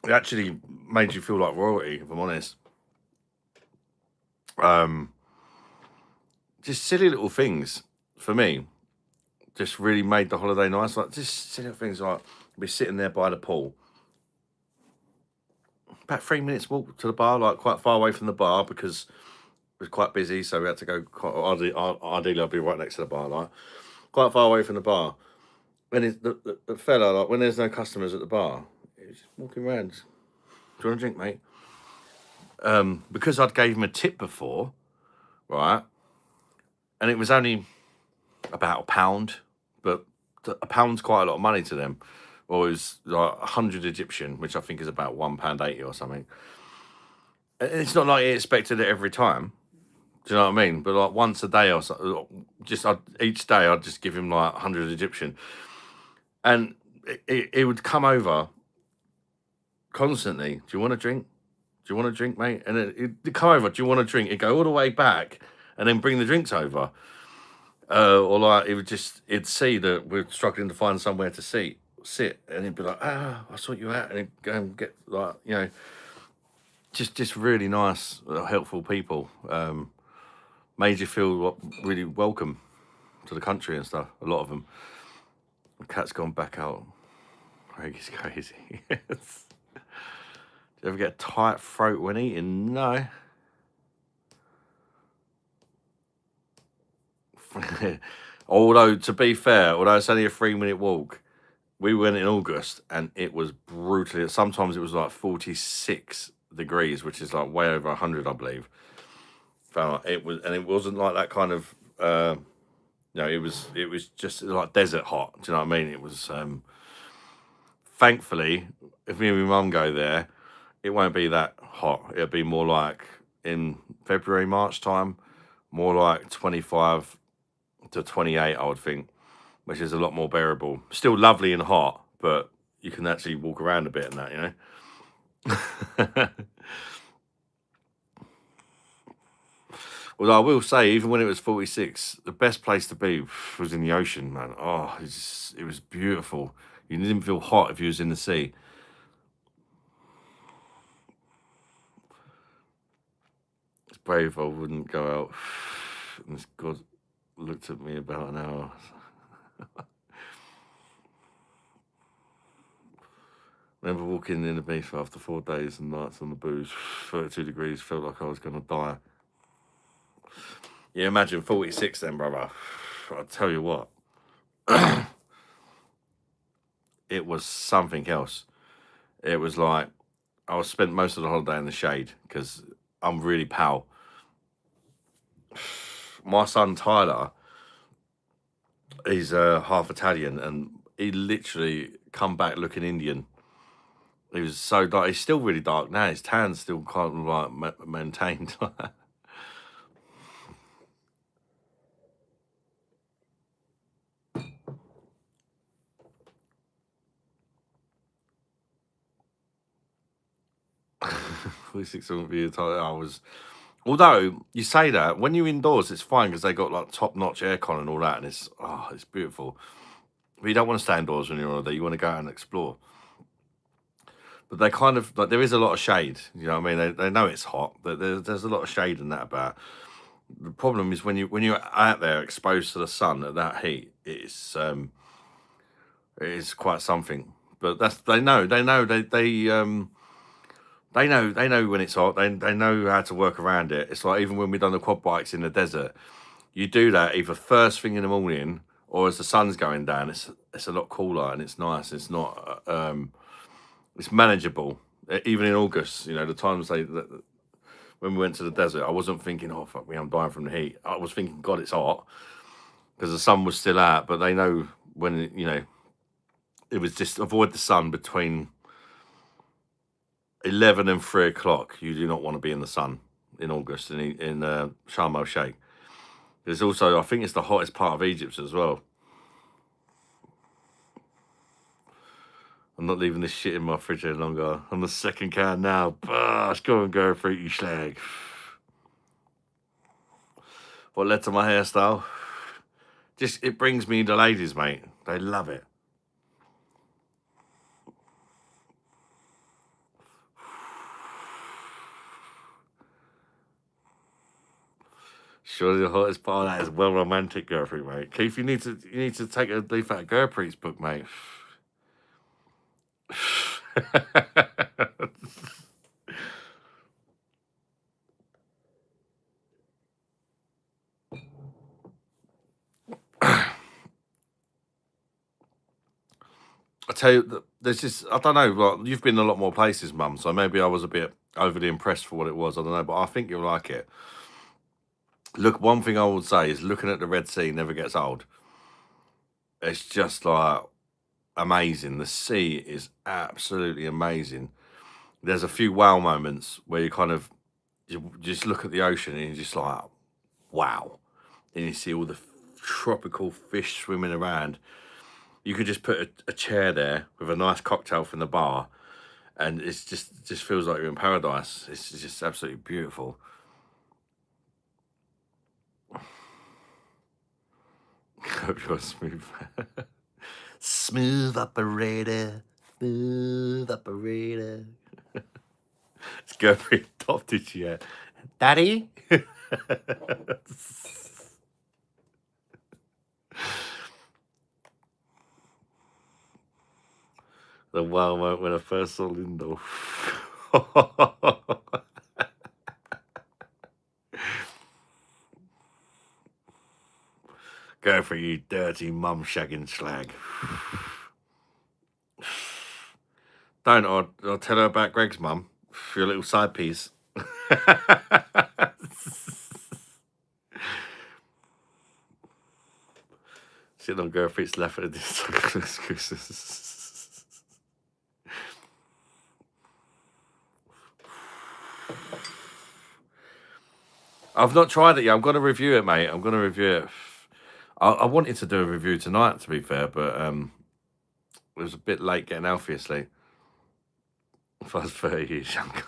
It actually made you feel like royalty, if I'm honest. Just silly little things for me. Just really made the holiday nice. Like just silly little things like be sitting there by the pool. About 3 minutes walk to the bar, like quite far away from the bar because it was quite busy, so we had to go quite ideally I'll be right next to the bar, like quite far away from the bar. And the fella, like when there's no customers at the bar, he's just walking around. Do you want a drink, mate? Because I'd gave him a tip before, right? And it was only about £1, but £1's quite a lot of money to them. Or it was like 100 Egyptian, which I think is about £1.80 or something. And it's not like he expected it every time. Do you know what I mean? But like once a day or so, each day I'd just give him like 100 Egyptian. And it would come over constantly. Do you want a drink? Do you want a drink, mate? And it'd come over. Do you want a drink? It'd go all the way back and then bring the drinks over. Or like it'd see that we're struggling to find somewhere to sit, and he'd be like, "Ah, I sort you out," and he'd go and get like, just really nice, helpful people. Made you feel really welcome to the country and stuff. A lot of them. The cat's gone back out. Craig's crazy. Yes. Do you ever get a tight throat when eating? No. Although, to be fair, although it's only a 3-minute walk, we went in August and it was brutally. Sometimes it was like 46 degrees, which is like way over 100, I believe. It was, and it wasn't like that kind of. It was just like desert hot. Do you know what I mean? It was. Thankfully, if me and my mum go there, it won't be that hot. It'll be more like in February, March time, more like 25 to 28, I would think, which is a lot more bearable. Still lovely and hot, but you can actually walk around a bit and that, Well, I will say, even when it was 46, the best place to be was in the ocean, man. Oh, it was beautiful. You didn't feel hot if you was in the sea. It's brave I wouldn't go out. And this God looked at me about an hour. Remember walking in the beach after 4 days and nights on the booze, 32 degrees, felt like I was going to die. Yeah, imagine 46 then, brother. I'll tell you what. It was something else. It was like I was spent most of the holiday in the shade because I'm really pale. My son Tyler, he's half Italian, and he literally come back looking Indian. He was so dark. He's still really dark now. His tan's still kind of like maintained. 46 wouldn't be a title. I was. Although you say that when you're indoors, it's fine because they got like top-notch aircon and all that, and it's beautiful. But you don't want to stay indoors when you're on there. You want to go out and explore. But they kind of like there is a lot of shade. You know what I mean? They know it's hot, but there's a lot of shade in that about. The problem is when you're out there exposed to the sun at that heat, it is quite something. But they know they know when it's hot. They know how to work around it. It's like even when we've done the quad bikes in the desert, you do that either first thing in the morning or as the sun's going down. It's a lot cooler and it's nice. It's not it's manageable. Even in August, you know, the times when we went to the desert, I wasn't thinking, oh fuck me, I'm dying from the heat. I was thinking, God, it's hot because the sun was still out. But they know when you know it was just avoid the sun between 11 and 3 o'clock. You do not want to be in the sun in August in Sharm el Sheikh. There's also, I think it's the hottest part of Egypt as well. I'm not leaving this shit in my fridge any longer. I'm the second can now. Let's go and go for it, you slag. What led to my hairstyle? Just, it brings me the ladies, mate. They love it. Surely the hottest part of that is well romantic, Gurpreet, mate. Keith, you need to take a leaf out of Gurpreet's book, mate. I tell you, there's just, I don't know, well, you've been a lot more places, Mum, so maybe I was a bit overly impressed for what it was. I don't know, but I think you'll like it. Look, one thing I would say is looking at the Red Sea never gets old. It's just like amazing. The sea is absolutely amazing. There's a few wow moments where you just look at the ocean and you're just like, wow. And you see all the tropical fish swimming around. You could just put a chair there with a nice cocktail from the bar, and it's just feels like you're in paradise. It's just absolutely beautiful. Hope you're smooth. Smooth operator. Smooth operator. It's Gertrude adopted yet. Daddy? The wow moment when I first saw Lindo. Go for you dirty mum shagging slag. Don't, I'll tell her about Greg's mum for your little side piece. Sitting on Gertrude's left at this excuses. I've not tried it yet. I'm going to review it, mate. I'm going to review it. I wanted to do a review tonight, to be fair, but it was a bit late getting Alfie asleep. If I was 30 years younger.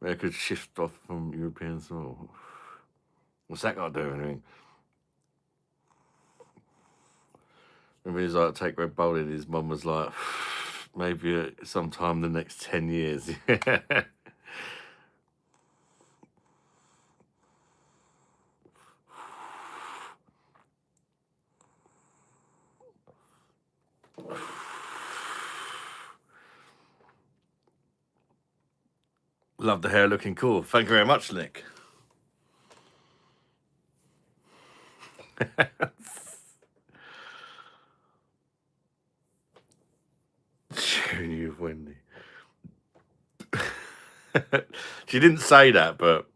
Maybe I could shift off from European soil. What's that got to do with anything? Remember, he's like, take Red Bull, and his mum was like, maybe sometime the next 10 years. Love the hair looking cool. Thank you very much, Nick. Sharing you with Wendy. She didn't say that, but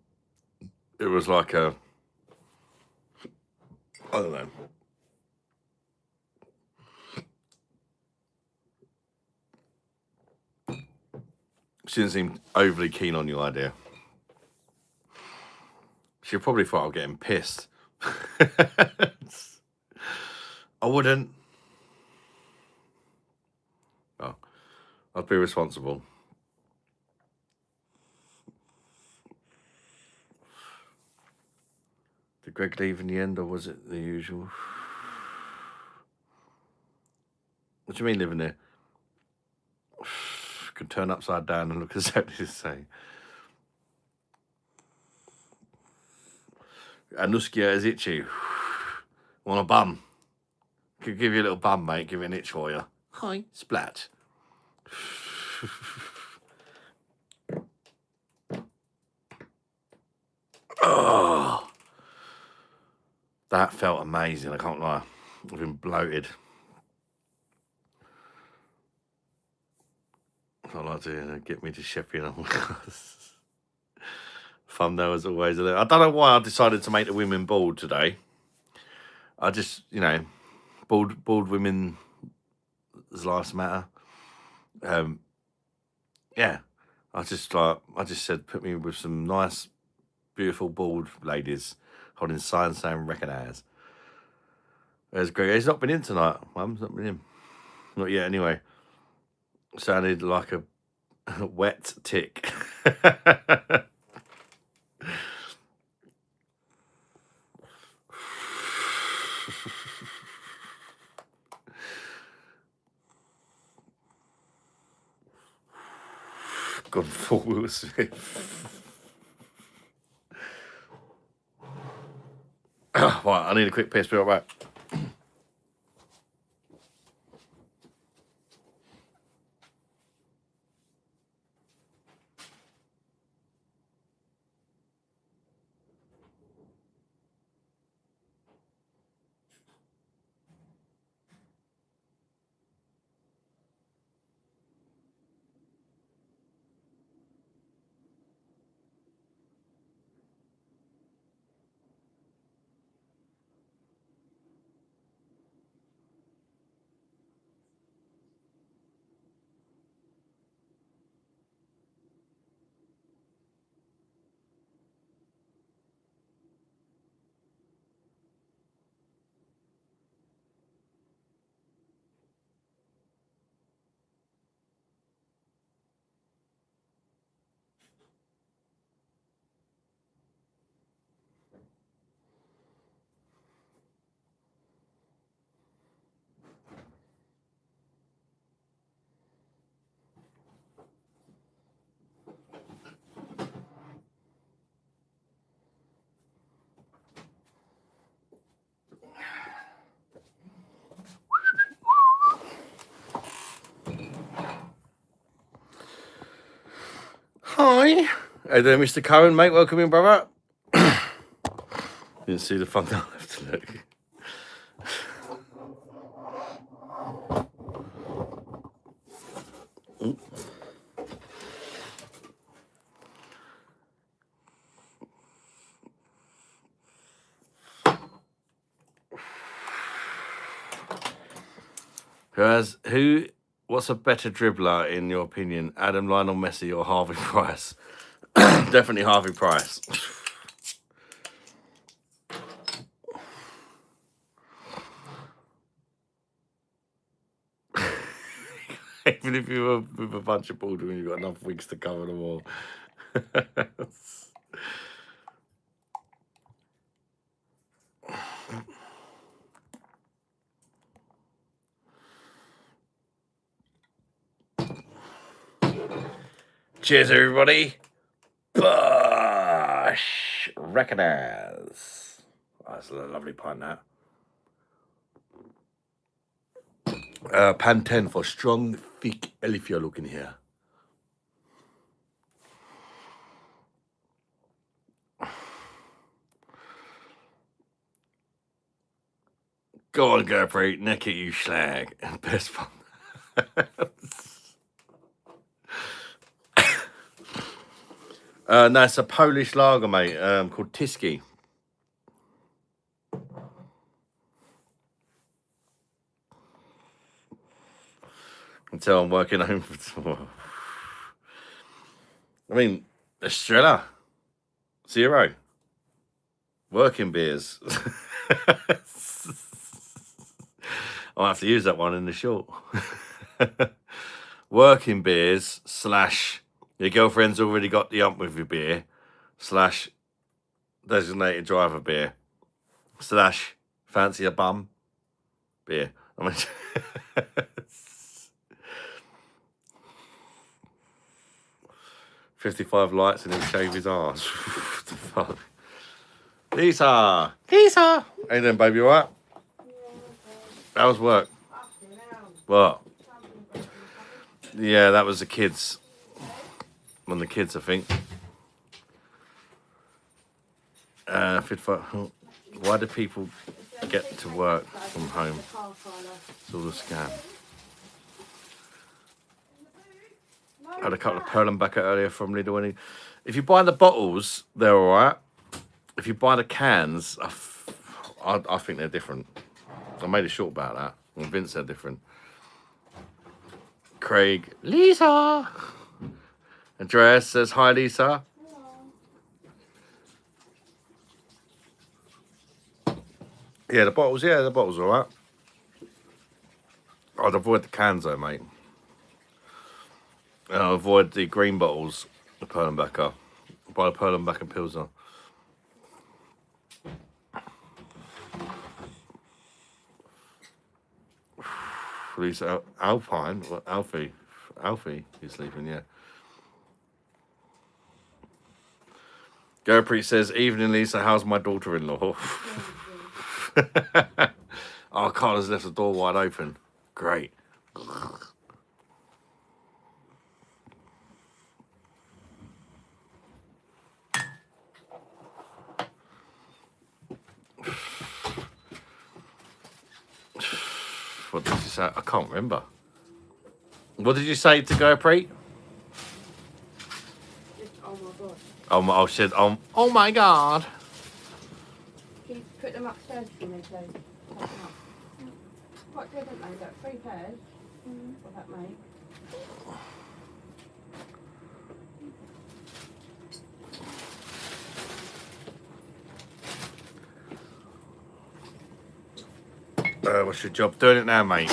it was like I don't know. She didn't seem overly keen on your idea. She probably thought I was getting pissed. I wouldn't. Oh, I'd be responsible. Did Greg leave in the end, or was it the usual? What do you mean living there? Could turn upside down and look exactly the same. Anuskia is itchy. Want a bum? Could give you a little bum, mate. Give it an itch for you. Hi, splat. Oh, that felt amazing. I can't lie. I've been bloated. I'd like to get me to Sheffield. Fun though, as always. I don't know why I decided to make the women bald today. I just, bald women's lives matter. Yeah, I just said, put me with some nice, beautiful bald ladies holding signs saying recognise. There's Greg. He's not been in tonight. Mum's not been in. Not yet, anyway. Sounded like a wet tick. Gone full Will Smith. Right, I need a quick piss. Be right back. Hi. Hey there, Mr. Cohen, mate. Welcome in, brother. Didn't see the fun I have to look. What's a better dribbler in your opinion? Adam, Lionel Messi or Harvey Price? Definitely Harvey Price. Even if you were with a bunch of bald women, you've got enough wigs to cover them all. Cheers, everybody. BOSH. Recognise. Oh, that's a lovely pint, that. Pan 10 for strong, thick if you're looking here. Go on, Gertrude, neck at you, slag. Best fun. No, it's a Polish lager, mate, called Tiski. Until I'm working home for tomorrow. I mean, Estrella, 0. Working beers. I'll have to use that one in the short. Working beers / your girlfriend's already got the ump with your beer / designated driver beer / fancy a bum beer. I mean, 55 lights and he'll shave his arse. What the fuck? Lisa! Lisa! Hey then, baby, all right? How's work? What? Yeah, that was the kids. One of the kids, I think. 55. Why do people get to work from home? It's all a scam. Had a couple of Perlenbacher earlier from Lidl. If you buy the bottles, they're all right. If you buy the cans, I think they're different. I made a short about that. I'm convinced they're different. Craig, Lisa. Andreas says hi, Lisa. Yeah, the bottles all right. I'd avoid the cans though, mate. I'll avoid the green bottles, the Perlenbacher. Buy the Perlenbacher Pilsner. Lisa, Alpine, what, Alfie, he's sleeping, yeah. Gurpreet says, evening, Lisa, how's my daughter-in-law? Oh, Carla's left the door wide open. Great. What did you say? I can't remember. What did you say to Gurpreet? Oh my god. Oh shit. Oh my god. Can you put them upstairs for me, please? What good, haven't they? Got 3 pairs. What that make? What's your job? Doing it now, mate.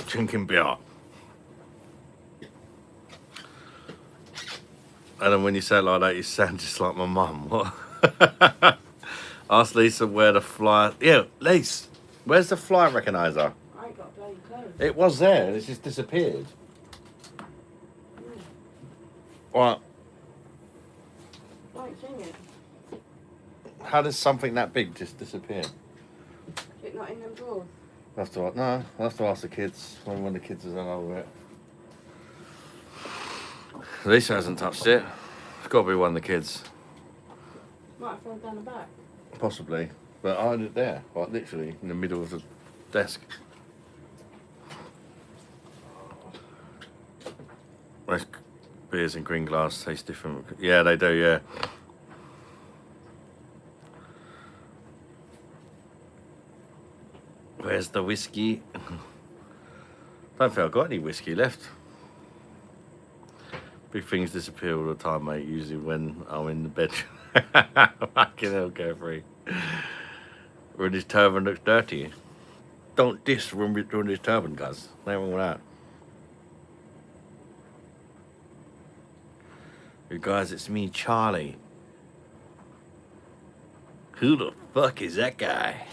Drinking beer. And then when you say it like that, you sound just like my mum. What? Ask Lisa where the fly... Yeah, Lisa, where's the fly recognizer? I ain't got a bloody clue. It was there, and it's just disappeared. What? I ain't seen it. How does something that big just disappear? Is it not in them drawers? I'll have to ask the kids when the kids are done over it. Lisa hasn't touched it. It's got to be one of the kids. Might have fallen down the back. Possibly. But I had it there, like literally in the middle of the desk. Most beers in green glass taste different. Yeah, they do, yeah. Where's the whiskey? Don't think I've got any whiskey left. Big things disappear all the time, mate, usually when I'm in the bedroom. Fucking hell, Carefree. When his turban looks dirty. Don't diss when we're doing his turban, guys. Nothing wrong with that. Hey guys, it's me, Charlie. Who the fuck is that guy?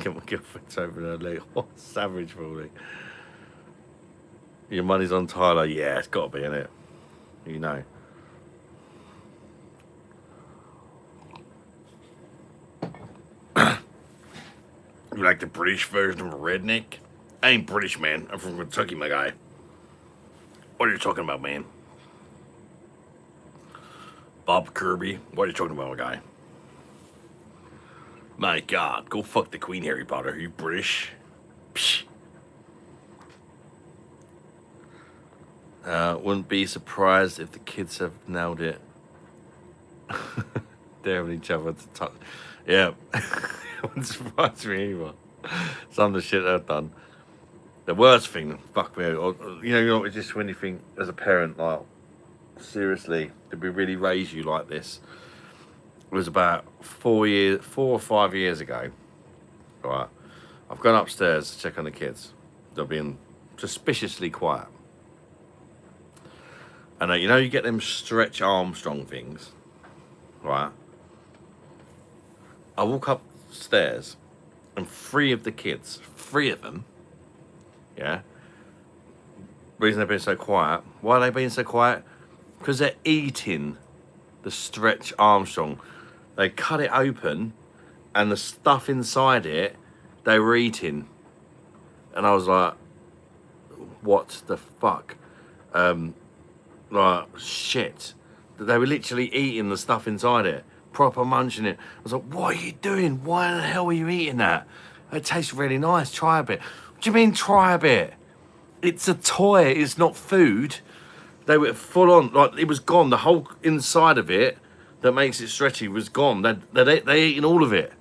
Get my girlfriend's over there, like, oh, savage for me. Your money's on Tyler. Yeah, it's got to be, innit? You know. You like the British version of a redneck? I ain't British, man. I'm from Kentucky, my guy. What are you talking about, man? Bob Kirby? What are you talking about, my guy? My God, go fuck the Queen, Harry Potter. Are you British? Psh. Wouldn't be surprised if the kids have nailed it. Daring each other to touch. Yeah, it wouldn't surprise me either. Some of the shit they've done. The worst thing, fuck me, or, you know, it's just when you think as a parent, like, seriously, did we really raise you like this? It was about 4 or 5 years ago. Right, I've gone upstairs to check on the kids. They're being suspiciously quiet. And you know, you get them Stretch Armstrong things, right? I walk upstairs, and three of them, yeah. Reason they've been so quiet. Why are they being so quiet? Because they're eating the Stretch Armstrong. They cut it open, and the stuff inside it, they were eating. And I was like, what the fuck? Like, shit. They were literally eating the stuff inside it. Proper munching it. I was like, what are you doing? Why the hell are you eating that? It tastes really nice. Try a bit. What do you mean try a bit? It's a toy. It's not food. They were full on. Like, it was gone. The whole inside of it that makes it stretchy was gone. They eating all of it.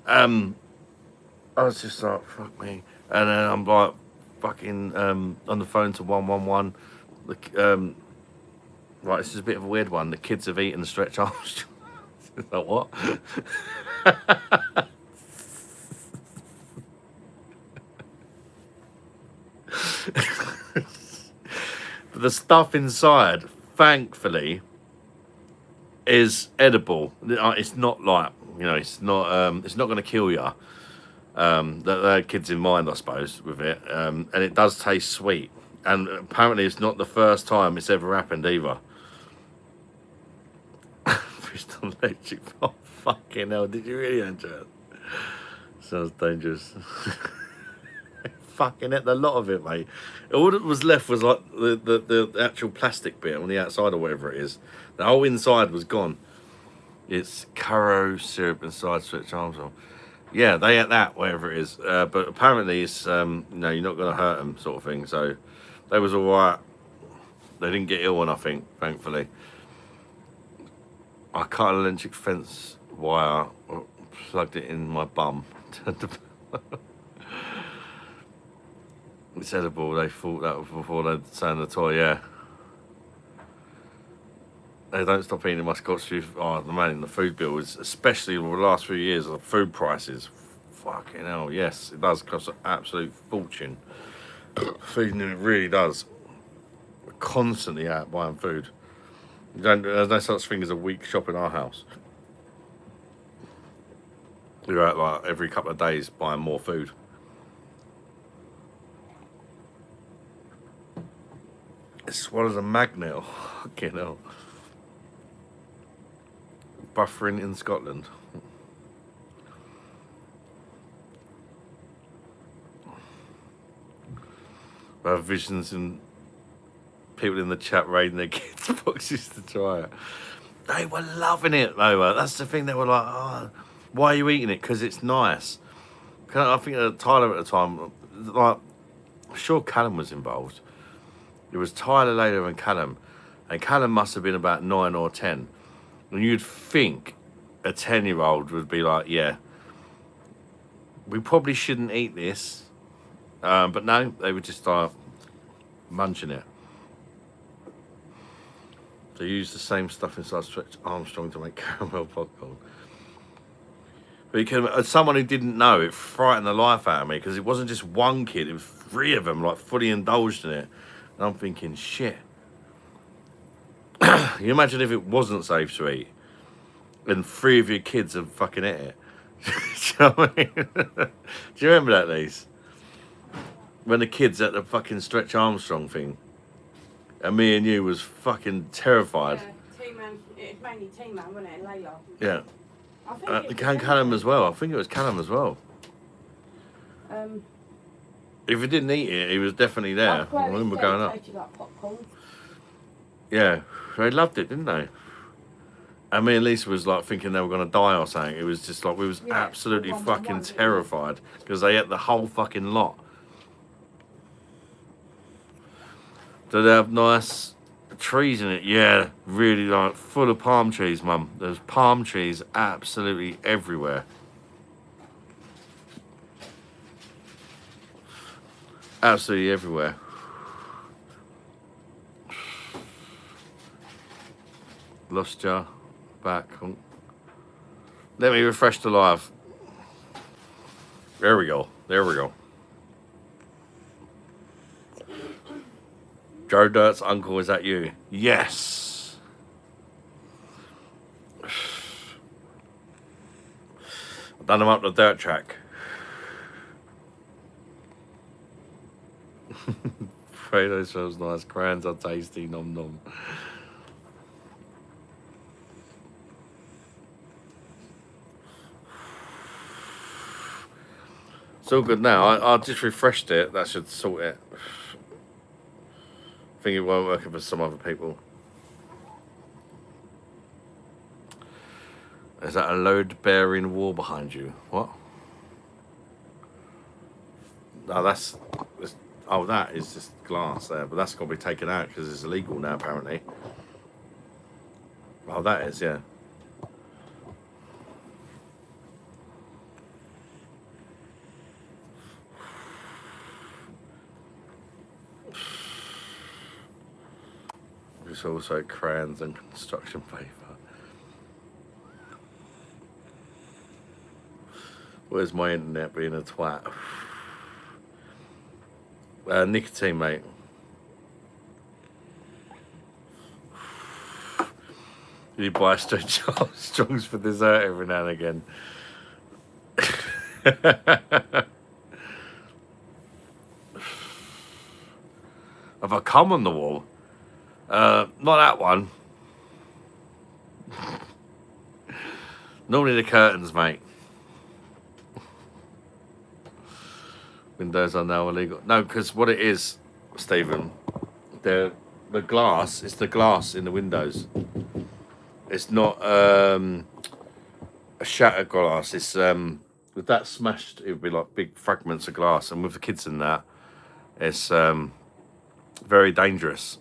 I was just like, fuck me. And then I'm like, fucking on the phone to 111. Right, this is a bit of a weird one. The kids have eaten the Stretch Armstrong. Like, what? But the stuff inside, thankfully, is edible. It's not like, you know, it's not going to kill you. They had kids in mind, I suppose, with it, and it does taste sweet. And apparently, it's not the first time it's ever happened either. Bristol Electric. Oh, fucking hell! Did you really enjoy it? Sounds dangerous. Fucking it, a lot of it, mate. All that was left was like the actual plastic bit on the outside or whatever it is. The whole inside was gone. It's Caro syrup inside Stretch Armstrong. Yeah, they ate that, whatever it is. But apparently it's, you know, you're not going to hurt them, sort of thing. So they was all right. They didn't get ill, and I think, thankfully. I cut an electric fence wire, plugged it in my bum. It's edible. They thought that before they'd say in the toy, yeah. They don't stop eating my Scotch fish. Oh, man, the food bill is, especially over the last few years, the food prices. Fucking hell, yes, it does cost an absolute fortune. Feeding it really does. We're constantly out buying food. There's no such thing as a week shop in our house. We're out like every couple of days buying more food. It swallows a magnet. Oh, fucking hell. Buffering in Scotland. I have visions and people in the chat raiding their kids' boxes to try it. They were loving it though. That's the thing. They were like, oh, why are you eating it? Because it's nice. I think Tyler at the time, like, I'm sure Callum was involved. It was Tyler later and Callum must have been about 9 or 10. And you'd think a 10-year-old would be like, yeah, we probably shouldn't eat this. But no, they would just start munching it. They use the same stuff inside Stretch Armstrong to make caramel popcorn. But you can, as someone who didn't know, it frightened the life out of me because it wasn't just one kid, it was 3 of them, like, fully indulged in it. And I'm thinking, shit. Can you imagine if it wasn't safe to eat and 3 of your kids have fucking ate it? Do you know what I mean? Do you remember that, Lise? When the kids at the fucking Stretch Armstrong thing, and me and you was fucking terrified. Yeah, T-Man. It's mainly T-Man, wasn't it? And Layla. Yeah. I think it was Callum as well. I think it was Callum as well. If he didn't eat it, he was definitely there. I remember going up. Like popcorn. Yeah, they loved it, didn't they? And me and Lisa was like thinking they were going to die or something. It was just like, we was absolutely fucking terrified because they ate the whole fucking lot. Do they have nice trees in it? Yeah, really, like, full of palm trees, Mum. There's palm trees absolutely everywhere. Absolutely everywhere. Lost ya. Back. Let me refresh the live. There we go. There we go. Joe Dirt's uncle, is that you? Yes. I've done them up the dirt track. Fredo smells nice. Crayons are tasty. Nom nom. It's all good now. I just refreshed it. That should sort it. I think it won't work for some other people. Is that a load-bearing wall behind you? What? No, that's oh, that is just glass there, but that's got to be taken out because it's illegal now, apparently. Oh, that is, yeah. There's also crayons and construction paper. Where's my internet being a twat? Nicotine, mate. You buy Strongs for dessert every now and again. Have I come on the wall? Not that one. Normally the curtains, mate. Windows are now illegal. No, because what it is, Stephen, the glass, it's the glass in the windows. It's not a shattered glass. It's with that smashed, it would be like big fragments of glass. And with the kids in that, it's very dangerous.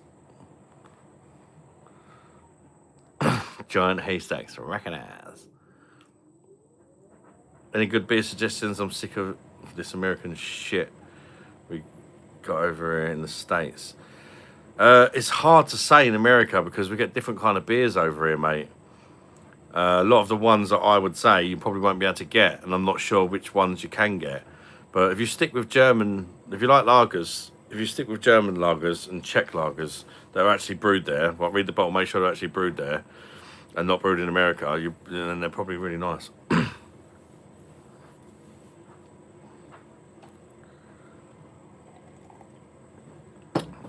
Giant haystacks, recognize. Any good beer suggestions? I'm sick of this American shit we got over here in the States. It's hard to say in America because we get different kind of beers over here, mate. A lot of the ones that I would say you probably won't be able to get, and I'm not sure which ones you can get. But if you stick with German, if you like lagers, if you stick with German lagers and Czech lagers that are actually brewed there, well, read the bottle, make sure they're actually brewed there and not brewed in America, and they're probably really nice.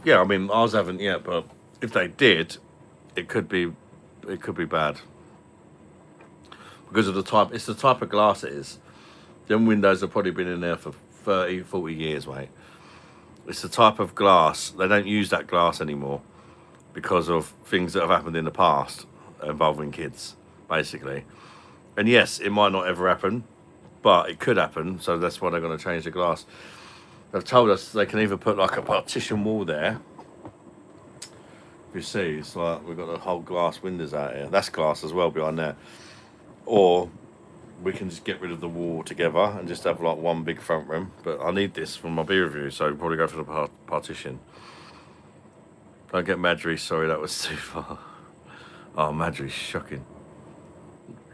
Yeah, I mean, ours haven't yet, but if they did, it could be bad. Because of the type, it's the type of glass it is. Them windows have probably been in there for 30, 40 years, mate. It's the type of glass, they don't use that glass anymore because of things that have happened in the past involving kids, basically. And yes, it might not ever happen, but it could happen, so that's why they're going to change the glass. They've told us they can either put like a partition wall there. If you see, it's like we've got the whole glass windows out here. That's glass as well behind there. Or we can just get rid of the wall together and just have like one big front room. But I need this for my beer review, so probably go for the partition. Don't get Madry, sorry, that was too far. Oh, Madry's shocking.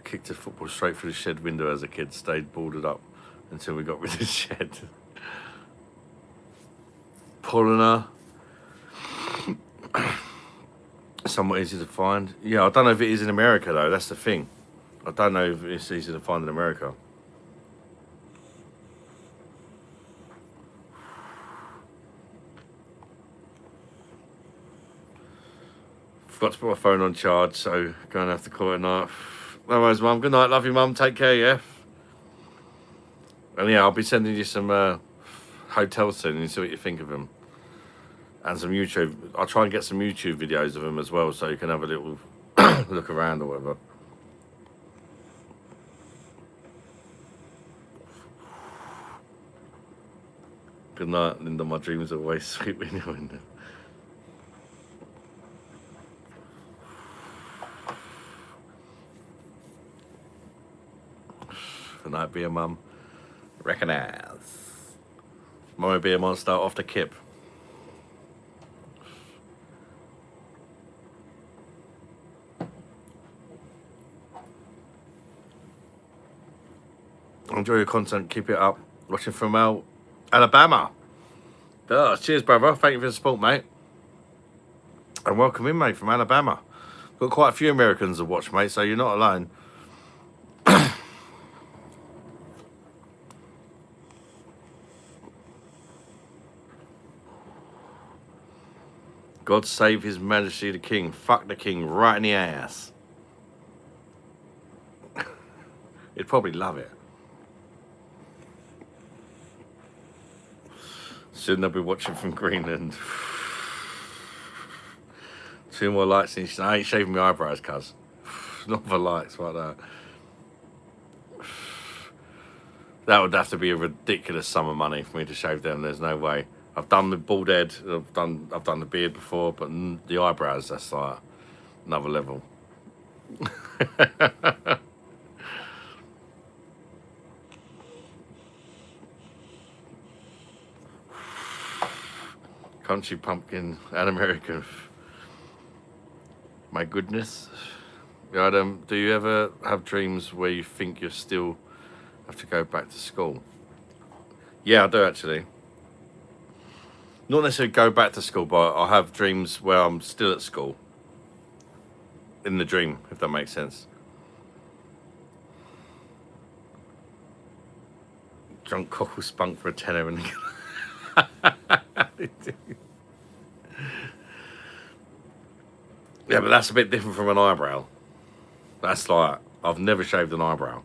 Kicked a football straight through the shed window as a kid, stayed boarded up until we got rid of the shed. Polliner. Somewhat easy to find. Yeah, I don't know if it is in America though, that's the thing. I don't know if it's easy to find in America. Forgot to put my phone on charge, so going to have to call it a night. No worries, Mum. Good night. Love you, Mum. Take care, yeah? And yeah, I'll be sending you some hotels soon and see what you think of them. And some YouTube. I'll try and get some YouTube videos of them as well, so you can have a little look around or whatever. Good night, Linda. My dreams are always sweet when you're in there. Good night, be a mum. Recognize. Might be a monster off the kip. Enjoy your content. Keep it up. Watching from Alabama. Oh, cheers, brother. Thank you for the support, mate. And welcome in, mate, from Alabama. Got quite a few Americans that watch, mate, so you're not alone. God save His Majesty the King. Fuck the King right in the ass. He'd probably love it. Soon they'll be watching from Greenland. 2 more likes and I ain't shaving my eyebrows, cuz. Not for likes like that. That would have to be a ridiculous sum of money for me to shave them. There's no way. I've done the bald head. I've done the beard before, but the eyebrows, that's like another level. Country pumpkin and American. My goodness. Adam, do you ever have dreams where you think you still have to go back to school? Yeah, I do actually. Not necessarily go back to school, but I have dreams where I'm still at school. In the dream, if that makes sense. Drunk cockle spunk for a tenner and yeah, but that's a bit different from an eyebrow. That's like, I've never shaved an eyebrow.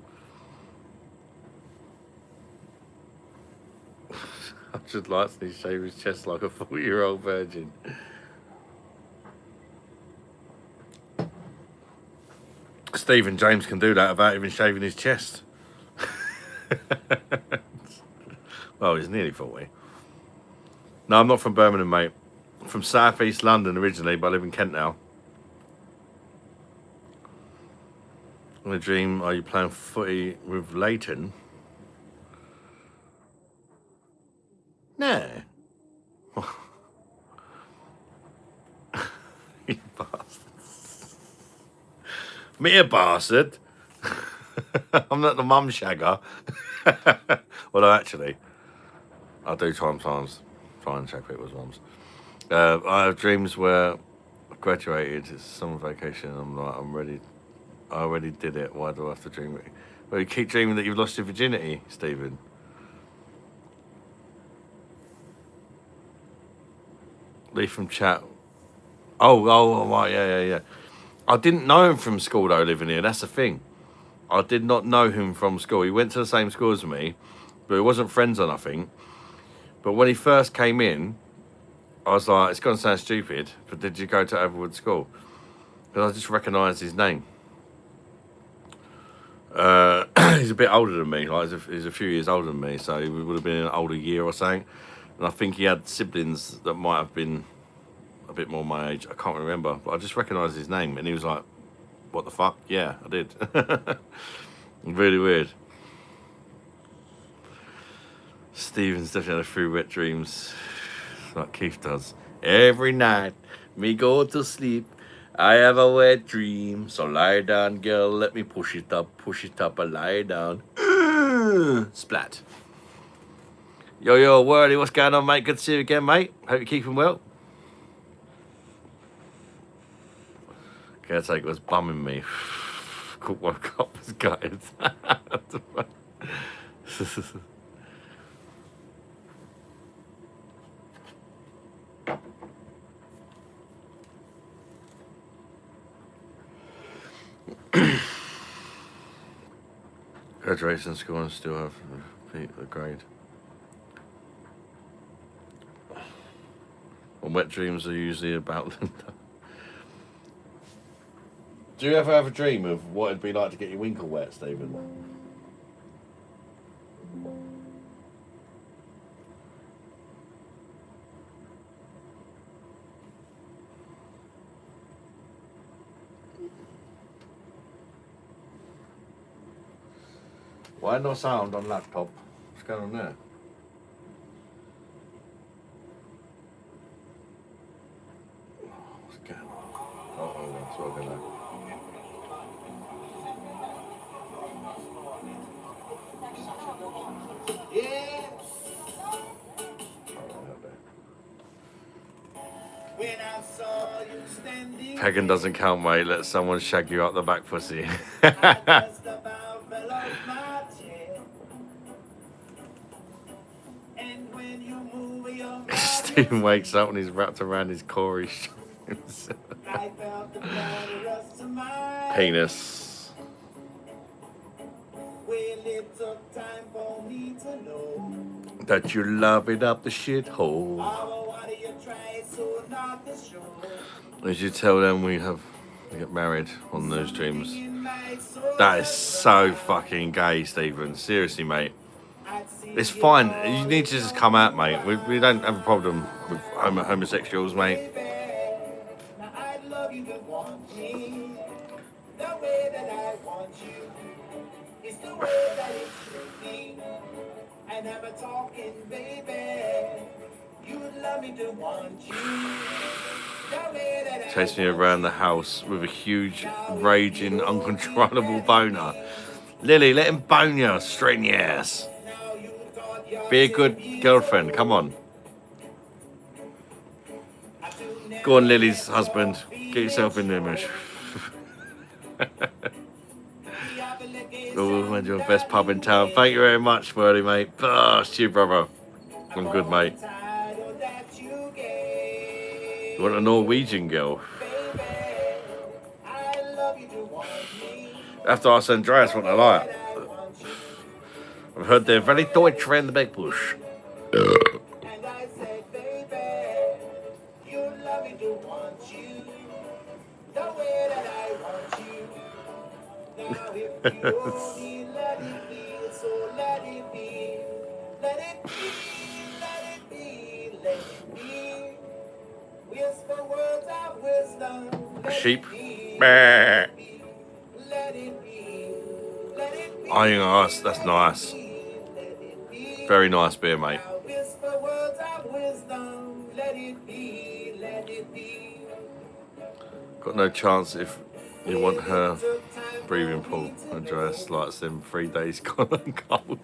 I should like to shave his chest like a 40-year-old virgin. Stephen James can do that without even shaving his chest. Well, he's nearly 40. No, I'm not from Birmingham, mate. I'm from South East London originally, but I live in Kent now. In a dream, are you playing footy with Leighton? No. You bastard. Me a bastard. I'm not the mum shagger. Although actually, I do sometimes try and shag people's mums. I have dreams where I graduated, it's summer vacation, and I'm like, I'm ready. I already did it. Why do I have to dream it? Well, you keep dreaming that you've lost your virginity, Stephen. Lee from chat. Oh, right, yeah. I didn't know him from school though, living here. That's the thing. I did not know him from school. He went to the same school as me, but we wasn't friends or nothing. But when he first came in, I was like, it's going to sound stupid, but did you go to Overwood School? Because I just recognised his name. He's a bit older than me, like he's a few years older than me, so he would have been an older year or something. And I think he had siblings that might have been a bit more my age. I can't remember, but I just recognised his name, and he was like, what the fuck? Yeah, I did. Really weird. Stephen's definitely had a few wet dreams, like Keith does. Every night, me go to sleep, I have a wet dream. So lie down, girl, let me push it up, I lie down. Splat. Yo, Wordy, what's going on, mate? Good to see you again, mate. Hope you're keeping well. Caretaker was bumming me. Woke up was gutted. Graduation school and still have repeat the grade. And wet dreams are usually about Linda. Do you ever have a dream of what it'd be like to get your winkle wet, Stephen? Why no sound on laptop? What's going on there? Pegging doesn't count, mate. Let someone shag you up the back pussy. Stephen wakes up and he's wrapped around his Corey penis. That you love it up the shithole. As you tell them we get married on those dreams. That is so fucking gay, Stephen. Seriously, mate. It's fine. You need to just come out, mate. We don't have a problem with homosexuals, mate. Chase me around the house with a huge, raging, uncontrollable boner. Lily, let him bone you straight in the ass. Be a good girlfriend, come on. Go on, Lily's husband. Get yourself in there, mish. Oh, went to your best pub in town. Thank you very much, Wordy, mate. BOSH, you, brother. I'm good, mate. You want a Norwegian girl? After I ask Andreas what I like. I've heard they're very Deutsch around the big bush. Sheep. Oh, you know, that's nice. Very nice beer, mate. Got no chance if you want her breathing pool. Andreas likes them 3 days gone and cold.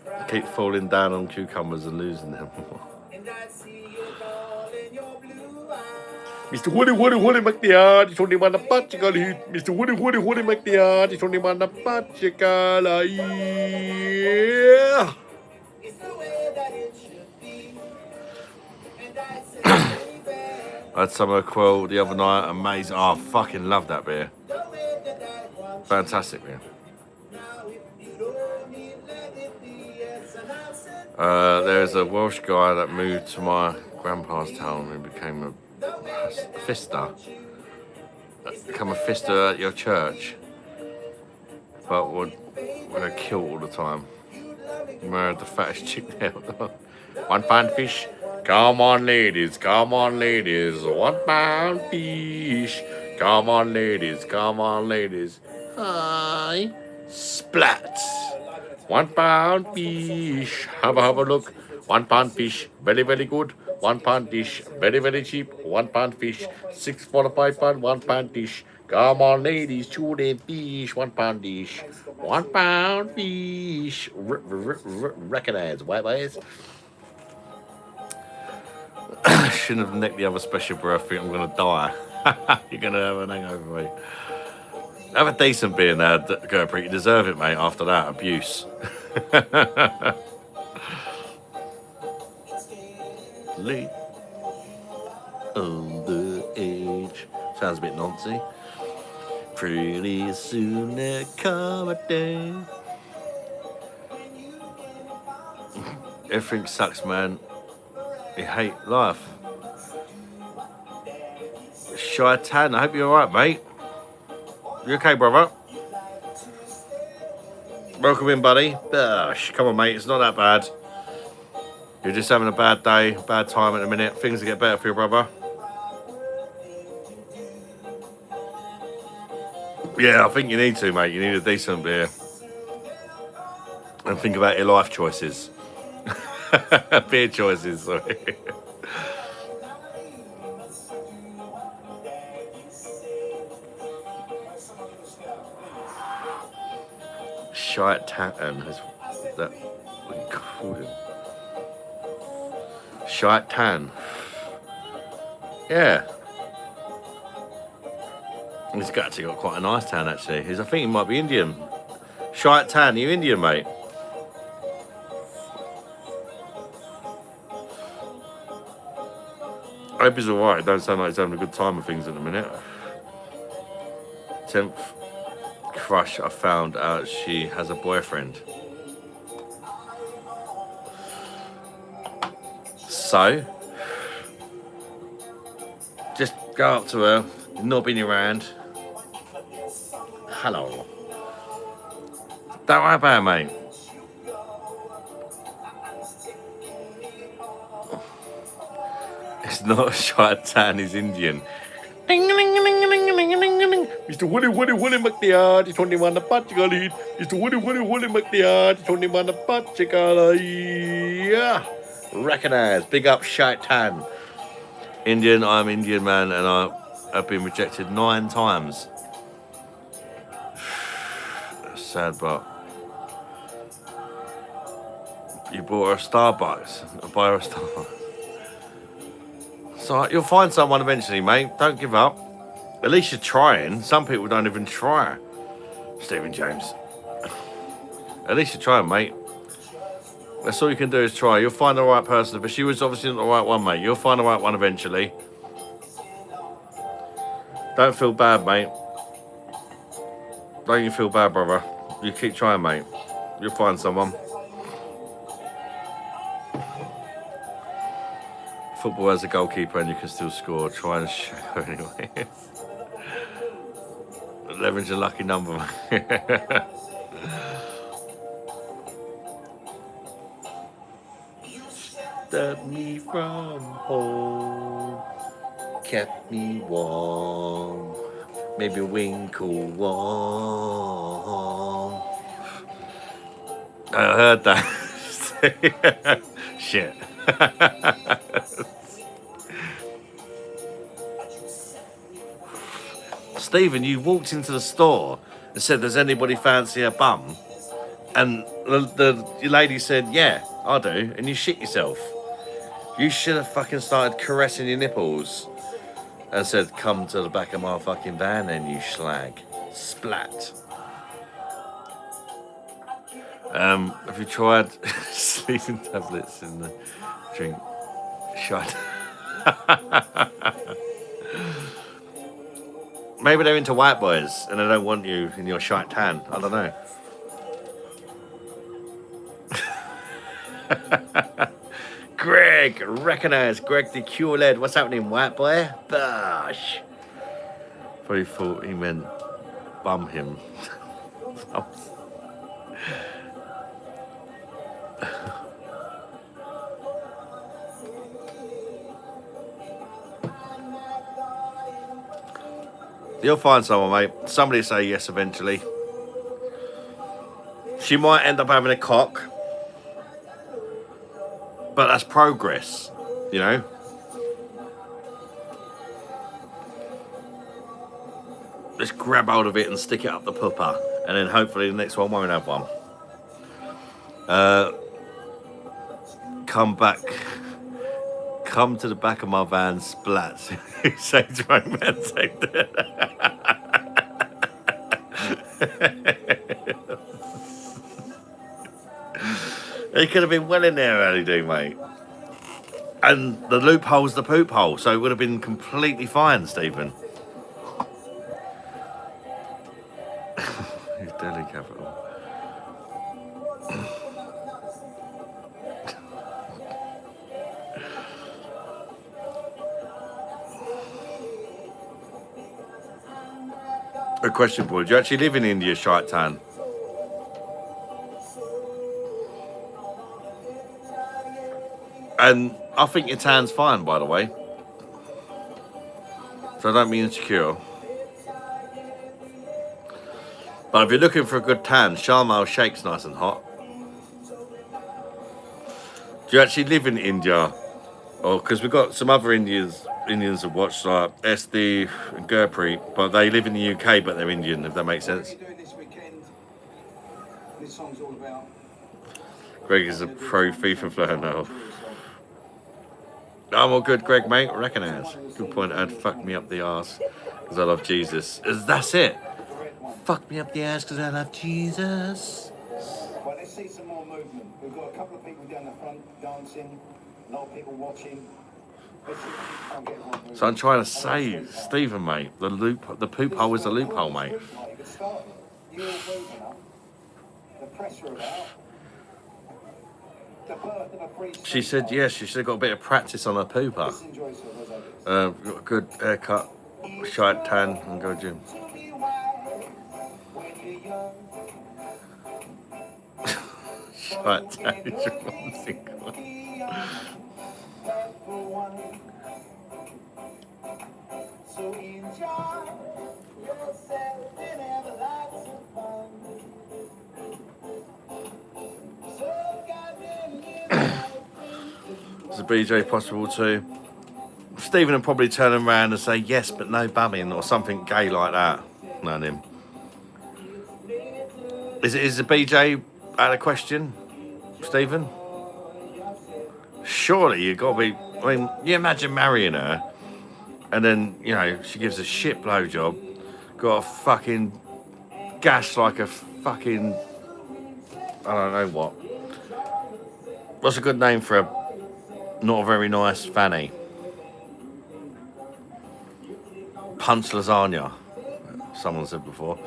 I keep falling down on cucumbers and losing them. Mr. Woody McNeard, it's only one about you got hit. Mr. Woody McNeard, it's only one about you got yeah. I had some Quell the other night, amazing. Oh, I fucking love that beer. Fantastic beer. There's a Welsh guy that moved to my grandpa's town and became a fister. Become a fister at your church, but would kill all the time. Married the fattest chick there. £1 fish. Come on, ladies. Come on, ladies. £1 fish. Come on, ladies. Come on, ladies. Hi. Splat. £1 fish. Have a look. £1 fish. Very, very good. £1 dish. Very, very cheap. £1 fish. 6 for £5. £1 dish. Come on, ladies. Chew the fish. £1 dish. £1 fish. Recognize, white boys. Shouldn't have nicked the other special brew. I think I'm gonna die. You're gonna have an hangover, mate. Have a decent beer now, Gerber. You deserve it, mate. After that abuse. Late on the age. Sounds a bit noncy. Pretty soon there come a day. Everything sucks, man. You hate life. Shy Tan, I hope you're alright, mate. You okay, brother? Welcome in, buddy. BOSH. Come on, mate. It's not that bad. You're just having a bad day, bad time at the minute. Things will get better for you, brother. Yeah, I think you need to, mate. You need a decent beer. And think about your life choices. Beer choices, sorry. Shite Tatton has that we called him? Shite tan. Yeah. He's actually got quite a nice tan, actually. I think he might be Indian. Shite tan, you Indian, mate? I hope he's alright. It don't sound like he's having a good time with things at the minute. 10th crush, I found out she has a boyfriend. So, just go up to her, knobbing around. Hello. Don't worry about it, mate. It's not Shite Tan, he's Indian. Ding, ding, ding, ding, ding, ding, ding, ding. Mr. Woody McLeod, it's only one the Portugal. Mr. Woody McLeod, it's only one the Portugal. Yeah. Recognize. Big up Shite Tan. Indian, I'm Indian, man, and I have been rejected 9 times. That's sad, but you bought her a Starbucks. I'll buy her a Starbucks. So you'll find someone eventually, mate. Don't give up. At least you're trying. Some people don't even try. Stephen James. At least you're trying, mate. That's all you can do is try. You'll find the right person. But she was obviously not the right one, mate. You'll find the right one eventually. Don't feel bad, mate. Don't you feel bad, brother. You keep trying, mate. You'll find someone. Football as a goalkeeper and you can still score. Try and show anyway. 11's your lucky number, mate. Stopped me from home, kept me warm, maybe winkle warm. I heard that. Shit. Stephen, you walked into the store and said, "Does anybody fancy a bum?" And the lady said, "Yeah, I do," and you shit yourself. You should have fucking started caressing your nipples and said, "Come to the back of my fucking van then, you slag." Splat. Have you tried sleeping tablets in the drink? Shut. Maybe they're into white boys and they don't want you in your shite tan. I don't know. Greg, recognize Greg the QLED. What's happening, white boy? Bosh. Probably thought he meant bum him. You'll find someone, mate. Somebody say yes eventually. She might end up having a cock. But that's progress, you know? Just grab hold of it and stick it up the pooper. And then hopefully the next one won't have one. Come to the back of my van, splats. Says romantic. He could have been well in there, early do, mate. And the loophole's the poop hole, so it would have been completely fine, Stephen. His Delhi capital. A question, Paul. Do you actually live in India, Shite Tan? And I think your tan's fine, by the way. So I don't mean insecure. But if you're looking for a good tan, Sharm el Sheikh's nice and hot. Do you actually live in India? Or because we've got some other Indians have watched, like SD and Gurpreet, but they live in the UK, but they're Indian, if that makes sense. What are you doing this weekend? This song's all about Greg is a pro FIFA player now. I'm all good, Greg, mate. Recognise. Good point. I'd fuck me up the arse because I love Jesus. That's it. Fuck me up the ass because I love Jesus. Well, let's see some more movement. We've got a couple of people down the front dancing, a lot of people watching. Let's see if we can get one moving. So I'm trying to say, Stephen, mate, the poop hole is a loophole, mate. You could start it. You're moving up. The press are about. The birth of a free She said, yes, she should have got a bit of practice on her pooper. Let's enjoy some of those ideas. Got a good haircut, shite tan, and go gym. Shite tan is one single. So enjoy yourself and have lots of fun. So Is the BJ possible too? Stephen will probably turn around and say yes, but no bumming or something gay like that. Not him. Is the BJ out of question, Stephen? Surely you've got to be. I mean, you imagine marrying her, and then she gives a shit blowjob, got a fucking gash like a fucking I don't know what. What's a good name for a not a very nice fanny? Punch lasagna, someone said before.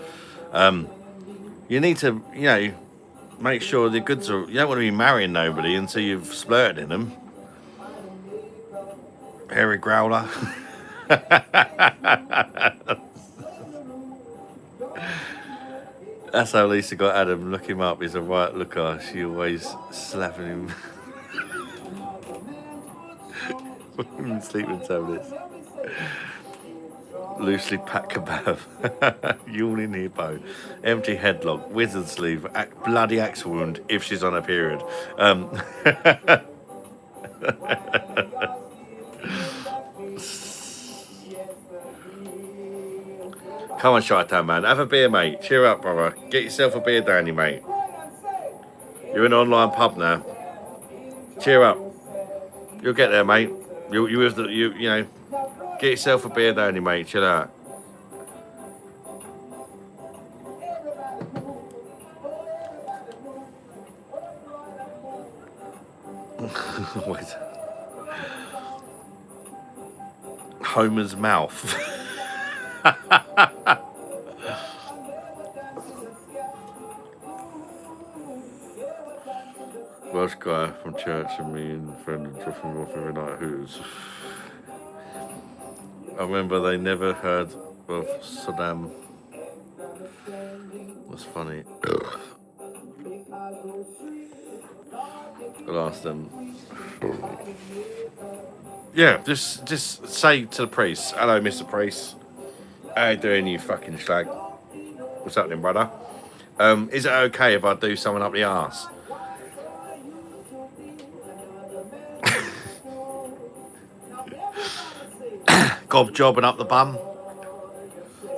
You need to, make sure the goods are. You don't want to be marrying nobody until you've splurted in them. Hairy growler. That's how Lisa got Adam. Look him up. He's a right looker. She always slapping him. Sleeping tablets. Loosely packed kebab. Yawning hippo. Empty headlock. Wizard sleeve. Bloody axe wound if she's on a period. Come on, Shite-Town, man. Have a beer, mate. Cheer up, brother. Get yourself a beer, Danny, mate. You're in an online pub now. Cheer up. You'll get there, mate. You get yourself a beer, Danny, mate. Chill out. Wait. Homer's mouth. Welsh guy from church and me and a friend and dropping him off every night. Who's? I remember they never heard of Saddam. That's funny. I'll ask them. Yeah, just say to the priest, hello, Mr. Priest. How you doing, you fucking slag? What's happening, brother? Is it okay if I do someone up the arse? Gob jobbing up the bum?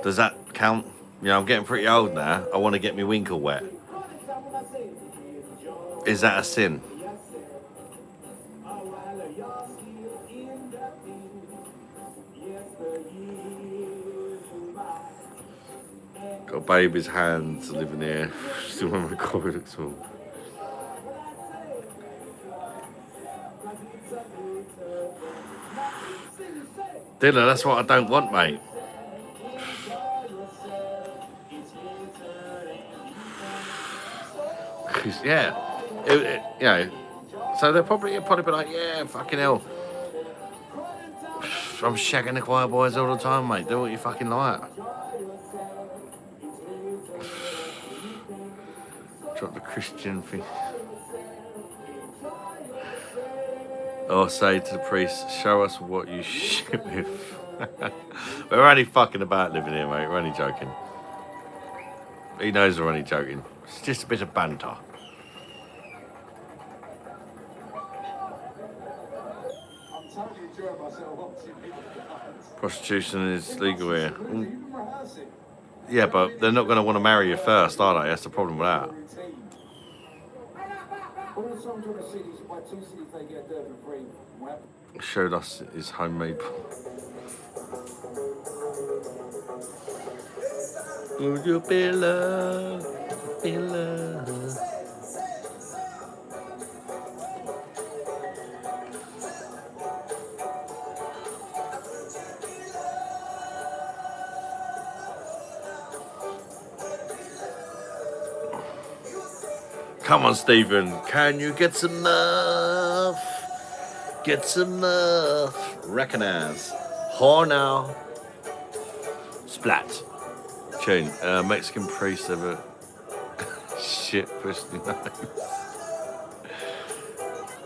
Does that count? I'm getting pretty old now. I want to get my winkle wet. Is that a sin? Got baby's hands living here. Still when my coffee looks all. Dylan, that's what I don't want, mate. Yeah, so they'll probably be like, yeah, fucking hell. I'm shagging the choir boys all the time, mate. Do what you fucking like. Drop the Christian thing. Or say to the priest, show us what you shit with. We're only fucking about living here, mate. We're only joking. He knows we're only joking. It's just a bit of banter. Prostitution is legal here. Yeah, but they're not going to want to marry you first, are they? That's the problem with that. songs on the CDs, buy 2 CDs, they get Durban free. What? Showed us his homemade. Would you be loved? Be loved. Come on, Stephen. Can you get some muff? Get some muff. Recognize. Whore now. Splat. Tune. Mexican priest ever. Shit, pushed me nose.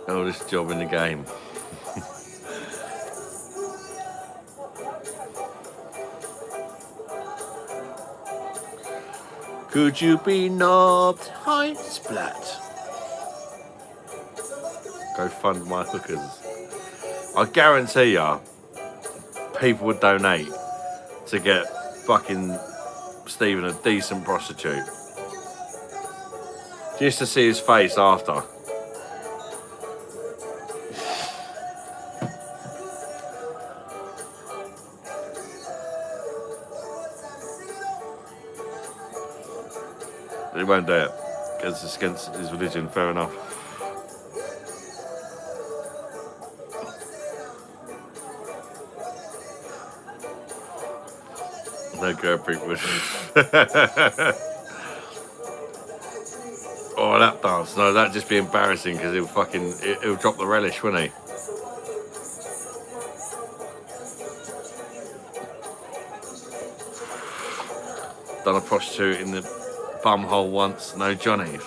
Oldest job in the game. Could you be knobbed? Hi, Splat. Go fund my hookers. I guarantee ya, people would donate to get fucking Stephen a decent prostitute. Just to see his face after. He won't do it because it's against his religion, fair enough. No girl would. Oh, that dance. No, that'd just be embarrassing because he'll drop the relish, wouldn't he? Done a prostitute in the bumhole once. No Johnny.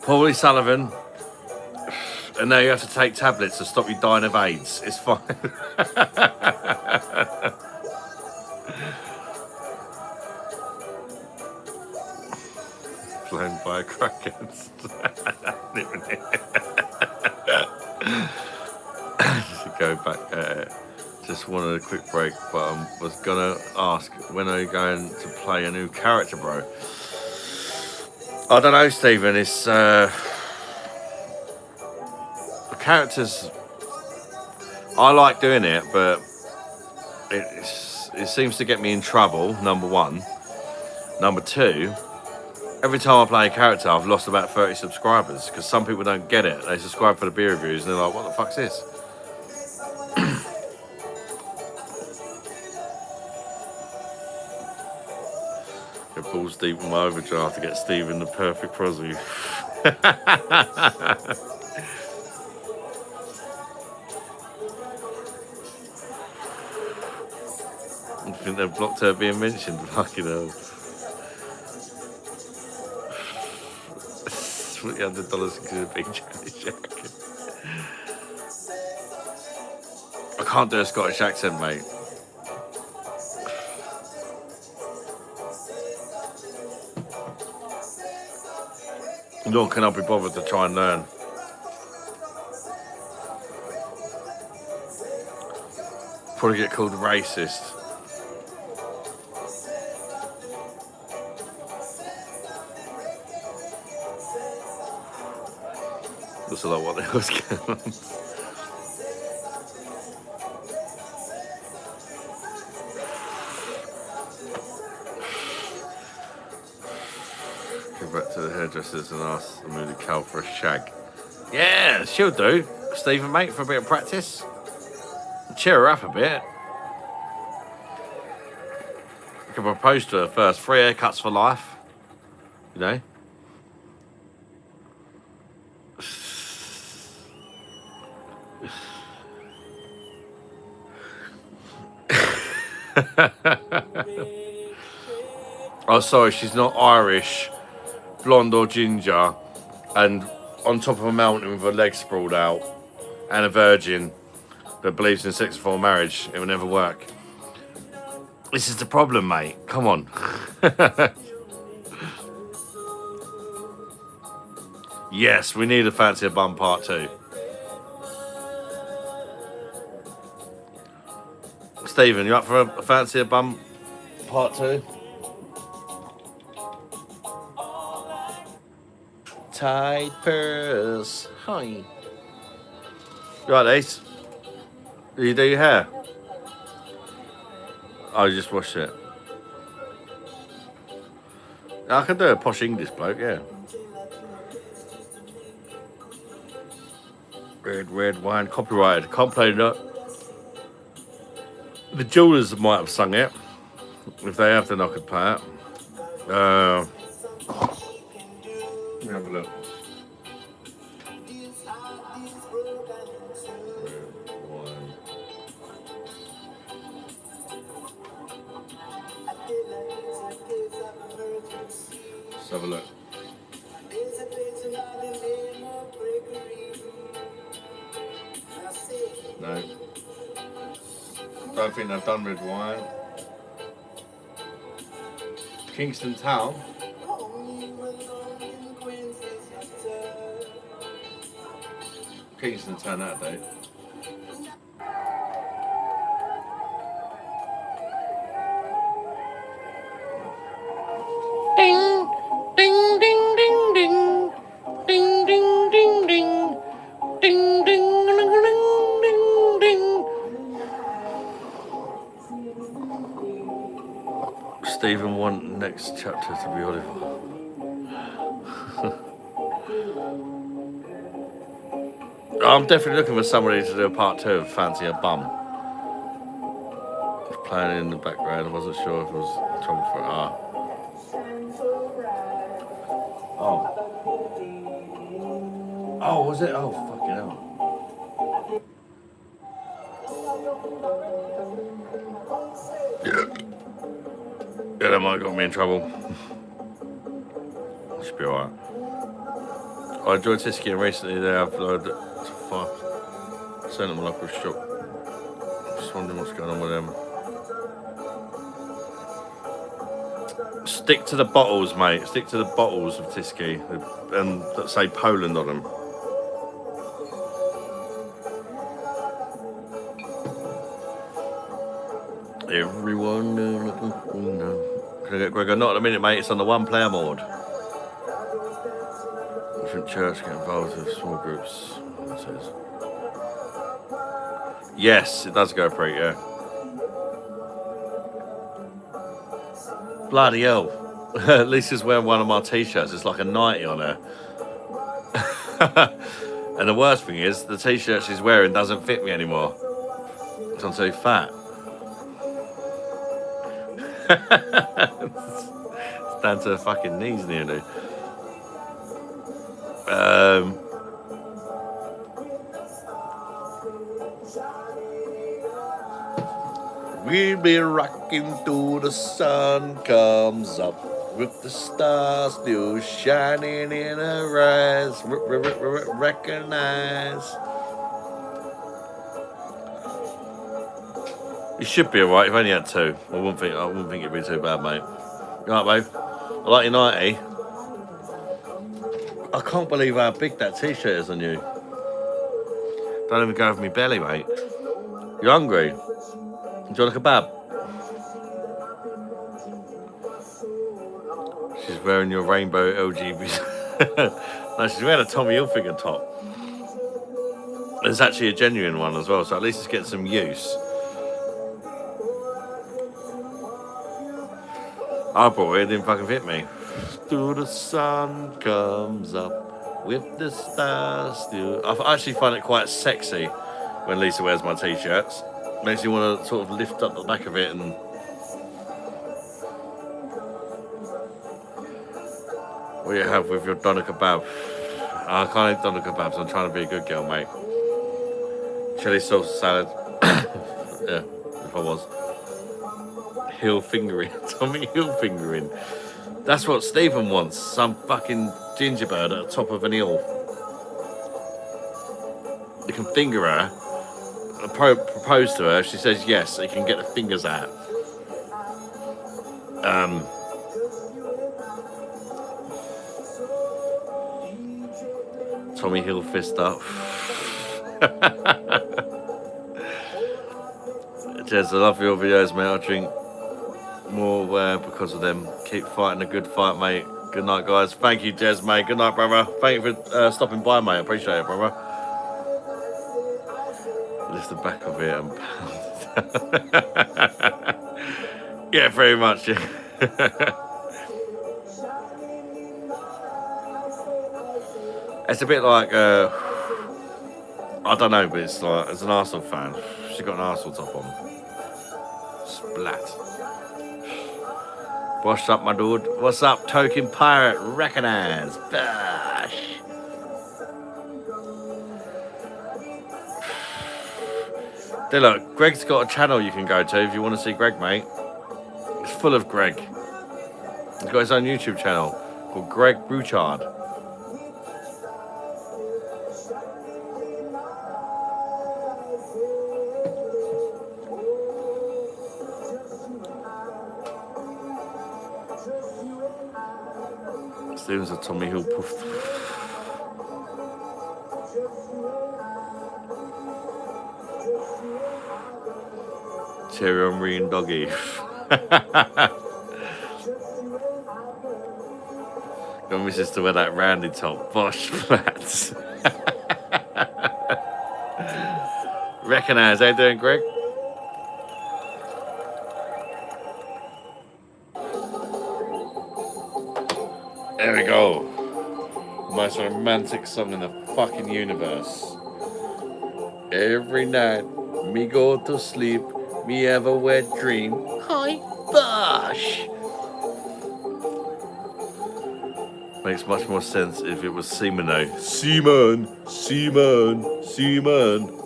Paulie Sullivan. And now you have to take tablets to stop you dying of AIDS. It's fine. Blown by a crackhead. Just to go back, just wanted a quick break, but I was gonna ask, when are you going to play a new character, bro? I don't know, Stephen. It's the characters. I like doing it, but it seems to get me in trouble. Number one. Number two. Every time I play a character, I've lost about 30 subscribers because some people don't get it. They subscribe for the beer reviews and they're like, what the fuck's this? Get balls deep in my overdraft to get Stephen the perfect prosy. I think they've blocked her being mentioned. Fucking hell. $300 to be jacket. I can't do a Scottish accent, mate. Nor can I be bothered to try and learn. Probably get called racist. Looks like what the hell's going on. Go back to the hairdressers and ask the moody cow for a shag. Yeah, she'll do. Stephen, mate, for a bit of practice. Cheer her up a bit. I can propose to her first. 3 haircuts for life. You know? Oh, sorry, she's not Irish, blonde or ginger, and on top of a mountain with her legs sprawled out, and a virgin that believes in sex-before marriage. It will never work. This is the problem, mate. Come on. Yes, we need a Fancy a Bum part 2. Stephen, you up for a Fancy a Bum part 2? tight purse. Hi. You right, Ace? Do you do your hair? Oh, you just washed it. I can do a posh English bloke, yeah. Red wine, copyrighted. Can't play that. The Jewelers might have sung it. If they have, then I could play it. Let me have a look. Red wine. Let's have a look. No. Don't think they've done red wine. Kingston Town. Kingston Town that day. Ding, ding, ding, ding, ding, ding, ding, ding, ding, ding, ding, ding, ding, ding. Stephen want next chapter to be Oliver. I'm definitely looking for somebody to do a part 2 of Fancy a Bum. I was playing in the background. I wasn't sure if it was trouble for it. Oh, was it? Oh, fucking hell. Yeah, that might have got me in trouble. Should be alright. I enjoyed Tisky recently. They have loaded to 5% of my local shop. Just wondering what's going on with them. Stick to the bottles, mate. Stick to the bottles of Tisky and that say Poland on them. Everyone Can I get Gregor? Not in a minute, mate. It's on the 1-player mode. Different church get involved with small groups. It says. Yes, it does go for it, yeah. Bloody hell. Lisa's wearing one of my t-shirts. It's like a 90 on her. And the worst thing is, the t-shirt she's wearing doesn't fit me anymore. Because I'm too fat. It's down to the fucking knees nearly. We'll be rocking till the sun comes up, with the stars still shining in her eyes. Recognize. You should be alright. You've only had 2. I wouldn't think it'd be too bad, mate. You alright, babe? I like your 90. I can't believe how big that t-shirt is on you. Don't even go over my belly, mate. You hungry? Do you want a kebab? She's wearing your rainbow LGBT. No, she's wearing a Tommy Hilfiger top. It's actually a genuine one as well, so at least it's getting some use. I bought it, didn't fucking fit me. Till the sun comes up with the stars still. I actually find it quite sexy when Lisa wears my t-shirts. Makes you want to sort of lift up the back of it and. What do you have with your doner kebab? I can't eat doner kebabs. I'm trying to be a good girl, mate. Chili sauce salad. Yeah, if I was. Hill fingering. Tommy Hill fingering. That's what Stephen wants. Some fucking gingerbread at the top of an hill. You can finger her. Propose to her. She says yes. So you can get the fingers out. Tommy Hill fist up. Jez, I love your videos, mate. I drink more because of them. Keep fighting a good fight, mate. Good night, guys. Thank you, Jez, mate. Good night, brother. Thank you for stopping by, mate. I appreciate it, brother. Lift the back of it and pound. Yeah, very much. Yeah. It's a bit like, I don't know, but it's like, as an Arsenal fan, she got an Arsenal top on. Splat. What's up, my dude? What's up, token pirate? Recognize. Bosh. Then look, Greg's got a channel you can go to if you want to see Greg, mate. It's full of Greg. He's got his own YouTube channel called Greg Bouchard. Steven's a Tommy Hill poof. Cherry Henry and Doggy. Got my sister wear that rounded top. Bosh flats. Recognize, how you doing, Greg? There we go. Most romantic song in the fucking universe. Every night, me go to sleep, me have a wet dream. Hi, Bosh. Makes much more sense if it was Seaman though. Seaman.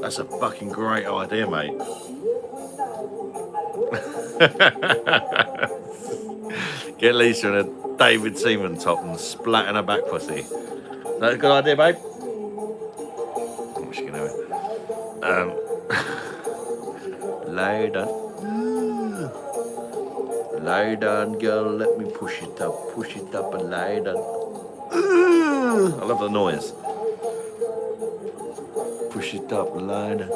That's a fucking great idea, mate. Get Lisa in a David Seaman top and splat in her back pussy. That's a good idea, babe. What's she gonna do? Lie down. Lie down, girl, let me push it up and lie down. I love the noise. Push it up and lie down.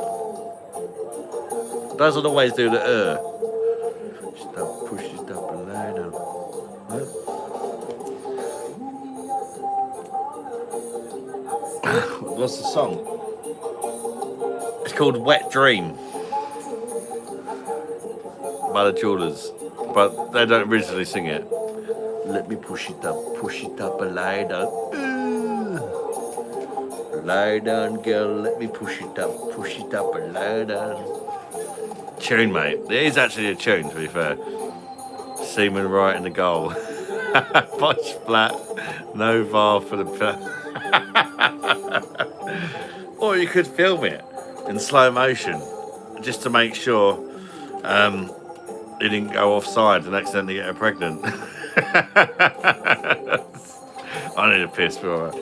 Doesn't always do the push it up and lie down. Huh? What's the song? It's called Wet Dream by the Jewelers, but they don't originally sing it. Let me push it up and lie down. Lie down, girl, let me push it up and lie down. Tune, mate. It is actually a tune, to be fair. Seaman right in the goal. Bosh flat, no VAR for the... Or you could film it in slow motion, just to make sure he didn't go offside and accidentally get her pregnant. I need a piss, but alright.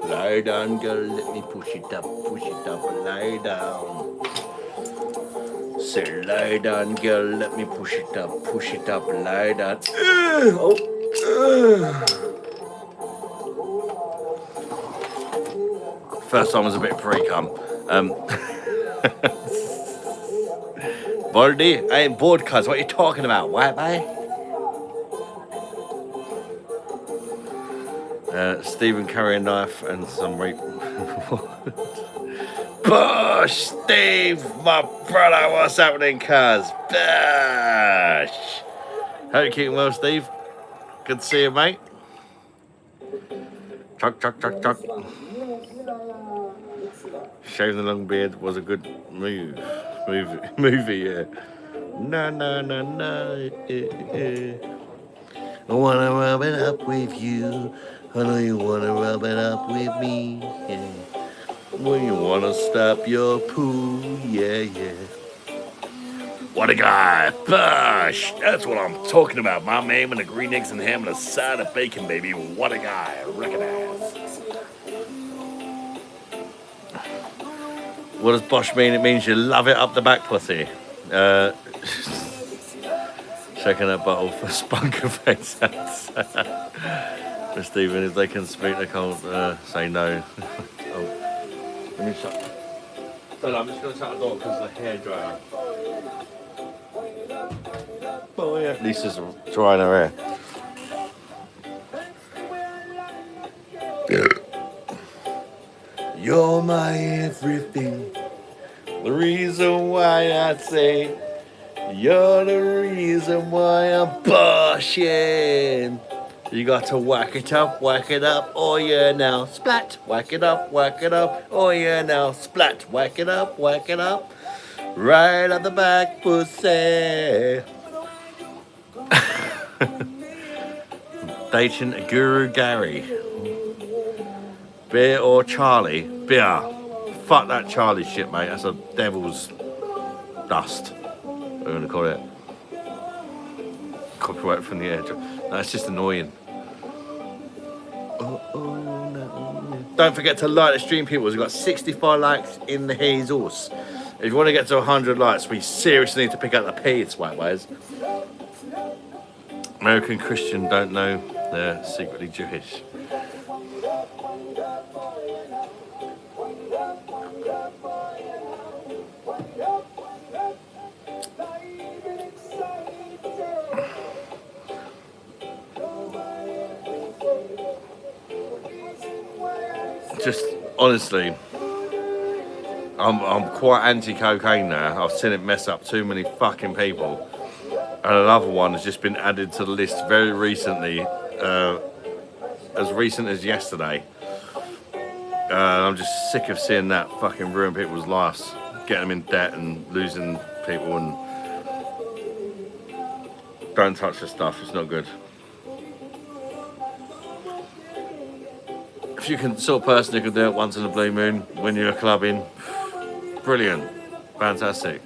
Lie down, girl, let me push it up, lie down. Say, lie down, girl, let me push it up, lie down. First time was a bit pre-cum. Baldy, I ain't bored, cuz. What you talking about, white boy? Stephen carrying a knife and some rape. Bosh, Steve, my brother, what's happening, cuz? Bosh. Hope you're keeping well, Steve. Good to see you, mate. Chuck. Shaving the long beard was a good movie, yeah. No. I wanna rub it up with you. I know you wanna rub it up with me, yeah. When you wanna stop your poo, yeah. What a guy, Bosh! That's what I'm talking about. My man with the green eggs and ham and a side of bacon, baby. What a guy, recognize. What does Bosh mean? It means you love it up the back, pussy. Checking that bottle for spunker face. For Stephen, if they can speak, they can't say no. Oh, let me shut. So I'm just going to shut the door because of the hairdryer. Oh yeah. Lisa's drying her hair. You're my everything. The reason why I say you're the reason why I'm bushing. You got to whack it up, oh yeah now, splat. Whack it up, oh yeah now, splat. Whack it up, right at the back, pussy. Dating Guru Gary. Beer or Charlie? Beer. Fuck that Charlie shit, mate. That's a devil's dust. We're going to call it. Copyright from the edge. No, it's just annoying. No. Don't forget to like the stream, people. We've got 65 likes in the hazels. If you want to get to 100 likes, we seriously need to pick up the pace, white ways. American Christian don't know they're secretly Jewish. Just honestly, I'm quite anti-cocaine now. I've seen it mess up too many fucking people. And another one has just been added to the list very recently, as recent as yesterday. I'm just sick of seeing that fucking ruin people's lives, getting them in debt and losing people, and don't touch the stuff, it's not good. If you can, sort of person who can do it once in a blue moon when you're clubbing, brilliant, fantastic.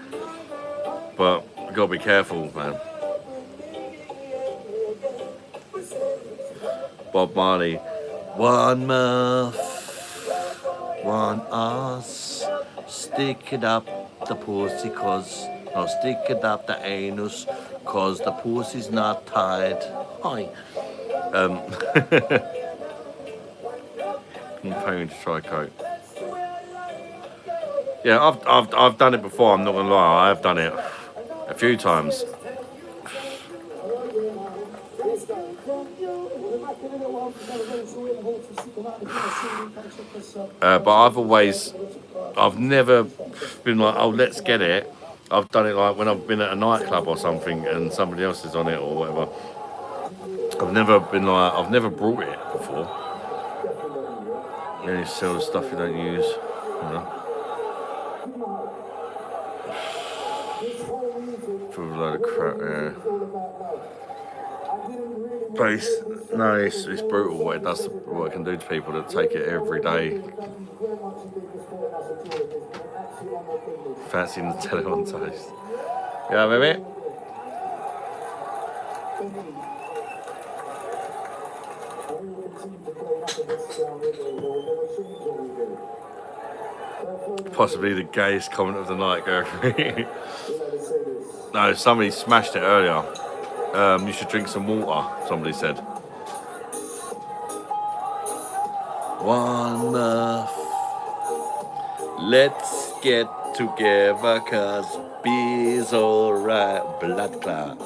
But you gotta be careful, man. Bob Marley, one mouth, one ass, stick it up the pussy stick it up the anus, cause the pussy's not tied. Hi. Paying to try coke. Yeah, I've done it before. I'm not gonna lie, I've done it a few times. But I've never been like, oh, let's get it. I've done it like when I've been at a nightclub or something and somebody else is on it or whatever. I've never brought it before. You only sell the stuff you don't use, you know. For a load of crap, yeah. But it's brutal what it does, what it can do to people that take it every day. Fancy Nutella on toast. Yeah, baby. Possibly the gayest comment of the night, Gary. No, somebody smashed it earlier. You should drink some water, somebody said. One love. Let's get together, cause Be's alright, blood clot.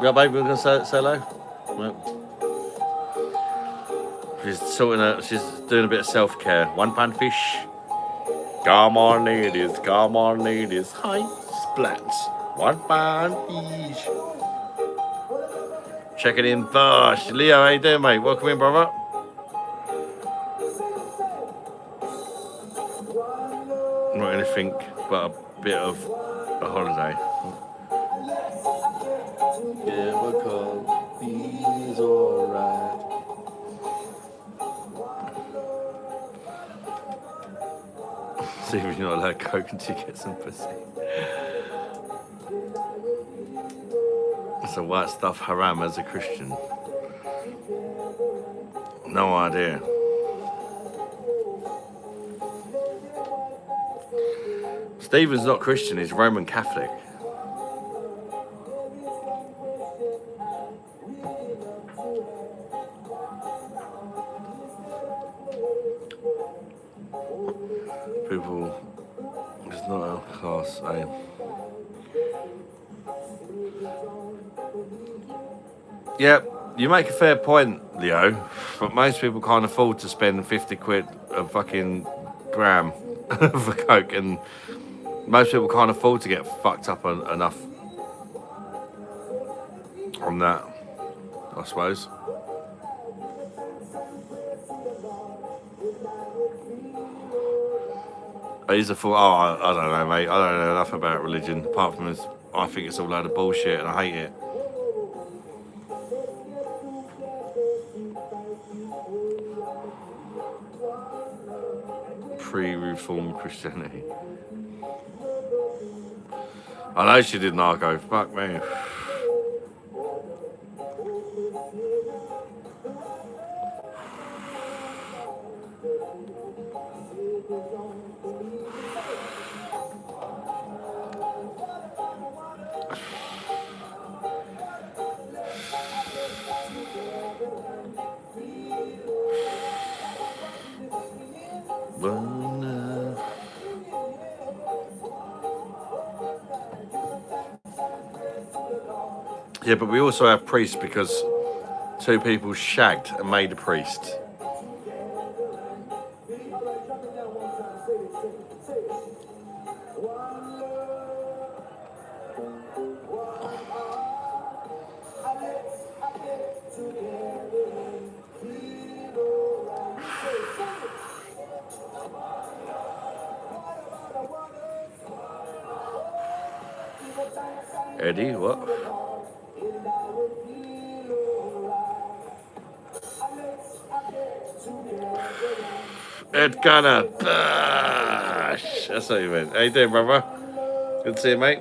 Yeah, baby, we're gonna say hello. No. She's sorting out. She's doing a bit of self-care. £1 fish. Come on, ladies. Come on, ladies. Hi, splats. £1 fish. Checking in, Bosh. Leo, how you doing, mate? Welcome in, brother. Not anything but a bit of a holiday. Yeah, we're called Be's alright. See if you're not allowed coke until you get some pussy. So white stuff haram as a Christian? No idea. Stephen's not Christian, he's Roman Catholic. People, it's not a class A. Yeah, you make a fair point, Leo, but most people can't afford to spend 50 quid a fucking gram for coke, and most people can't afford to get fucked up enough on that, I suppose. I used to thought, I don't know, mate. I don't know enough about religion, apart from this, I think it's all a load of bullshit and I hate it. Pre-reformed Christianity. I know she did narco. Fuck me. Yeah, but we also have priests because two people shagged and made a priest. Eddie, what? Ed Gunner. Bosh. That's what you meant. How you doing, brother? Good to see you, mate.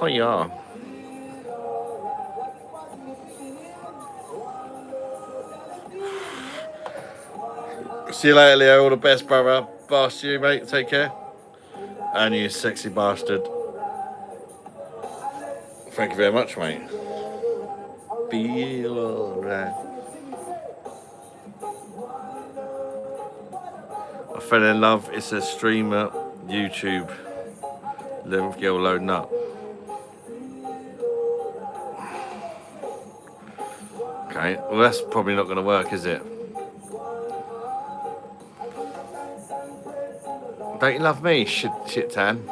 Oh, yeah. See you later, Leo. All the best, brother. Bosh you, mate. Take care. And you sexy bastard. Thank you very much, mate. Feel alright. I fell in love. It's a streamer, YouTube. 11th girl loading up. Okay, well that's probably not going to work, is it? Don't you love me, shit tan?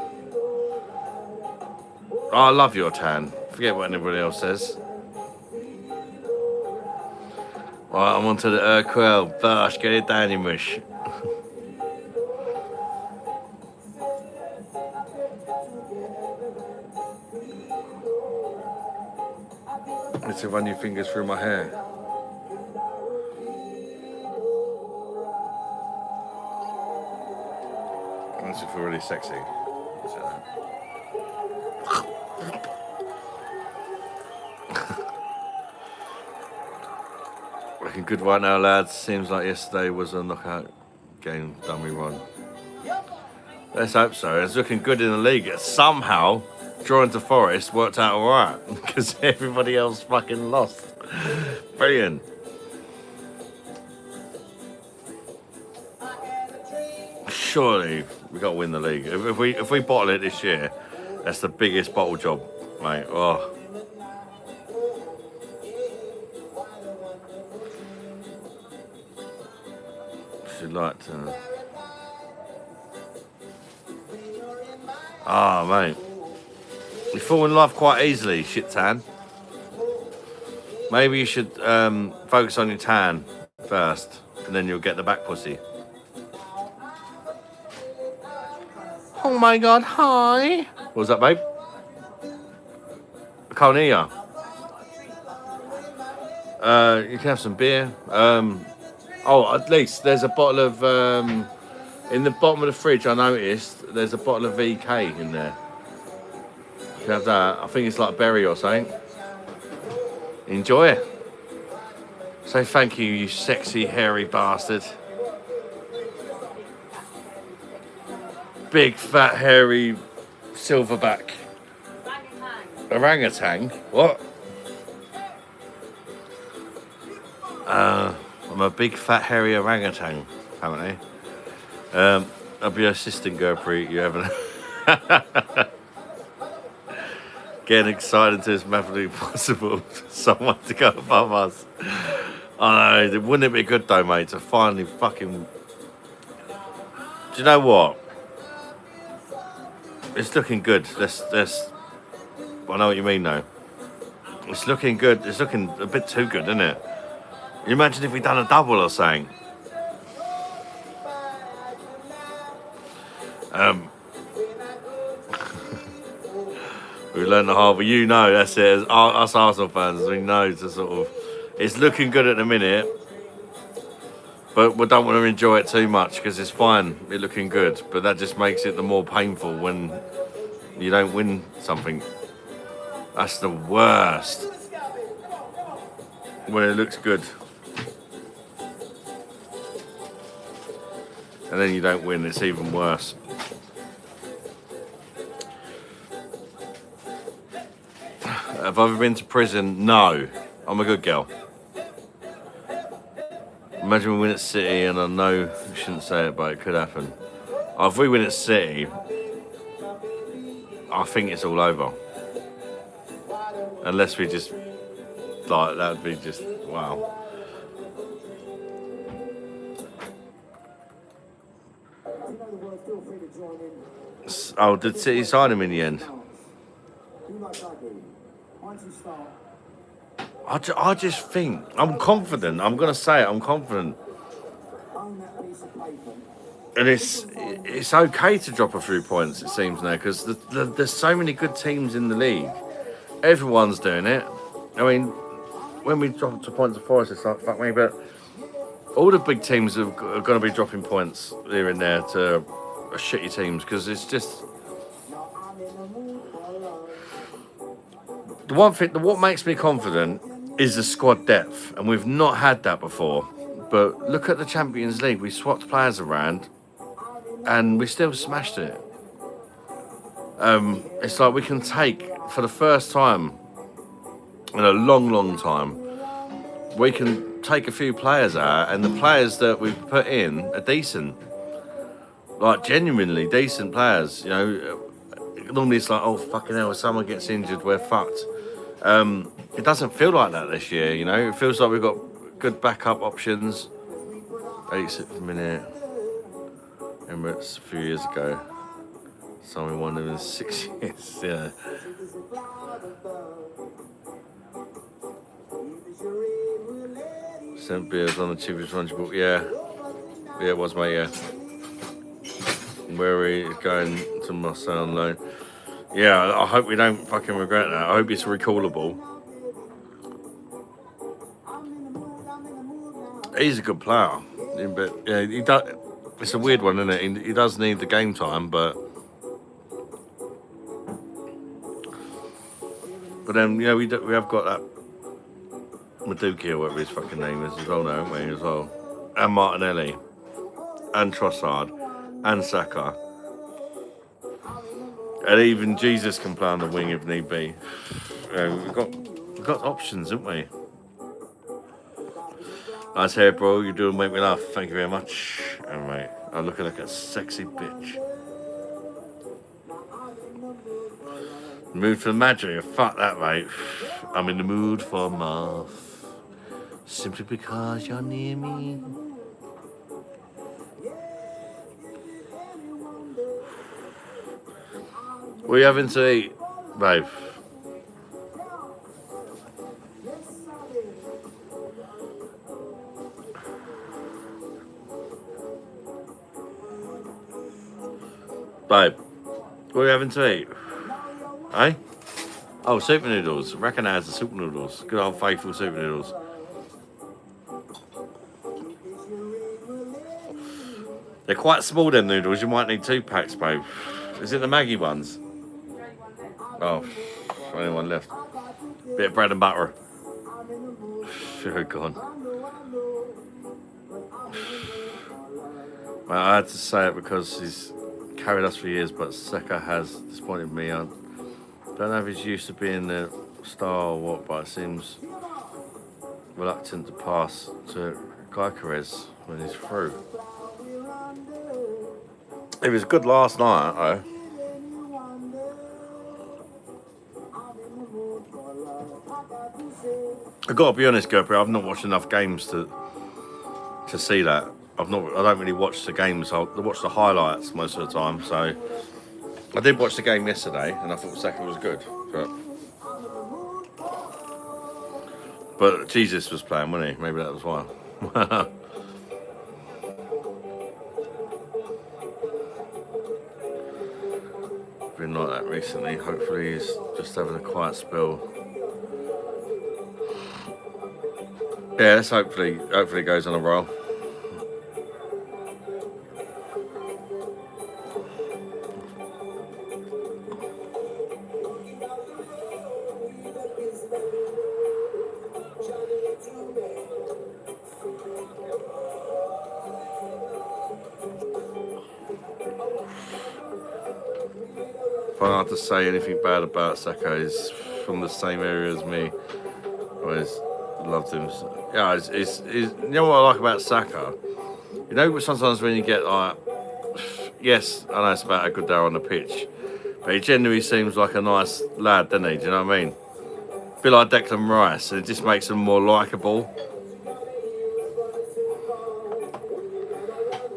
Oh, I love your tan. Forget what anybody else says. Alright, I'm onto the Urquell. Bosh, get it down, you mush. Let's run your fingers through my hair. Makes you feel really sexy. Looking good right now, lads. Seems like yesterday was a knockout game done we won. Let's hope so. It's looking good in the league. Somehow, drawing to Forest worked out alright because everybody else fucking lost. surely we got to win the league. If we bottle it this year, that's the biggest bottle job, mate. Oh. Should like to. Ah, mate. You fall in love quite easily, shit tan. Maybe you should focus on your tan first, and then you'll get the back pussy. Oh my god, hi. What was that, babe? I can't hear you. You can have some beer. Oh, at least there's a bottle of in the bottom of the fridge. I noticed there's a bottle of VK in there. You can have that. I think it's like berry or something. Enjoy it. Say thank you, you sexy hairy bastard. Big fat hairy silverback. Orangutan? What? I'm a big fat hairy orangutan, apparently. I'll be your assistant, Gerpreet. You haven't. Getting excited to it's mathematically possible for someone to go above us. I know. Wouldn't it be good though, mate, to finally fucking. Do you know what? It's looking good. Let's. I know what you mean, though. It's looking good. It's looking a bit too good, isn't it? You imagine if we'd done a double or something. We learned the hard way. You know, that's it. As us Arsenal fans, we know to sort of. It's looking good at the minute, but we don't want to enjoy it too much because it's fine. It's looking good, but that just makes it the more painful when you don't win something. That's the worst. When it looks good. And then you don't win, it's even worse. Have I ever been to prison? No. I'm a good girl. Imagine we win at City, and I know we shouldn't say it, but it could happen. If we win at City, I think it's all over. Unless we just, like, that would be just, wow. Oh, did City sign him in the end? I just think, I'm confident, I'm going to say it, I'm confident. And it's okay to drop a few points, it seems now, because there's so many good teams in the league. Everyone's doing it. I mean, when we drop to points of Forest, it's like, fuck me, but all the big teams are going to be dropping points here and there to shitty teams, because it's just... The one thing, what makes me confident is the squad depth, and we've not had that before. But look at the Champions League, we swapped players around, and we still smashed it. It's like we can take, for the first time in a long, long time, we can take a few players out, and the players that we've put in are decent. Like, genuinely decent players, you know. Normally it's like, oh, fucking hell, if someone gets injured, we're fucked. It doesn't feel like that this year, you know. It feels like we've got good backup options. 86th minute. Emirates a few years ago. Someone won them in 6 years, yeah. St. Beers on the cheapest lunch book, yeah. Yeah, it was, mate, yeah. Brewery is going to Marseille on loan. Yeah, I hope we don't fucking regret that. I hope it's recallable. He's a good player, but yeah, he does. It's a weird one, isn't it? He does need the game time, but then you know we have got that Maduki or whatever his fucking name is as well now, haven't we? As well, and Martinelli, and Trossard, and Saka. And even Jesus can play on the wing if need be. We've got options, haven't we? Nice hair, bro. You're doing make me laugh. Thank you very much. All right. I'm looking like a sexy bitch. Mood for magic? Fuck that, mate. I'm in the mood for math. Simply because you're near me. What are you having to eat, babe? Babe, what are you having to eat? Eh? Oh, super noodles. Recognise the super noodles. Good old faithful super noodles. They're quite small, them noodles. You might need 2 packs, babe. Is it the Maggie ones? Oh, only one left. Bit of bread and butter. Should have gone. Well, I had to say it because he's carried us for years, but Seka has disappointed me. I don't know if he's used to being the star or what, but it seems reluctant to pass to Gyökeres when he's through. It was good last night, though. I've got to be honest, Gerber, I've not watched enough games to see that. I don't really watch the games. I watch the highlights most of the time. So I did watch the game yesterday, and I thought Saka was good. But Jesus was playing, wasn't he? Maybe that was why. Been like that recently. Hopefully he's just having a quiet spell. Yeah, let's hopefully it goes on a roll. If I had to say anything bad about Saka, he's from the same area as me. Always loved him. Yeah, he's you know what I like about Saka? You know, sometimes when you get like, yes, I know it's about a good day on the pitch, but he genuinely seems like a nice lad, doesn't he? Do you know what I mean? A bit like Declan Rice, it just makes him more likeable.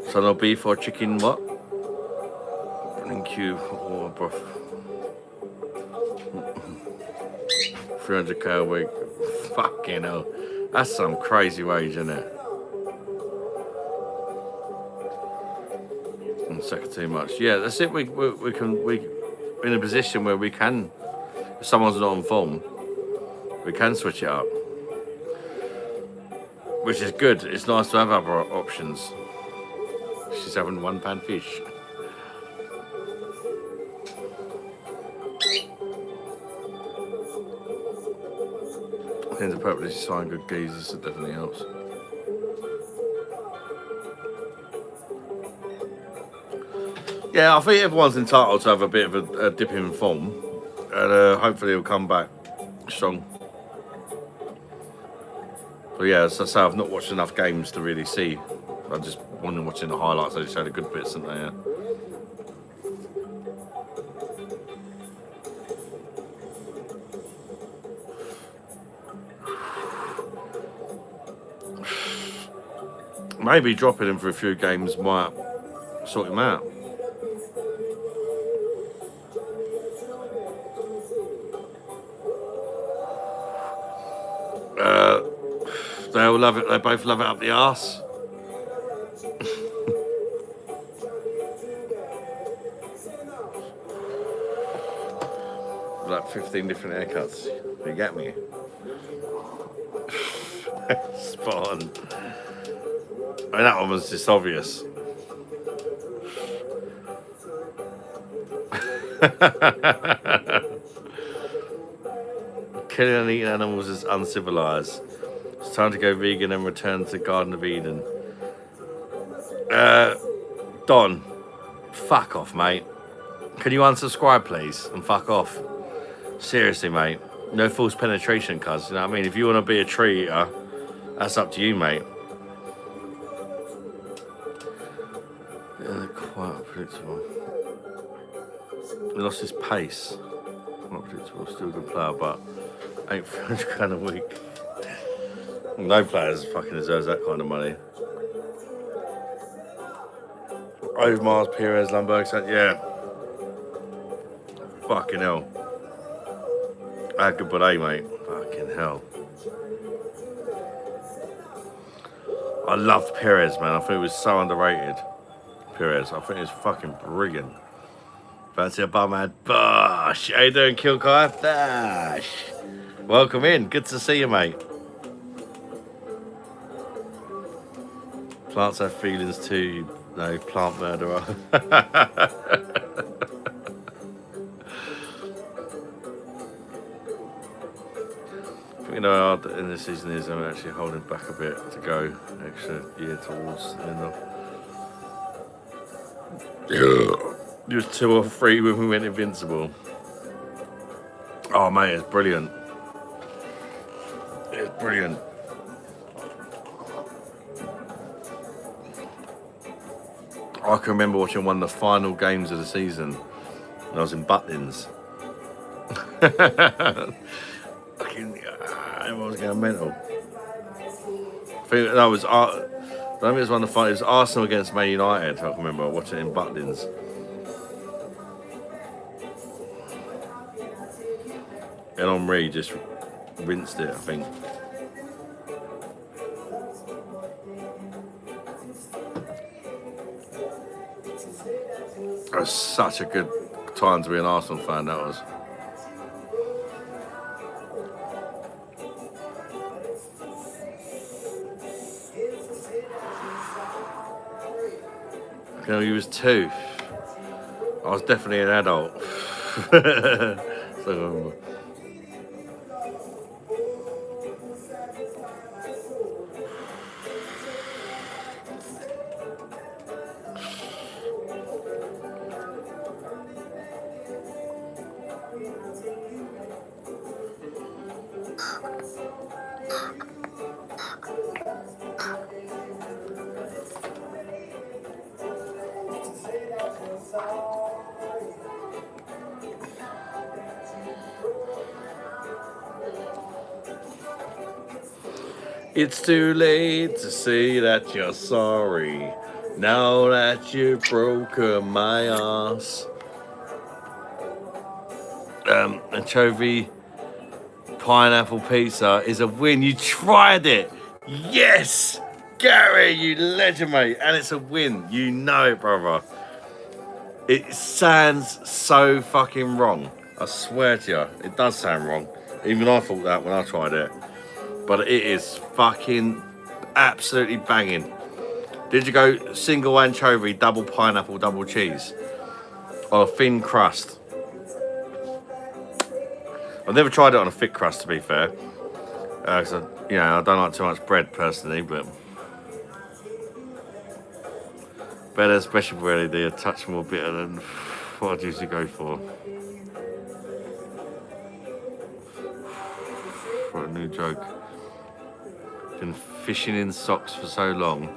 So no beef or chicken, what? Thank you. Oh, broth. 300k a week. Fucking hell. That's some crazy wage, isn't it? Second too much. Yeah, that's it. We in a position where we can, if someone's not on form, we can switch it up, which is good. It's nice to have other options. She's having £1 fish. I think the purpose is sign good geezers, it definitely helps. Yeah, I think everyone's entitled to have a bit of a dip in form, and hopefully he'll come back strong. But yeah, as I say, I've not watched enough games to really see. I just wanted watching the highlights. They just had the good bits, didn't they? Yeah. Maybe dropping him for a few games might sort him out. They all love it. They both love it up the arse. Like 15 different haircuts. You get me? Spot on. I mean, that one was just obvious. Killing and eating animals is uncivilized. It's time to go vegan and return to Garden of Eden. Don, fuck off, mate. Can you unsubscribe, please, and fuck off? Seriously, mate. No false penetration, cuz. You know what I mean? If you want to be a tree eater, that's up to you, mate. predictable. He lost his pace. Not predictable, still a good player, but ain't £300 a week. No players fucking deserves that kind of money. Overmars, Perez, Lundberg, yeah. Fucking hell. How good were they, mate? Fucking hell. I loved Perez, man. I think he was so underrated. Perez, I think he was fucking brilliant. Fancy a bum ad. BOSH! How you doing, Kilkai? BOSH! Welcome in. Good to see you, mate. Plants have feelings too. No, plant murderer. You know, in this season is I'm actually holding back a bit to go extra year towards the end of. It was 2 or 3 when we went invincible. Oh mate, it's brilliant. It's brilliant. I can remember watching one of the final games of the season when I was in Butlins. Everyone was going mental. I think that was I don't think it was one of the finals. It was Arsenal against Man United. I can remember watching it in Butlins. And Henri just rinsed it, I think. It was such a good time to be an Arsenal fan, that was. You know, he was 2. I was definitely an adult. So, it's too late to say that you're sorry. Now that you've broken my ass. Anchovy pineapple pizza is a win. You tried it. Yes! Gary, you legend, mate. And it's a win. You know it, brother. It sounds so fucking wrong. I swear to you, it does sound wrong. Even I thought that when I tried it. But it is fucking absolutely banging. Did you go single anchovy, double pineapple, double cheese? Or a thin crust? I've never tried it on a thick crust, to be fair. Cause I don't like too much bread personally, but better special bread, they're a touch more bitter than what I usually go for. For a new joke. Been fishing in socks for so long,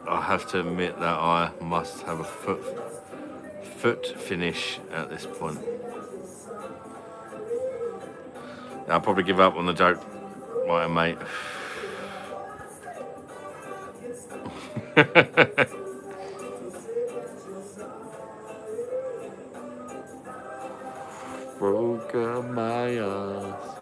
I have to admit that I must have a foot finish at this point. I'll probably give up on the joke, right, mate. Broke my ass.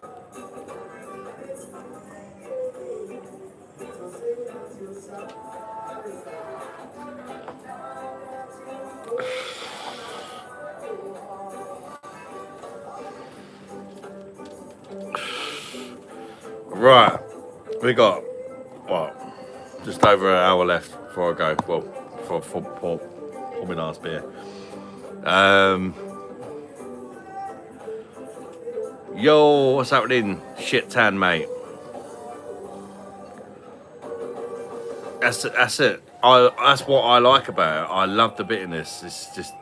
Right, we got what? Just over an hour left before I go. Well, for my last beer. Yo, what's happening? Shit tan, mate. That's it. That's what I like about it. I love the bitterness. It's just,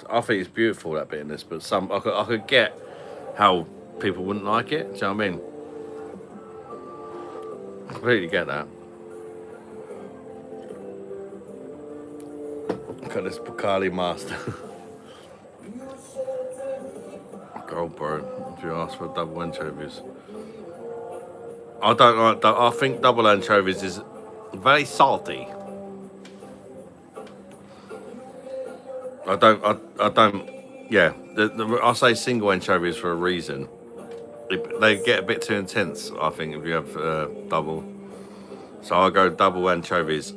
I think it's beautiful, that bitterness. But I could get how people wouldn't like it. Do you know what I mean? I completely get that. Got this Bacardi Master. Go, bro. If you ask for double anchovies, I don't like. I think double anchovies is very salty. I don't. Yeah, I say single anchovies for a reason. They get a bit too intense, I think, if you have double. So I go double anchovies.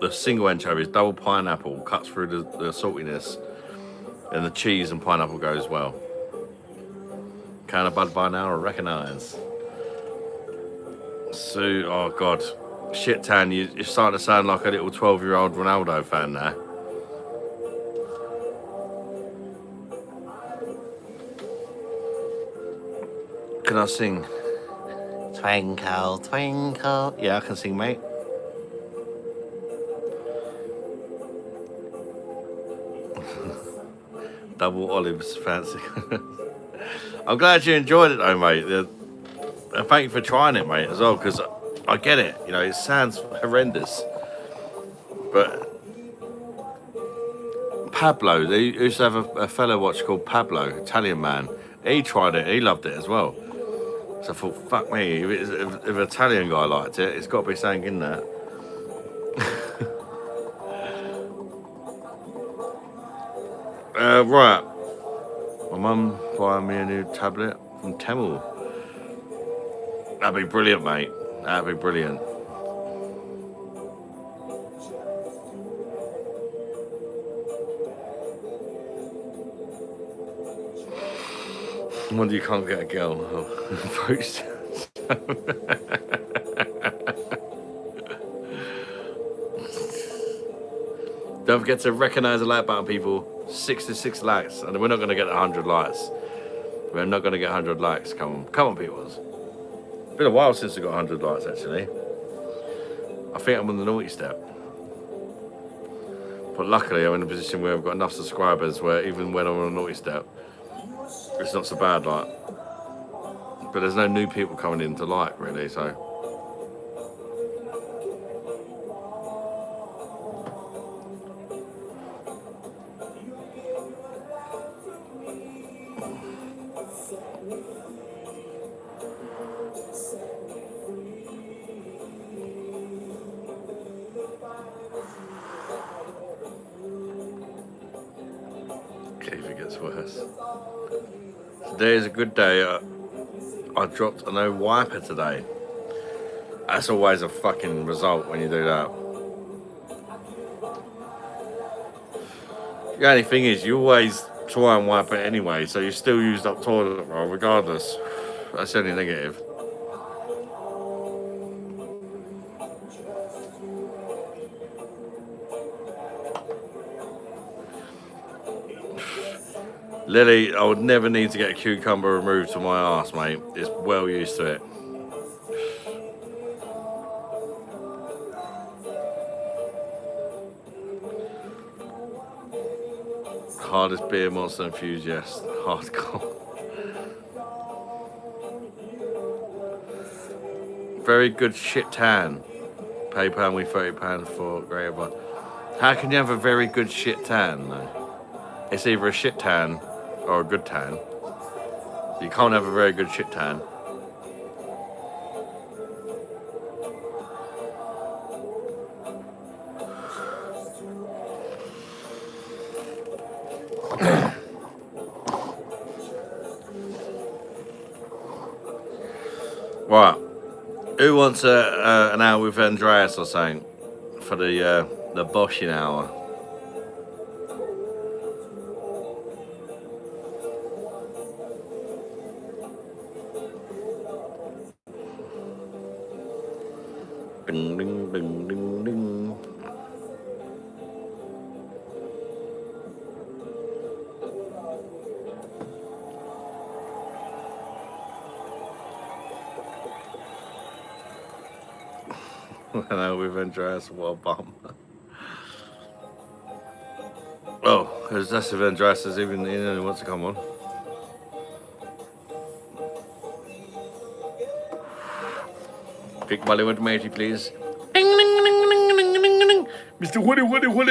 The single anchovies, double pineapple, cuts through the saltiness, and the cheese and pineapple go as well. Kind of bud by now, I recognise. So, oh God, shit, Tan, you're starting to sound like a little 12-year-old Ronaldo fan now. Can I sing? Twinkle, twinkle. Yeah, I can sing, mate. Double olives, fancy. I'm glad you enjoyed it, though, mate. And thank you for trying it, mate, as well, because I get it. You know, it sounds horrendous, but Pablo, they used to have a fellow watch called Pablo, Italian man. He tried it. He loved it as well. So I thought, fuck me, if an Italian guy liked it, it's got to be something in there. Right. My mum buying me a new tablet from Temu. That'd be brilliant, mate. That'd be brilliant. Wonder you can't get a girl. Don't forget to recognise the like button, people. 66 likes, and we're not going to get 100 likes. We're not going to get 100 likes. Come on, people. It's been a while since we got 100 likes, actually. I think I'm on the naughty step. But luckily, I'm in a position where I've got enough subscribers where even when I'm on a naughty step, it's not so bad, like. But there's no new people coming in to like, really, so. Okay, if it gets worse. Today is a good day. I dropped a no wiper today. That's always a fucking result when you do that. The only thing is, you always try and wipe it anyway, so you still used up toilet roll regardless. That's the only negative. Lily, I would never need to get a cucumber removed from my arse, mate. It's well used to it. Hardest beer monster enthusiast. Hardcore. Very good shit tan. PayPal me £30 for great advice. How can you have a very good shit tan, though? It's either a shit tan or a good tan. You can't have a very good shit tan. Right. Who wants an hour with Andreas or something for the BOSH hour? Ding, ding, ding, ding, ding. Hello, with Andreas, what a bum. Oh, that's if Andreas is even in and wants to come on. Quick Bollywood matey, please. Ding, ding, ding, ding, ding, ding, ding. Mr. Woody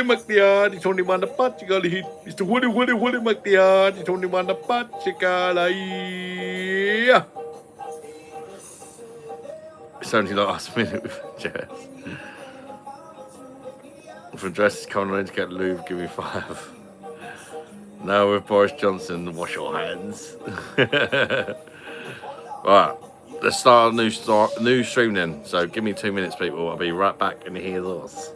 McDeard, it's only one the pot you gotta hit. Mr. Woody McDeard, it's only one the pot you gotta eat. It's only last minute with Jess. From dresses coming on to get lube, give me 5. Now with Boris Johnson, wash your hands. Right, let's start a new stream then. So give me 2 minutes, people. I'll be right back and hear this.